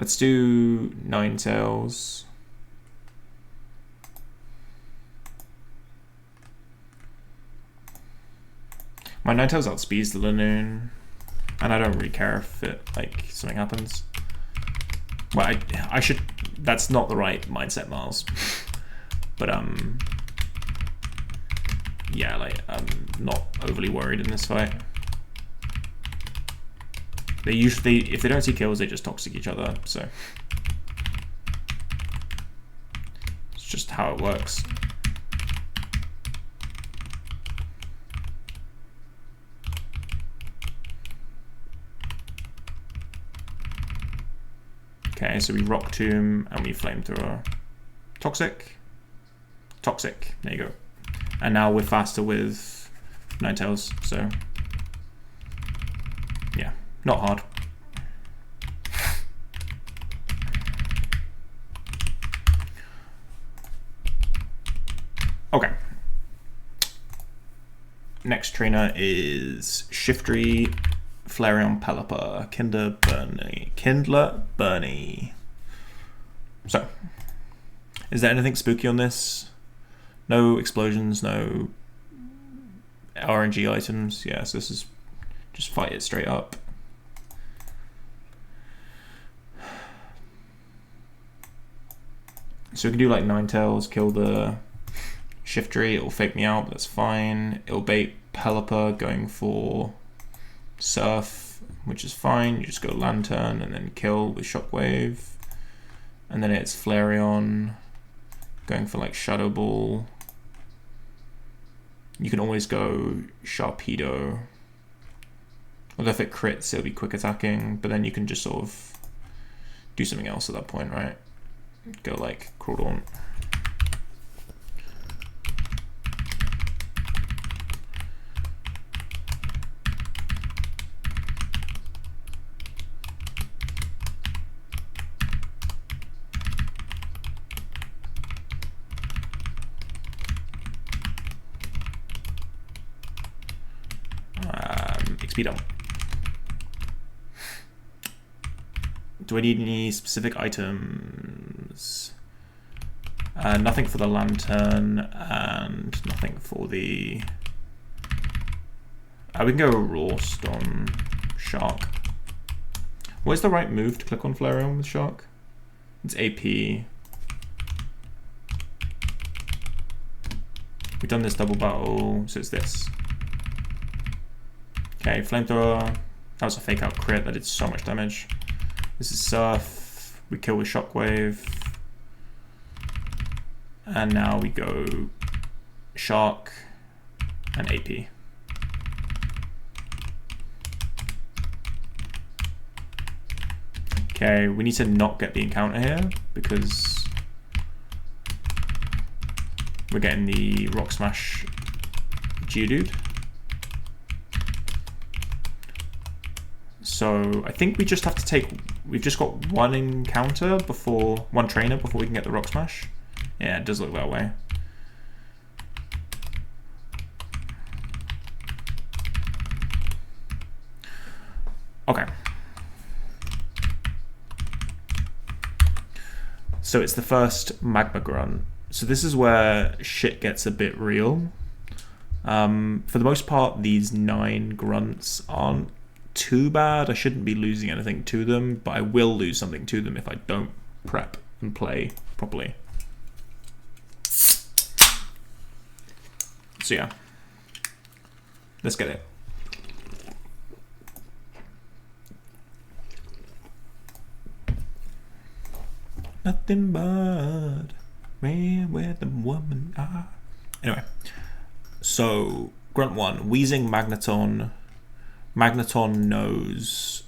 Speaker 1: Let's do Ninetales. My Ninetales outspeeds the Lanoon, and I don't really care if it, like, something happens. Well, I should... That's not the right mindset, Miles. But, yeah, like, I'm not overly worried in this fight. They usually, if they don't see kills, they just toxic each other, so... It's just how it works. Okay, so we Rock Tomb and we Flamethrower. Toxic. Toxic. There you go. And now we're faster with Ninetales, so... Yeah, not hard. Okay. Next trainer is Shiftry, Flareon, Pelipper, Kindler, Bernie. So, is there anything spooky on this? No explosions, no RNG items. Yeah, so this is just fight it straight up. So we can do like Ninetales, kill the Shiftry, it'll fake me out, but that's fine. It'll bait Pelipper going for Surf, which is fine. You just go Lantern and then kill with Shockwave. And then it's Flareon going for like Shadow Ball. You can always go Sharpedo. Although if it crits, it'll be quick attacking, but then you can just sort of do something else at that point, right? Go like Crawdaunt. XP dump. Do I need any specific items? Nothing for the Lantern and nothing for the... we can go Roast on Shark. What is the right move to click on Flareon with Shark? It's AP. We've done this double battle, so it's this. Okay, Flamethrower. That was a fake out crit, that did so much damage. This is Surf. We kill with Shockwave. And now we go Shark and AP. Okay, we need to not get the encounter here because we're getting the Rock Smash Geodude. So I think we just have to take, we've just got one encounter before, one trainer before we can get the Rock Smash. Yeah, it does look that way. Okay. So it's the first Magma Grunt. So this is where shit gets a bit real. For the most part, these 9 grunts aren't too bad. I shouldn't be losing anything to them, but I will lose something to them if I don't prep and play properly. So yeah, let's get it. Nothing but where the woman are. Anyway, so Grunt 1, Wheezing Magneton. Magneton knows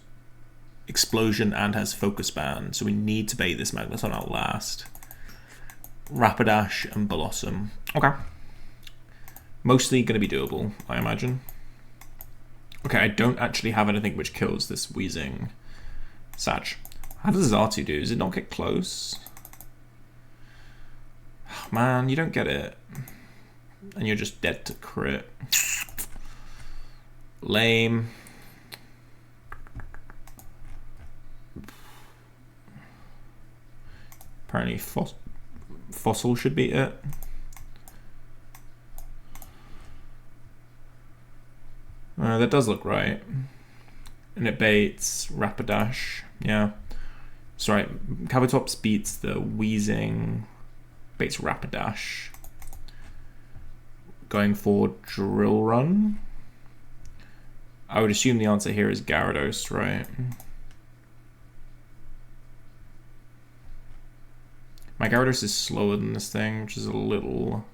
Speaker 1: Explosion and has Focus Band, so we need to bait this Magneton out last. Rapidash and Blossom. Okay. Mostly going to be doable, I imagine. Okay, I don't actually have anything which kills this Wheezing Sag. How does Zartu do? Does it not get close? Oh, man, you don't get it. And you're just dead to crit. Lame. Apparently Fossil should be it. That does look right. And it baits Rapidash. Yeah. Sorry, Kabutops beats the Wheezing, baits Rapidash. Going for Drill Run. I would assume the answer here is Gyarados, right? My Gyarados is slower than this thing, which is a little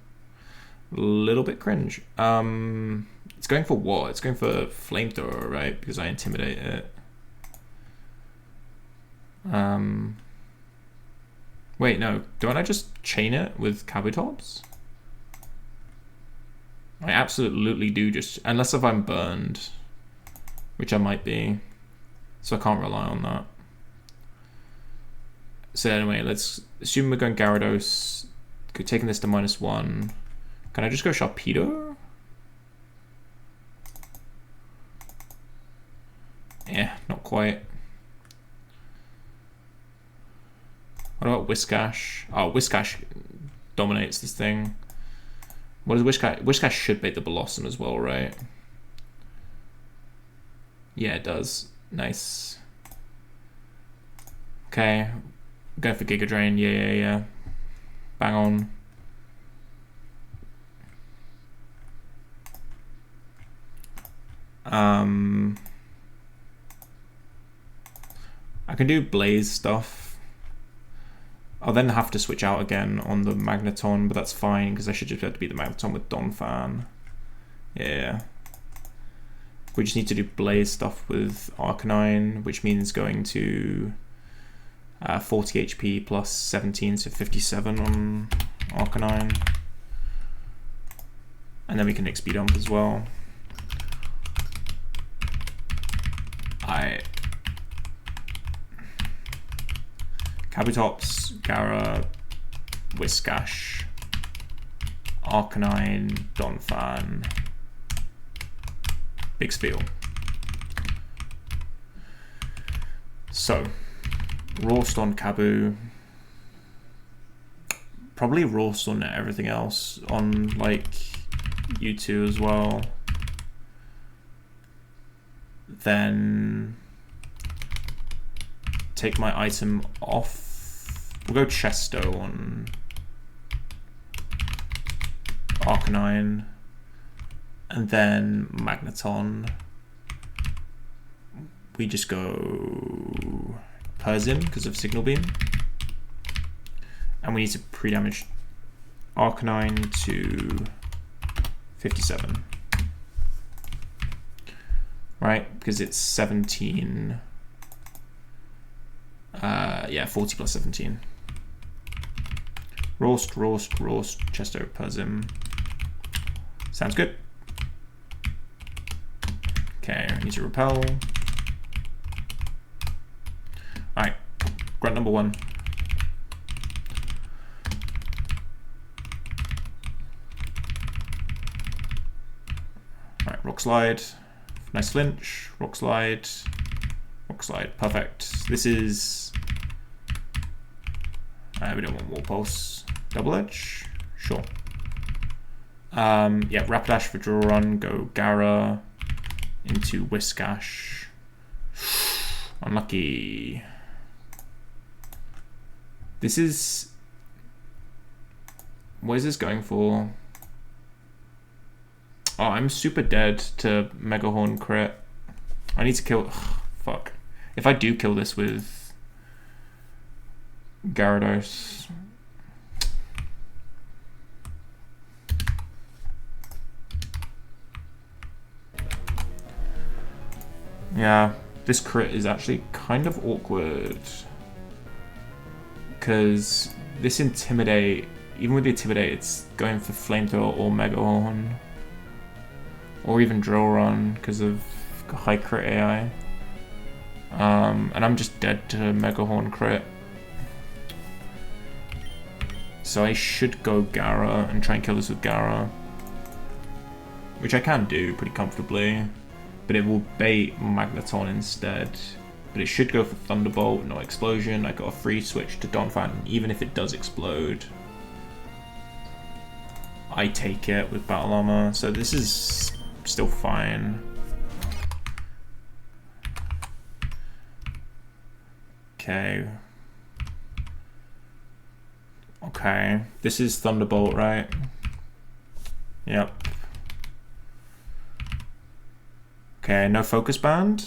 Speaker 1: bit cringe. It's going for what? It's going for Flamethrower, right? Because I intimidate it. Wait, no. Don't I just chain it with Kabutops? I absolutely do just... Unless if I'm burned. Which I might be. So I can't rely on that. So anyway, let's assume we're going Gyarados. Taking this to -1. Can I just go Sharpedo? Yeah, not quite. What about Whiscash? Oh, Whiscash dominates this thing. What is Whiscash? Whiscash should bait the Blossom as well, right? Yeah, it does. Nice. Okay. Going for Giga Drain. Yeah. Bang on. I can do Blaze stuff. I'll then have to switch out again on the Magneton, but that's fine because I should just have to beat the Magneton with Donphan. Yeah. We just need to do Blaze stuff with Arcanine, which means going to 40 HP plus 17, so 57 on Arcanine. And then we can XP dump as well. Kabutops, Gara, Whiscash, Arcanine, Donphan, Big Spiel. So, Roast on Kabu. Probably Roast on everything else, on like U2 as well. Then take my item off. We'll go Chesto on Arcanine. And then Magneton. We just go Persim because of Signal Beam. And we need to pre-damage Arcanine to 57. Right, because it's 17. Yeah, 40 plus 17. Roast, Chesto, Persim. Sounds good. Okay, I need to repel. Alright, grunt number 1. Alright, Rock Slide. Nice flinch. Rock Slide. Rock Slide. Perfect. This is... we don't want Wall Pulse. Double Edge? Sure. Yeah, Rapidash for Draw Run. Go Gara into Whiscash. Unlucky. This is... What is this going for? Oh, I'm super dead to Mega Horn crit. I need to kill... Ugh, fuck. If I do kill this with Gyarados... Yeah, this crit is actually kind of awkward. Because this Intimidate... Even with the Intimidate, it's going for Flamethrower or Mega Horn. Or even Drill Run because of high crit AI. And I'm just dead to Mega Horn crit. So I should go Gara and try and kill this with Gara. Which I can do pretty comfortably. But it will bait Magneton instead. but it should go for Thunderbolt, no explosion. I got a free switch to Dawn Fountain, even if it does explode. I take it with battle armor, so this is still fine. Okay. Okay, this is Thunderbolt, right? Yep. Okay, no focus band.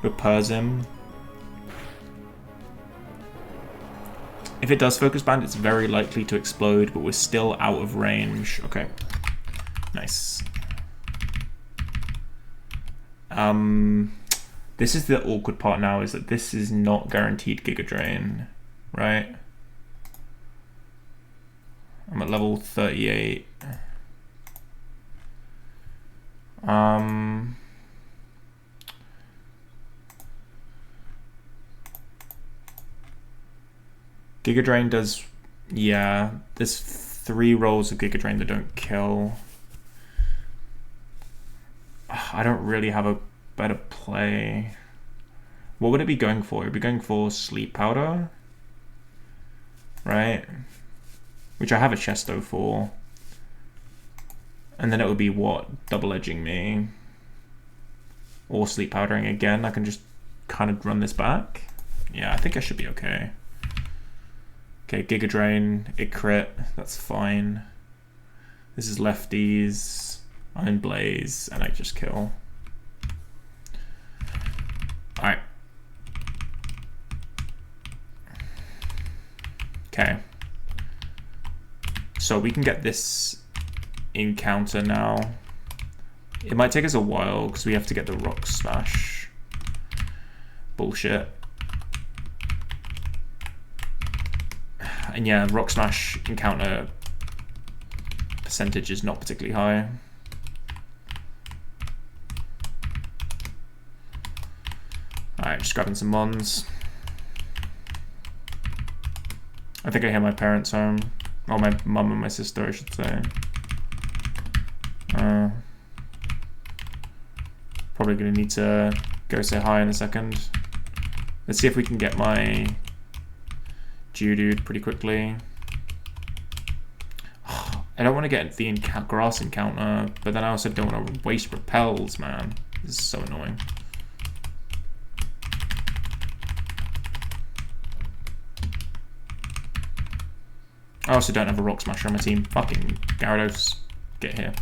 Speaker 1: Repairs him. If it does focus band, it's very likely to explode, but we're still out of range. Okay, nice. This is the awkward part now, is that this is not guaranteed Giga Drain, right? I'm at level 38. Giga Drain does, yeah, there's 3 rolls of Giga Drain that don't kill. I don't really have a better play. What would it be going for? It'd be going for Sleep Powder, right? Which I have a Chesto for. And then it would be what? Double edging me. Or Sleep Powdering again. I can just kind of run this back. Yeah, I think I should be okay. Okay, Giga Drain, it crit, that's fine. This is lefties, Iron Blaze, and I just kill. Alright. Okay. So we can get this encounter now. It might take us a while because we have to get the Rock Smash. Bullshit. And yeah, Rock Smash encounter percentage is not particularly high. Alright, just grabbing some mons. I think I hear my parents home. Or my mum and my sister, I should say. Probably gonna need to go say hi in a second. Let's see if we can get my Geodude pretty quickly. I don't want to get the grass encounter, but then I also don't want to waste repels, man. This is so annoying. I also don't have a Rock Smasher on my team. Fucking Gyarados, get here.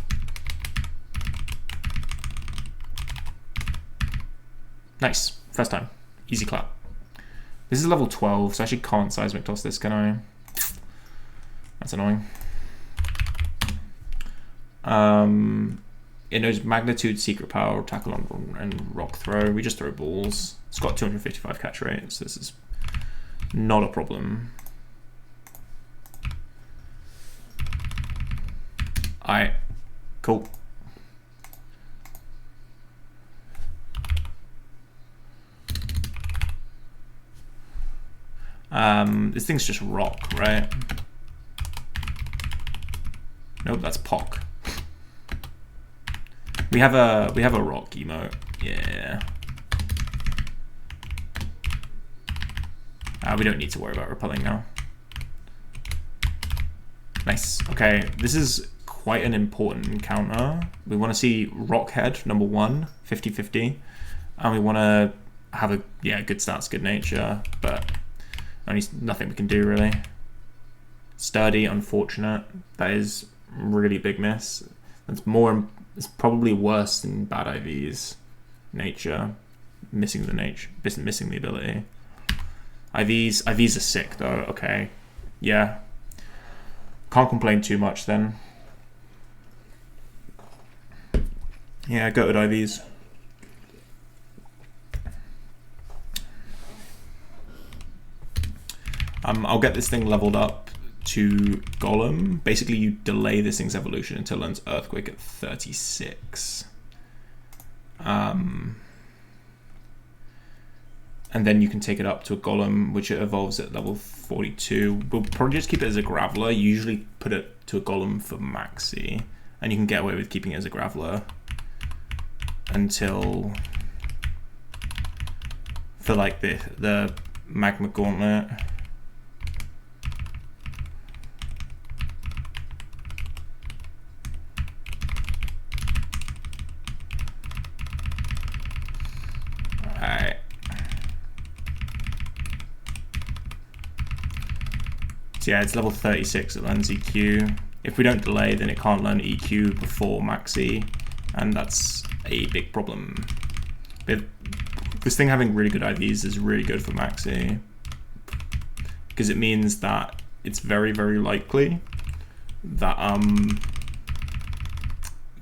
Speaker 1: Nice, first time. Easy clap. This is level 12, so I actually can't Seismic Toss this, can I? That's annoying. It knows Magnitude, Secret Power, Tackle on, and Rock Throw. We just throw balls. It's got 255 catch rate, so this is not a problem. Alright, cool. This thing's just rock, right? Nope, that's Pock. We have a rock emote. Yeah. We don't need to worry about repelling now. Nice. Okay, this is quite an important encounter. We want to see Rockhead, number 1, 50-50. And we want to have a, good stats, good nature, but only nothing we can do really. Sturdy, unfortunate. That is really big miss. It's probably worse than bad IVs. Nature, missing the ability. IVs are sick though. Okay, yeah. Can't complain too much then. Yeah, go with IVs. I'll get this thing leveled up to Golem. Basically, you delay this thing's evolution until it learns Earthquake at 36. And then you can take it up to a Golem, which it evolves at level 42. We'll probably just keep it as a Graveler. Usually put it to a Golem for Maxi. And you can get away with keeping it as a Graveler. until for like the Magma Gauntlet. Alright. So yeah, it's level 36, it learns EQ. If we don't delay, then it can't learn EQ before Max E, and that's a big problem. But this thing having really good IVs is really good for Max E, because it means that it's very, very likely that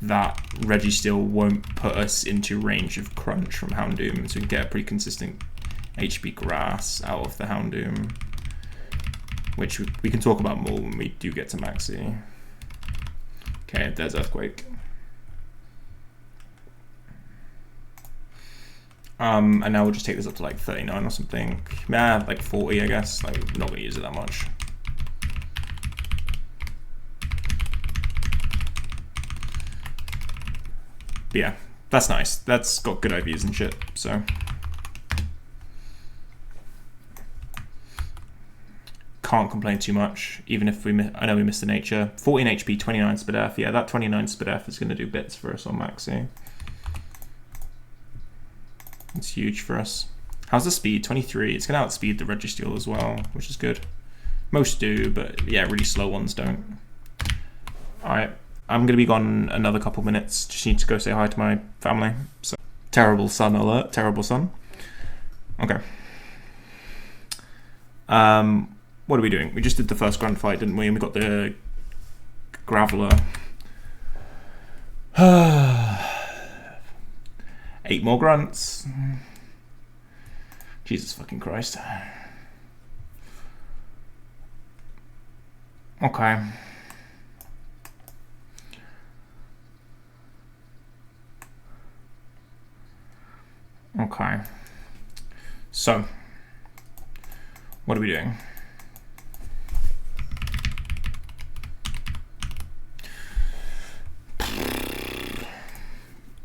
Speaker 1: that Registeel won't put us into range of crunch from Houndoom, so we can get a pretty consistent HP grass out of the Houndoom, which we can talk about more when we do get to Maxi. Okay, there's Earthquake. And now we'll just take this up to like 39 or something. Nah, like 40, I guess. Like, we're not gonna use it that much. But yeah, that's nice. That's got good IVs and shit, so. Can't complain too much, even if I know we missed the nature. 14 HP, 29 speed F. Yeah, that 29 speed F is going to do bits for us on Maxi. It's huge for us. How's the speed? 23. It's going to outspeed the Registeel as well, which is good. Most do, but yeah, really slow ones don't. Alright, I'm going to be gone another couple minutes. Just need to go say hi to my family. So, terrible sun alert. Terrible sun. Okay. What are we doing? We just did the first Grunt fight, didn't we? And we got the Graveler. 8 more Grunts. Jesus fucking Christ. Okay. Okay. So, what are we doing?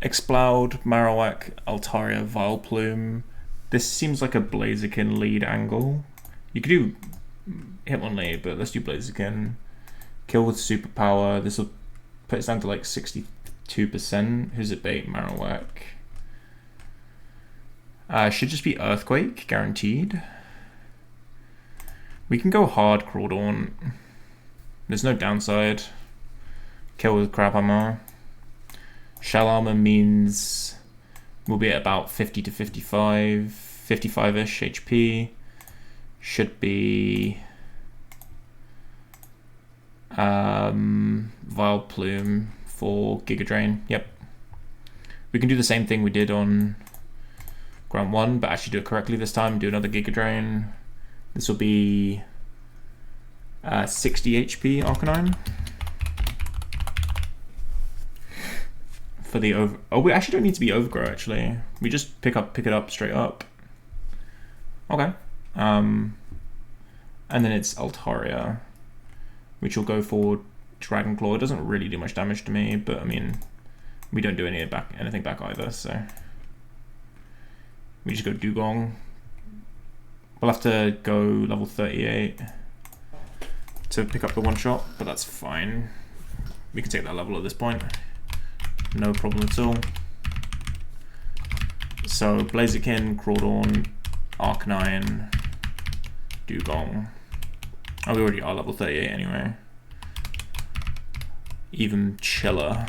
Speaker 1: Explode, Marowak, Altaria, Vileplume. This seems like a Blaziken lead angle. You could do Hitmonlee, but let's do Blaziken. Kill with Superpower. This will put us down to like 62%. Who's it bait? Marowak. Should just be Earthquake, guaranteed. We can go hard Crawdaunt. There's no downside. Kill with Crab Hammer. Shell Armor means we'll be at about 50 to 55, 55-ish HP. Should be Vileplume for Giga Drain. Yep. We can do the same thing we did on Grunt 1, but actually do it correctly this time. Do another Giga Drain. This will be 60 HP Arcanine. For the over, oh, we actually don't need to be Overgrow. Actually, we just pick it up straight up. Okay, and then it's Altaria, which will go for Dragon Claw. It doesn't really do much damage to me, but I mean, we don't do anything back either. So we just go Dugong. We'll have to go level 38 to pick up the one shot, but that's fine. We can take that level at this point. No problem at all. So Blaziken, Crawdaunt, Arcanine, Dugong. Oh, we already are level 38 anyway. Even chiller.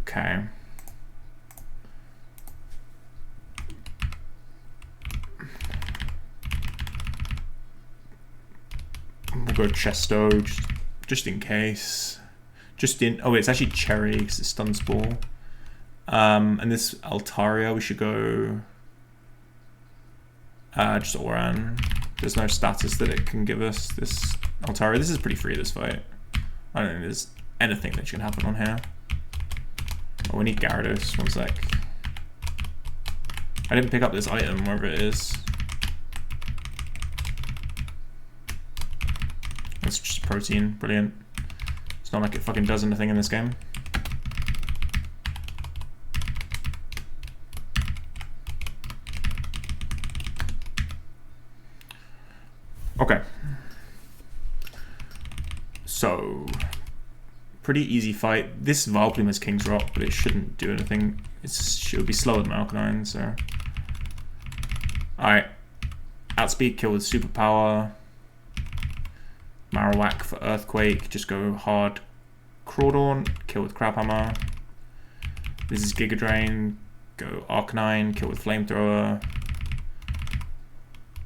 Speaker 1: Okay. We'll go Chesto, just in case. Oh, it's actually Cherry because it's Stun Spore. And this Altaria, we should go just Oran. There's no status that it can give us, this Altaria. This is pretty free, this fight. I don't think there's anything that can happen on here. Oh, we need Gyarados, one sec. I didn't pick up this item, wherever it is. It's just protein, brilliant. It's not like it fucking does anything in this game. Okay. So, pretty easy fight. This Valplume has King's Rock, but it shouldn't do anything. It'll be slower than Malkanine, so... Alright. Outspeed, kill with Superpower. Marowak for Earthquake, just go hard. Crawdaunt, kill with Crab Hammer. This is Giga Drain, go Arcanine, kill with Flamethrower.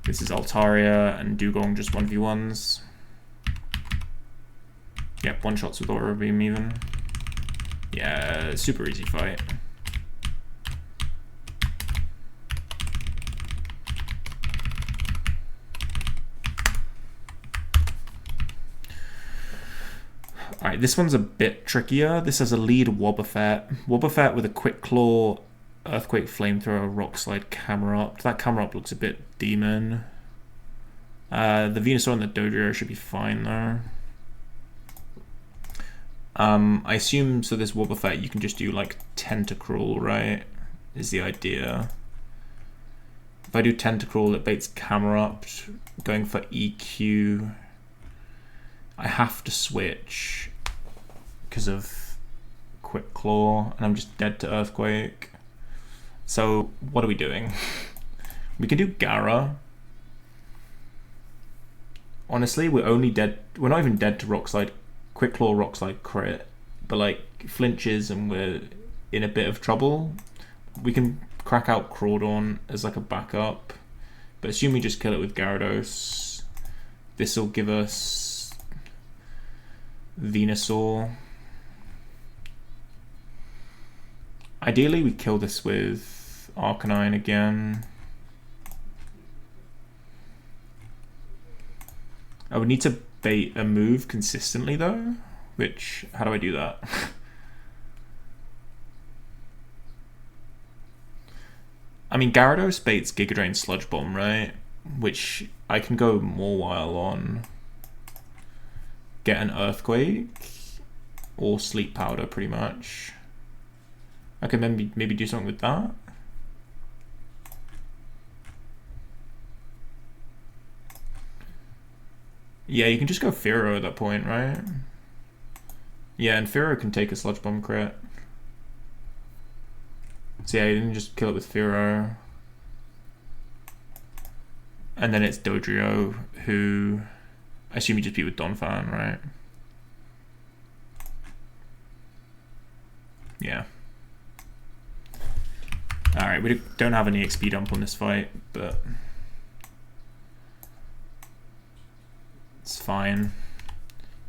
Speaker 1: This is Altaria and Dugong, just 1v1s. Yep, one shots with Aura Beam even. Yeah, super easy fight. Alright, this one's a bit trickier. This has a lead Wobbuffet. Wobbuffet with a Quick Claw, Earthquake, Flamethrower, Rock Slide, Camerupt. That Camerupt looks a bit demon. The Venusaur and the Dodrio should be fine though. I assume, so this Wobbuffet you can just do like Tentacruel, right? Is the idea. If I do Tentacruel, it baits Camerupt. Going for EQ. I have to switch because of Quick Claw, and I'm just dead to Earthquake. So what are we doing? We can do Gara. Honestly, we're only dead. We're not even dead to Rock Slide. Quick Claw, Rock Slide, crit, but like flinches and we're in a bit of trouble. We can crack out Crawdaunt as like a backup, but assume we just kill it with Gyarados. This will give us Venusaur. Ideally, we kill this with Arcanine again. I would need to bait a move consistently though, which, how do I do that? I mean, Gyarados baits Giga Drain Sludge Bomb, right? Which I can go Mawile on. Get an Earthquake or Sleep Powder pretty much. I can maybe do something with that. Yeah, you can just go Fearow at that point, right? Yeah, and Fearow can take a Sludge Bomb crit. So yeah, you can just kill it with Fearow. And then it's Dodrio, who I assume you just beat with Donphan, right? Yeah. Alright, we don't have any XP dump on this fight, but it's fine.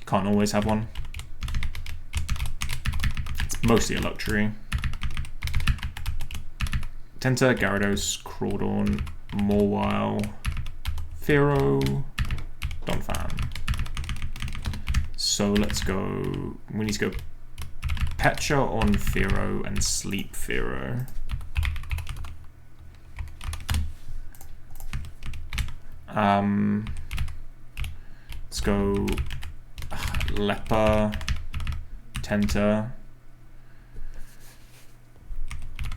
Speaker 1: You can't always have one. It's mostly a luxury. Tenta, Gyarados, Crawdaunt, Mawile, Fearow, Donphan. So let's go. We need to go Pecha on Fearow and Sleep Fearow. Let's go Leper, Tenta,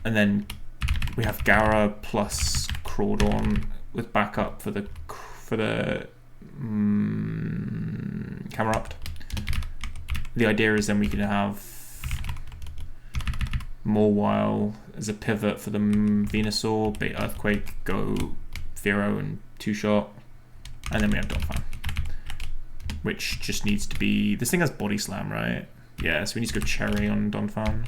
Speaker 1: and then we have Gara plus Crawdaunt with backup for the Camerupt. The idea is then we can have Mawile as a pivot for the Venusaur, bait Earthquake, go Fearow and two-shot, and then we have Donphan, which just needs to be... This thing has Body Slam, right? Yeah, so we need to go Cherry on Donphan.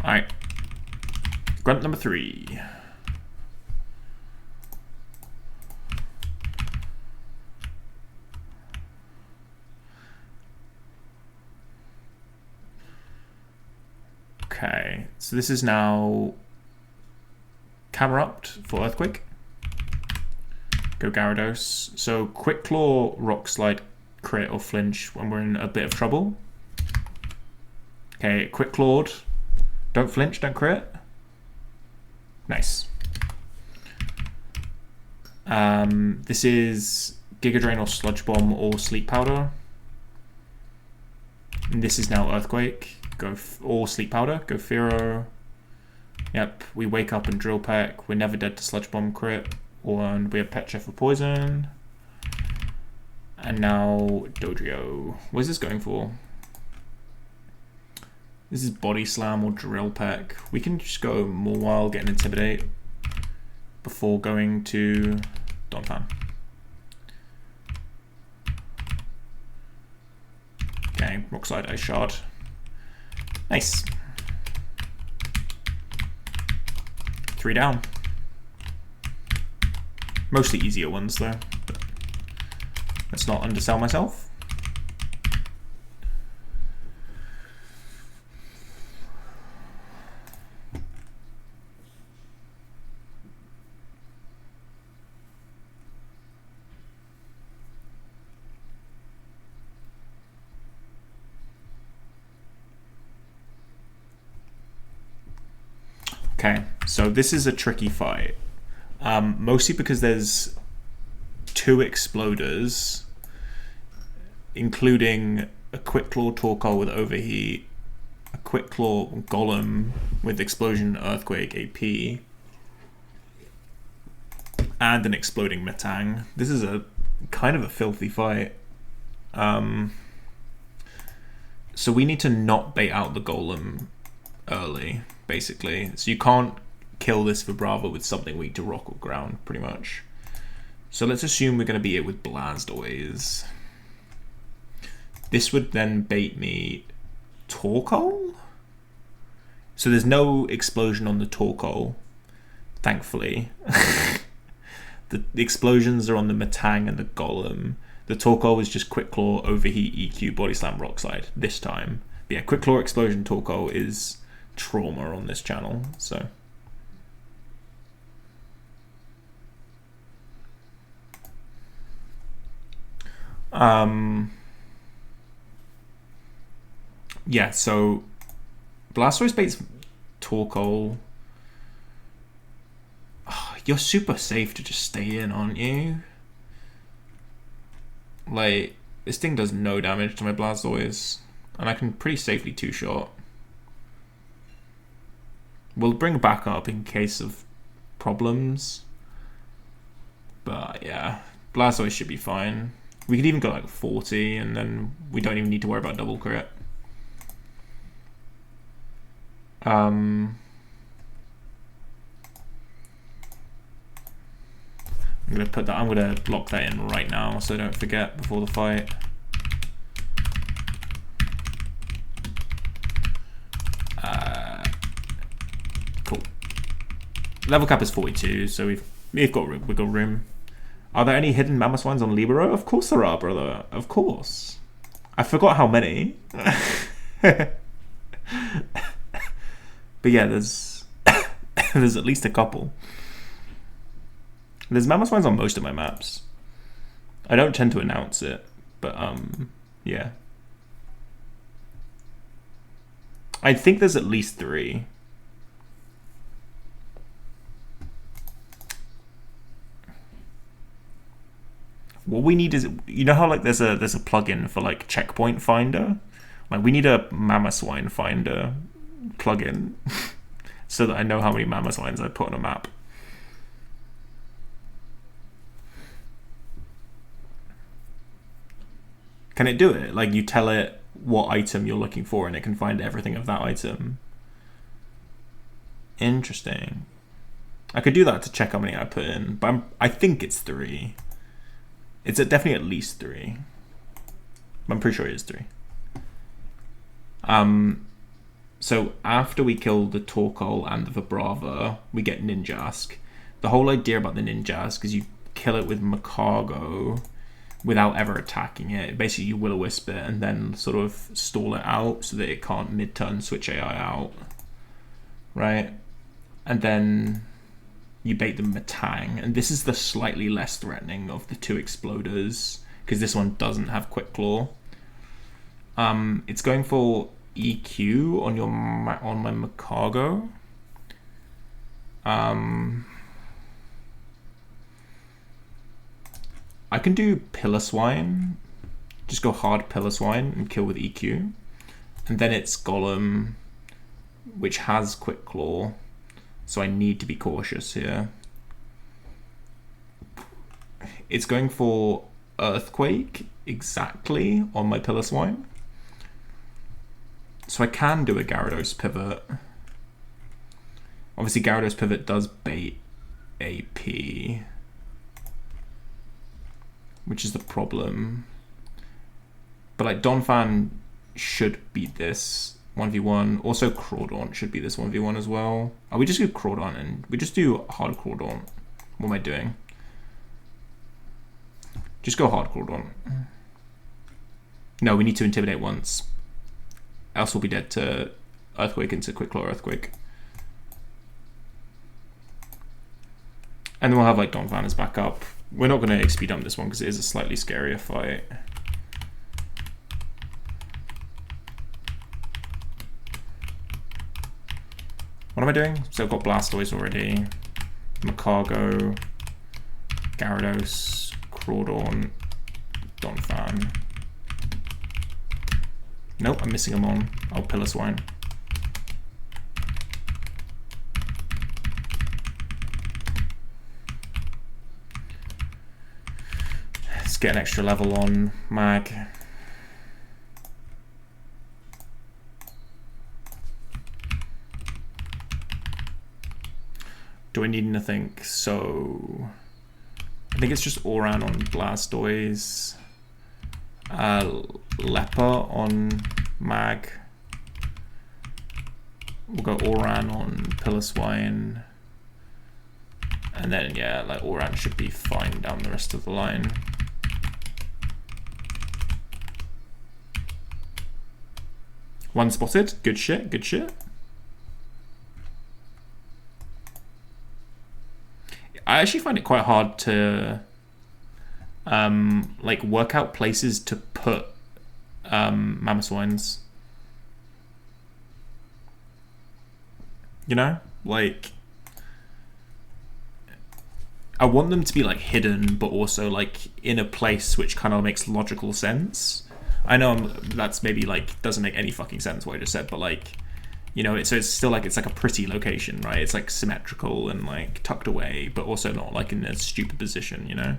Speaker 1: Alright. Grunt number 3. Okay, so this is now Camerupt for Earthquake. Go Gyarados. So Quick Claw, Rock Slide, crit or flinch when we're in a bit of trouble. Okay, Quick Clawed. Don't flinch, don't crit. Nice. This is Giga Drain or Sludge Bomb or Sleep Powder. And this is now Earthquake. Or Sleep Powder. Go Firo. Yep, we wake up and Drill Peck. We're never dead to Sludge Bomb crit. And we have Petra for poison. And now Dodrio. What is this going for? This is Body Slam or Drill Peck. We can just go more Wild, get an Intimidate before going to Donphan. Okay, Rockslide Ice Shard. Nice. 3 down. Mostly easier ones though. But let's not undersell myself. Okay, so this is a tricky fight. Mostly because there's 2 Exploders, including a Quick Claw Torkoal with Overheat, a Quick Claw Golem with Explosion Earthquake AP, and an Exploding Metang. This is a kind of a filthy fight. So we need to not bait out the Golem early, basically. So you can't kill this Vibrava with something weak to rock or ground, pretty much. So let's assume we're going to beat it with Blastoise. This would then bait me Torkoal? So there's no explosion on the Torkoal, thankfully. The explosions are on the Metang and the Golem. The Torkoal is just Quick Claw, Overheat, EQ, Body Slam, Rock Slide this time. But yeah, Quick Claw, Explosion, Torkoal is trauma on this channel, so. Yeah, so Blastoise baits Torkoal. Oh, you're super safe to just stay in, aren't you? Like, this thing does no damage to my Blastoise, and I can pretty safely 2-shot. We'll bring back up in case of problems. But yeah, Blastoise should be fine. We could even go like 40 and then we don't even need to worry about double crit. I'm gonna lock that in right now so I don't forget before the fight. Cool. Level cap is 42, so we've got wiggle room. Are there any hidden Mamoswines on Libero? Of course there are, brother. Of course. I forgot how many. But yeah, there's there's at least a couple. There's Mamoswines on most of my maps. I don't tend to announce it, but yeah. I think there's at least 3. What we need is, you know how like there's a plugin for like checkpoint finder? Like we need a Mamoswine finder plugin so that I know how many Mamoswines I put on a map. Can it do it? Like you tell it what item you're looking for and it can find everything of that item. Interesting. I could do that to check how many I put in, but I think it's 3. It's definitely at least 3. I'm pretty sure it is 3. So after we kill the Torkoal and the Vibrava, we get Ninjask. The whole idea about the Ninjask is you kill it with Macargo without ever attacking it. Basically, you Will-O-Wisp it and then sort of stall it out so that it can't mid-turn switch AI out. Right? And then you bait the Metang, and this is the slightly less threatening of the 2 Exploders, because this one doesn't have Quick Claw. It's going for EQ on my Macargo. I can do Pillar Swine. Just go hard Pillar Swine and kill with EQ. And then it's Golem, which has Quick Claw. So I need to be cautious here. It's going for Earthquake exactly on my Pillar Swine. So I can do a Gyarados pivot. Obviously Gyarados pivot does bait AP, which is the problem. But like Donphan should beat this 1v1. Also Crawdaunt should beat this 1v1 as well. Oh, we just do Crawdaunt and we just do hard Crawdaunt. What am I doing? Just go hard Crawdaunt. No, we need to Intimidate once. Else we'll be dead to Earthquake into Quick Claw Earthquake. And then we'll have like Donphan as backup. We're not going to XP dump this one because it is a slightly scarier fight. What am I doing? So I've got Blastoise already. Magma, Gyarados, Crawdaunt, Donphan. Nope, I'm missing them on. Oh, Pillar Swine. Let's get an extra level on Mag. Do I need anything? So I think it's just Oran on Blastoise. Leper on Mag. We'll go Oran on Pillar Swine. And then, yeah, like Oran should be fine down the rest of the line. One spotted. Good shit, good shit. I actually find it quite hard to like work out places to put Mamoswines. You know, like I want them to be like hidden, but also like in a place which kind of makes logical sense. I know that's maybe like doesn't make any fucking sense what I just said, but like, you know, so it's still like it's like a pretty location, right? It's like symmetrical and like tucked away, but also not like in a stupid position, you know?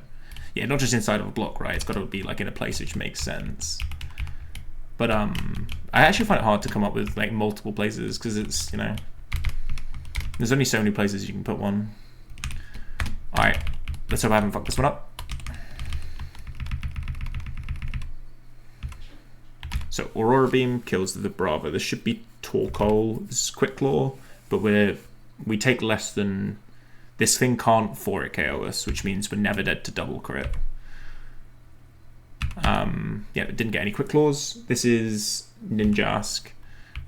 Speaker 1: Yeah, not just inside of a block, right? It's got to be like in a place which makes sense. But I actually find it hard to come up with like multiple places because it's, you know, there's only so many places you can put one. All right, let's hope I haven't fucked this one up. So Aurora Beam kills the Bravo. This should be Torkoal. This is Quick Claw, but we take less than. This thing can't 4-hit KO us, which means we're never dead to double crit. Yeah, it didn't get any Quick Claws. This is Ninjask.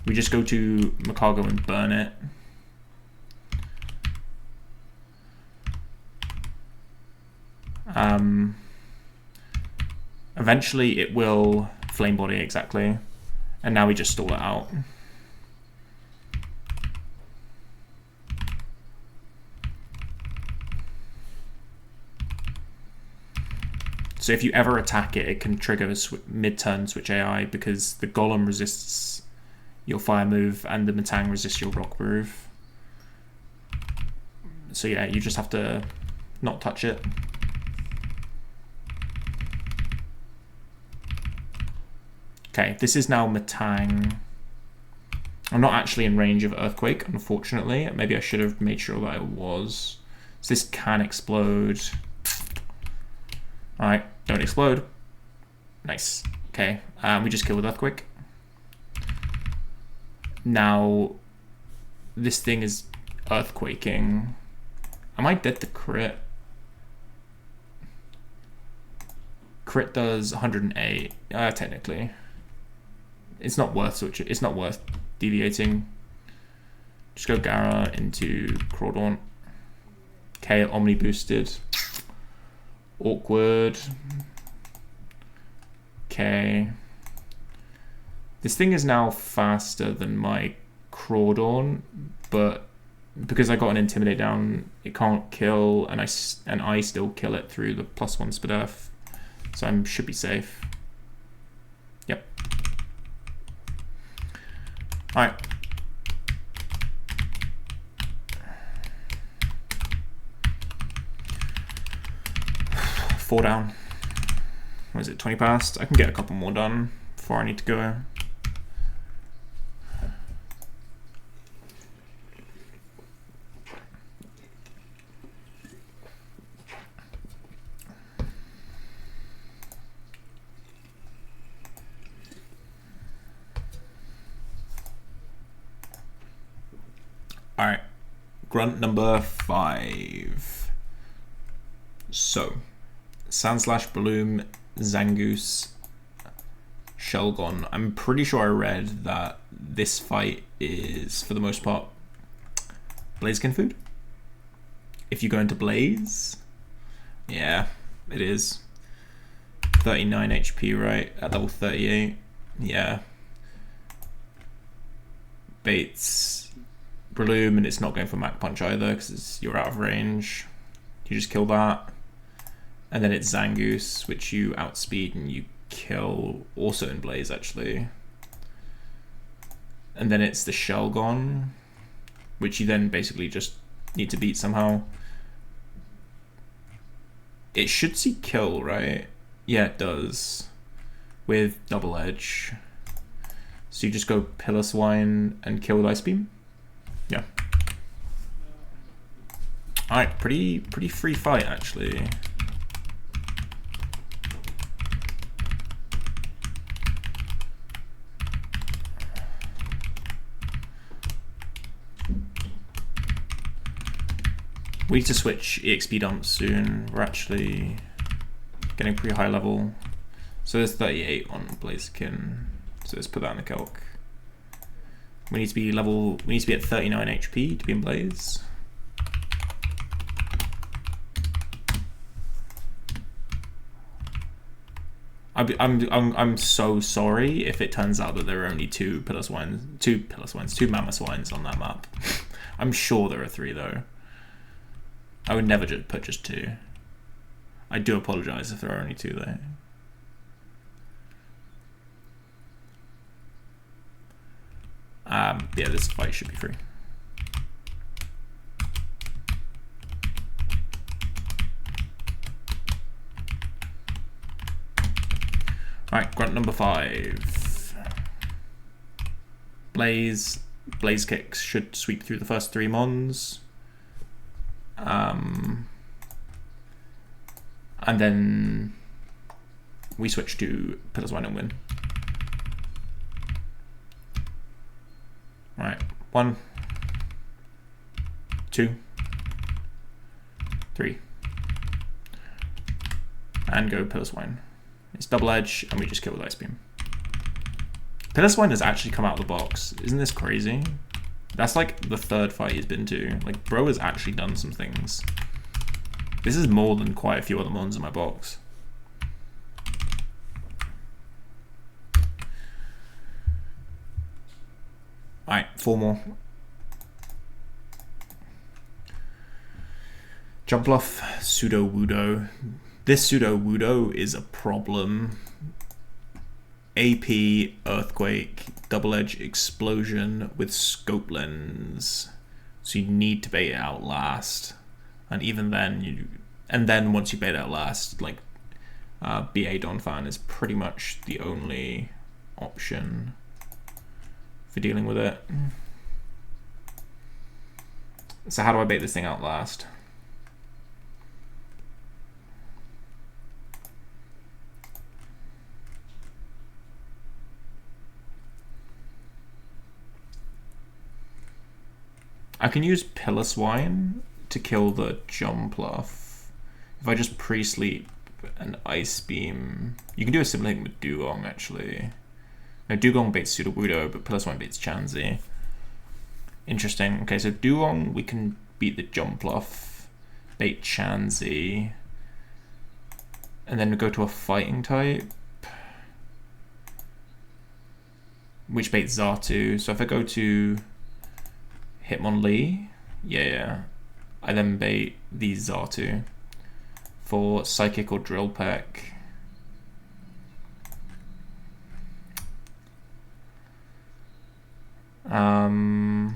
Speaker 1: We just go to Magma and burn it. Eventually it will Flame Body, exactly. And now we just stall it out. So if you ever attack it, it can trigger a mid-turn switch AI because the Golem resists your fire move and the Metang resists your rock move. So yeah, you just have to not touch it. Okay, this is now Metang. I'm not actually in range of Earthquake, unfortunately. Maybe I should have made sure that I was. So this can explode. Alright, don't explode. Nice. Okay, we just kill with Earthquake. Now, this thing is Earthquaking. Am I dead to crit? Crit does 108, technically. It's not worth switching. It's not worth deviating. Just go Gara into Crawdaunt. Okay, Omni boosted. Awkward. Okay. This thing is now faster than my Crawdaunt, but because I got an Intimidate down, it can't kill, and I still kill it through the +1 Spadef. So I should be safe. Yep. Alright. Four down. What is it, 20 past? I can get a couple more done before I need to go. Alright, grunt number 5. So, Sandslash, Zangoose, Shelgon. I'm pretty sure I read that this fight is, for the most part, Blaziken food. If you go into Blaze, yeah, it is. 39 HP, right? At level 38, yeah. Baits Breloom, and it's not going for Mach Punch either because you're out of range. You just kill that. And then it's Zangoose, which you outspeed and you kill, also in Blaze actually. And then it's the Shelgon, which you then basically just need to beat somehow. It should see kill, right? Yeah, it does. With Double Edge. So you just go Pillar Swine and kill with Ice Beam? Yeah. Alright, pretty free fight actually. We need to switch EXP dumps soon. We're actually getting pretty high level. So there's 38 on Blaziken. So let's put that in the calc. We need to be at 39 HP to be in Blaze. I'm so sorry if it turns out that there are only two Mammoth Swines on that map. I'm sure there are 3 though. I would never put just 2. I do apologize if there are only 2 though. Yeah, this fight should be free. Alright, grunt number 5. Blaze kicks should sweep through the first 3 mons. And then we switch to Pillar Swine and win. Right, 1, 2, 3, and go Pillar Swine. It's Double Edge, and we just kill with Ice Beam. Pillar Swine has actually come out of the box. Isn't this crazy? That's like the 3rd fight he's been to. Like, bro has actually done some things. This is more than quite a few other mons in my box. Alright, 4 more. Jump Bluff, Pseudo Wudo. This Pseudo Wudo is a problem. AP, Earthquake, Double Edge, Explosion with Scope Lens. So you need to bait it out last. And even then, once you bait it out last, like, BA Donphan is pretty much the only option for dealing with it. So how do I bait this thing out last? I can use Pillar Swine to kill the Jumpluff. If I just pre-sleep and Ice Beam, you can do a similar thing with Dugong actually. No, Dugong baits Sudowoodo, but Pillar Swine baits Chansey. Interesting. Okay, so Dugong, we can beat the Jumpluff, bait Chansey, and then go to a fighting type, which baits Xatu. So if I go to Hitmonlee, yeah, I then bait the Xatu for Psychic or Drill Peck. Like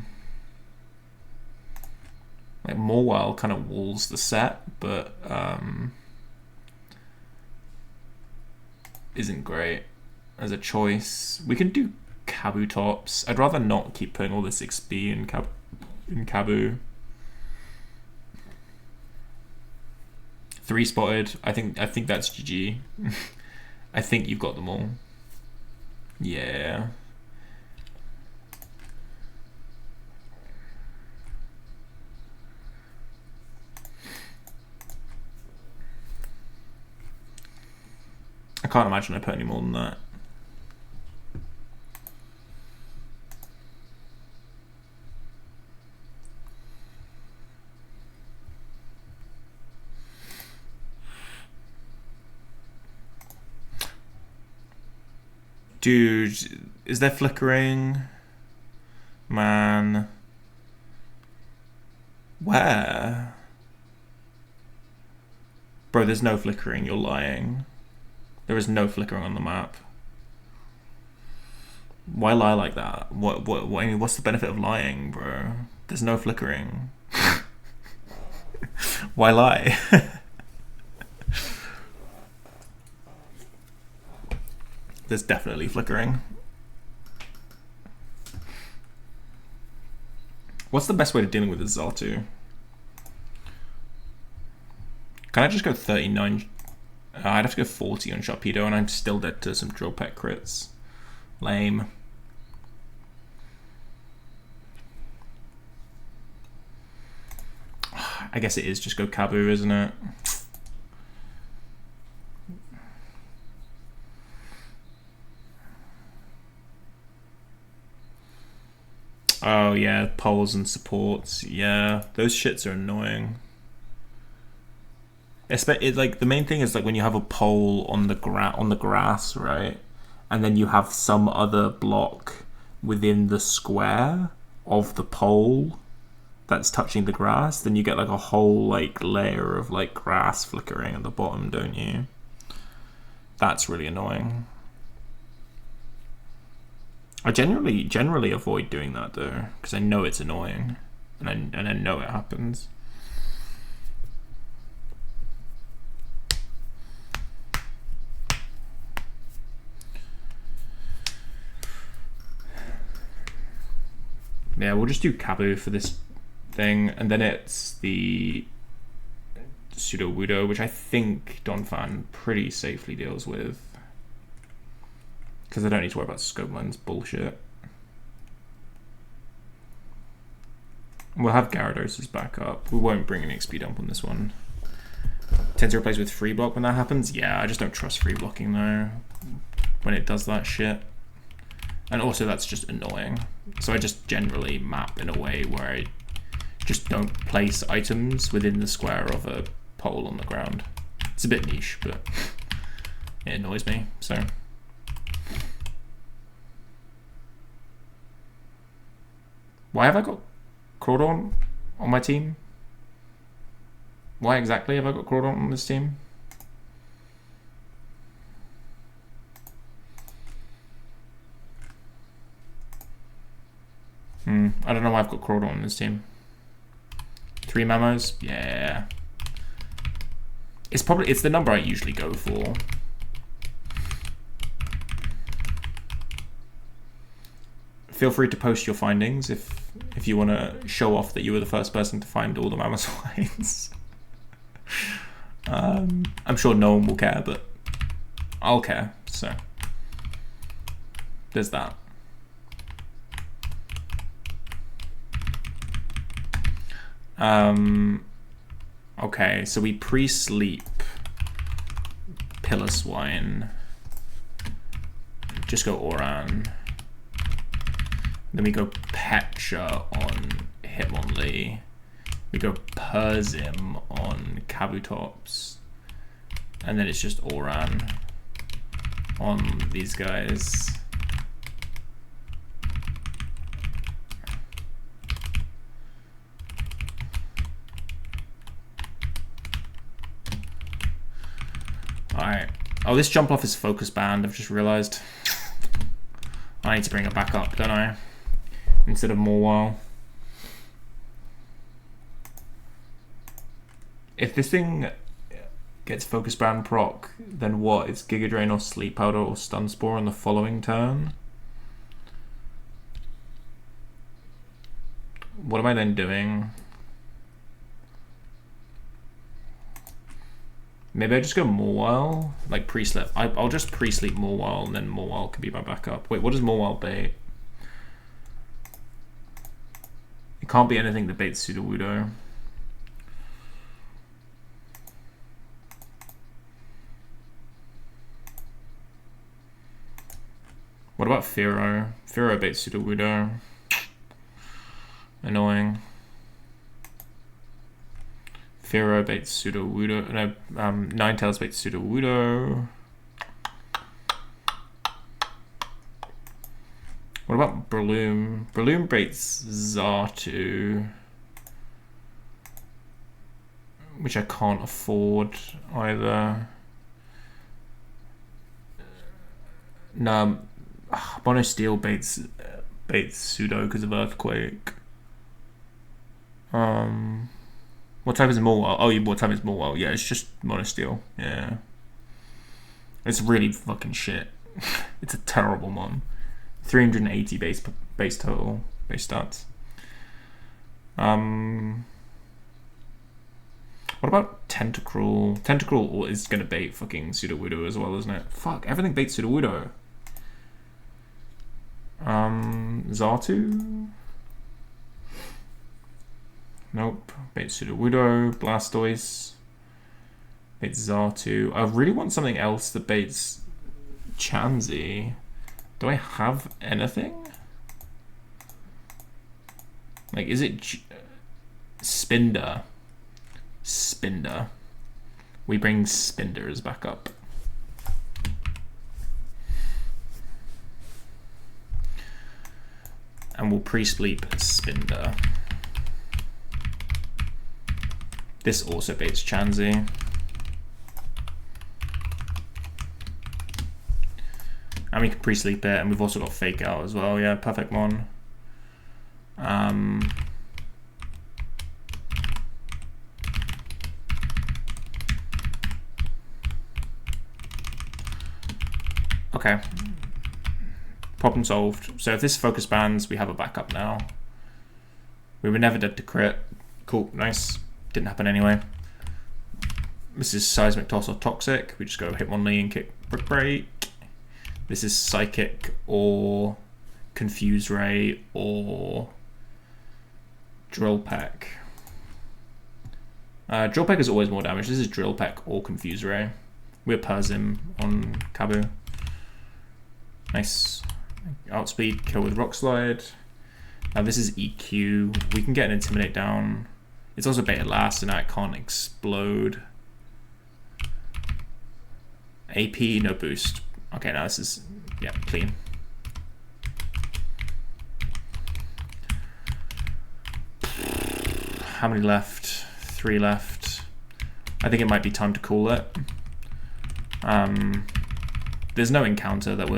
Speaker 1: Morwell kind of walls the set, but isn't great as a choice. We can do Kabutops. I'd rather not keep putting all this XP in Kabu. 3 spotted. I think that's GG. I think you've got them all. Yeah. I can't imagine I put any more than that. Dude, is there flickering? Man. Where? Bro, there's no flickering, you're lying. There is no flickering on the map. Why lie like that? What I mean, what's the benefit of lying, bro? There's no flickering. Why lie? There's definitely flickering. What's the best way to dealing with this Xatu? Can I just go 39? I'd have to go 40 on Sharpedo, and I'm still dead to some Drill Peck crits. Lame. I guess it is just go Kabu, isn't it? Oh yeah, poles and supports. Yeah, those shits are annoying. Like the main thing is like when you have a pole on the grass, right? And then you have some other block within the square of the pole that's touching the grass, then you get like a whole like layer of like grass flickering at the bottom, don't you? That's really annoying. I generally avoid doing that though, because I know it's annoying, and I know it happens. Yeah, we'll just do Kabu for this thing, and then it's the Sudowoodo, which I think Donphan pretty safely deals with. Because I don't need to worry about scope lines bullshit. We'll have Gyarados as backup. We won't bring an XP dump on this one. Tends to replace with free block when that happens. Yeah, I just don't trust free blocking though when it does that shit. And also that's just annoying. So I just generally map in a way where I just don't place items within the square of a pole on the ground. It's a bit niche, but it annoys me, so. Why have I got Crawdon on my team? Why exactly have I got Crawdon on this team? I don't know why I've got Crawdon on this team. 3 memos? Yeah. It's the number I usually go for. Feel free to post your findings if you want to show off that you were the first person to find all the Mamoswines. I'm sure no one will care, but I'll care, so there's that. Okay, so we pre-sleep Piloswine. Just go Oran. Then we go Pecha on Hitmonlee. We go Persim on Kabutops. And then it's just Oran on these guys. Alright. Oh, this jump off is focus band, I've just realised. I need to bring it back up, don't I? instead of Morwell. If this thing gets Focus Band proc, then what? It's Giga Drain or Sleep Powder or Stun Spore on the following turn. What am I then doing? Maybe I just go Morwell, like pre-sleep. I'll just pre-sleep Morwell, and then Morwell can be my backup. Wait, what does Morwell bait? It can't be anything that baits Sudowoodo. What about Fearow? Fearow baits Sudowoodo. Annoying. Fearow baits Sudowoodo. No, Ninetales baits Sudowoodo. What about Breloom? Breloom baits Xatu, which I can't afford either. No, Mono Steel baits Pseudo because of Earthquake. What type is Morwell? Oh, what type is Morwell? Yeah, it's just Mono Steel. Yeah, it's really fucking shit. It's a terrible mon. 380 base total, base stats. What about Tentacruel? Tentacruel is gonna bait fucking Sudowoodo as well, isn't it? Fuck, everything baits Sudowoodo. Xatu? Nope. Baits Sudowoodo. Blastoise. Baits Xatu. I really want something else that baits Chansey. Do I have anything? Like, is it Spinder? Spinder. We bring Spinders back up. And we'll pre-sleep Spinder. This also baits Chansey. And we can pre-sleep it, and we've also got Fake Out as well. Yeah, perfect mon. Okay. Problem solved. So if this focus bans, we have a backup now. We were never dead to crit. Cool, nice. Didn't happen anyway. This is Seismic Toss or Toxic. We just go Hitmonlee and kick Brick Break. This is Psychic or Confuse Ray or Drill Peck. Drill Peck is always more damage. This is Drill Peck or Confuse Ray. We're Persim on Kabu. Nice. Outspeed, kill with Rock Slide. Now this is EQ. We can get an Intimidate down. It's also beta last, and now it can't explode. AP, no boost. Okay, now this is, yeah, clean. How many left? 3 left. I think it might be time to call it. There's no encounter that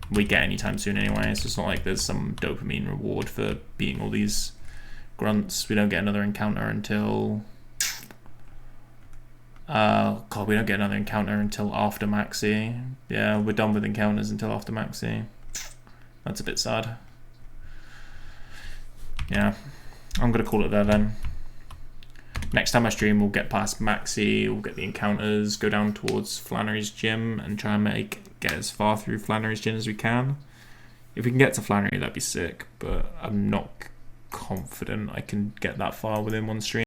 Speaker 1: we get anytime soon anyway, so it's not like there's some dopamine reward for beating all these grunts. We don't get another encounter until... God, we don't get another encounter until after Maxi. Yeah, we're done with encounters until after Maxi. That's a bit sad. Yeah, I'm gonna call it there then. Next time I stream, we'll get past Maxi, we'll get the encounters, go down towards Flannery's gym and try and get as far through Flannery's gym as we can. If we can get to Flannery, that'd be sick, but I'm not confident I can get that far within one stream.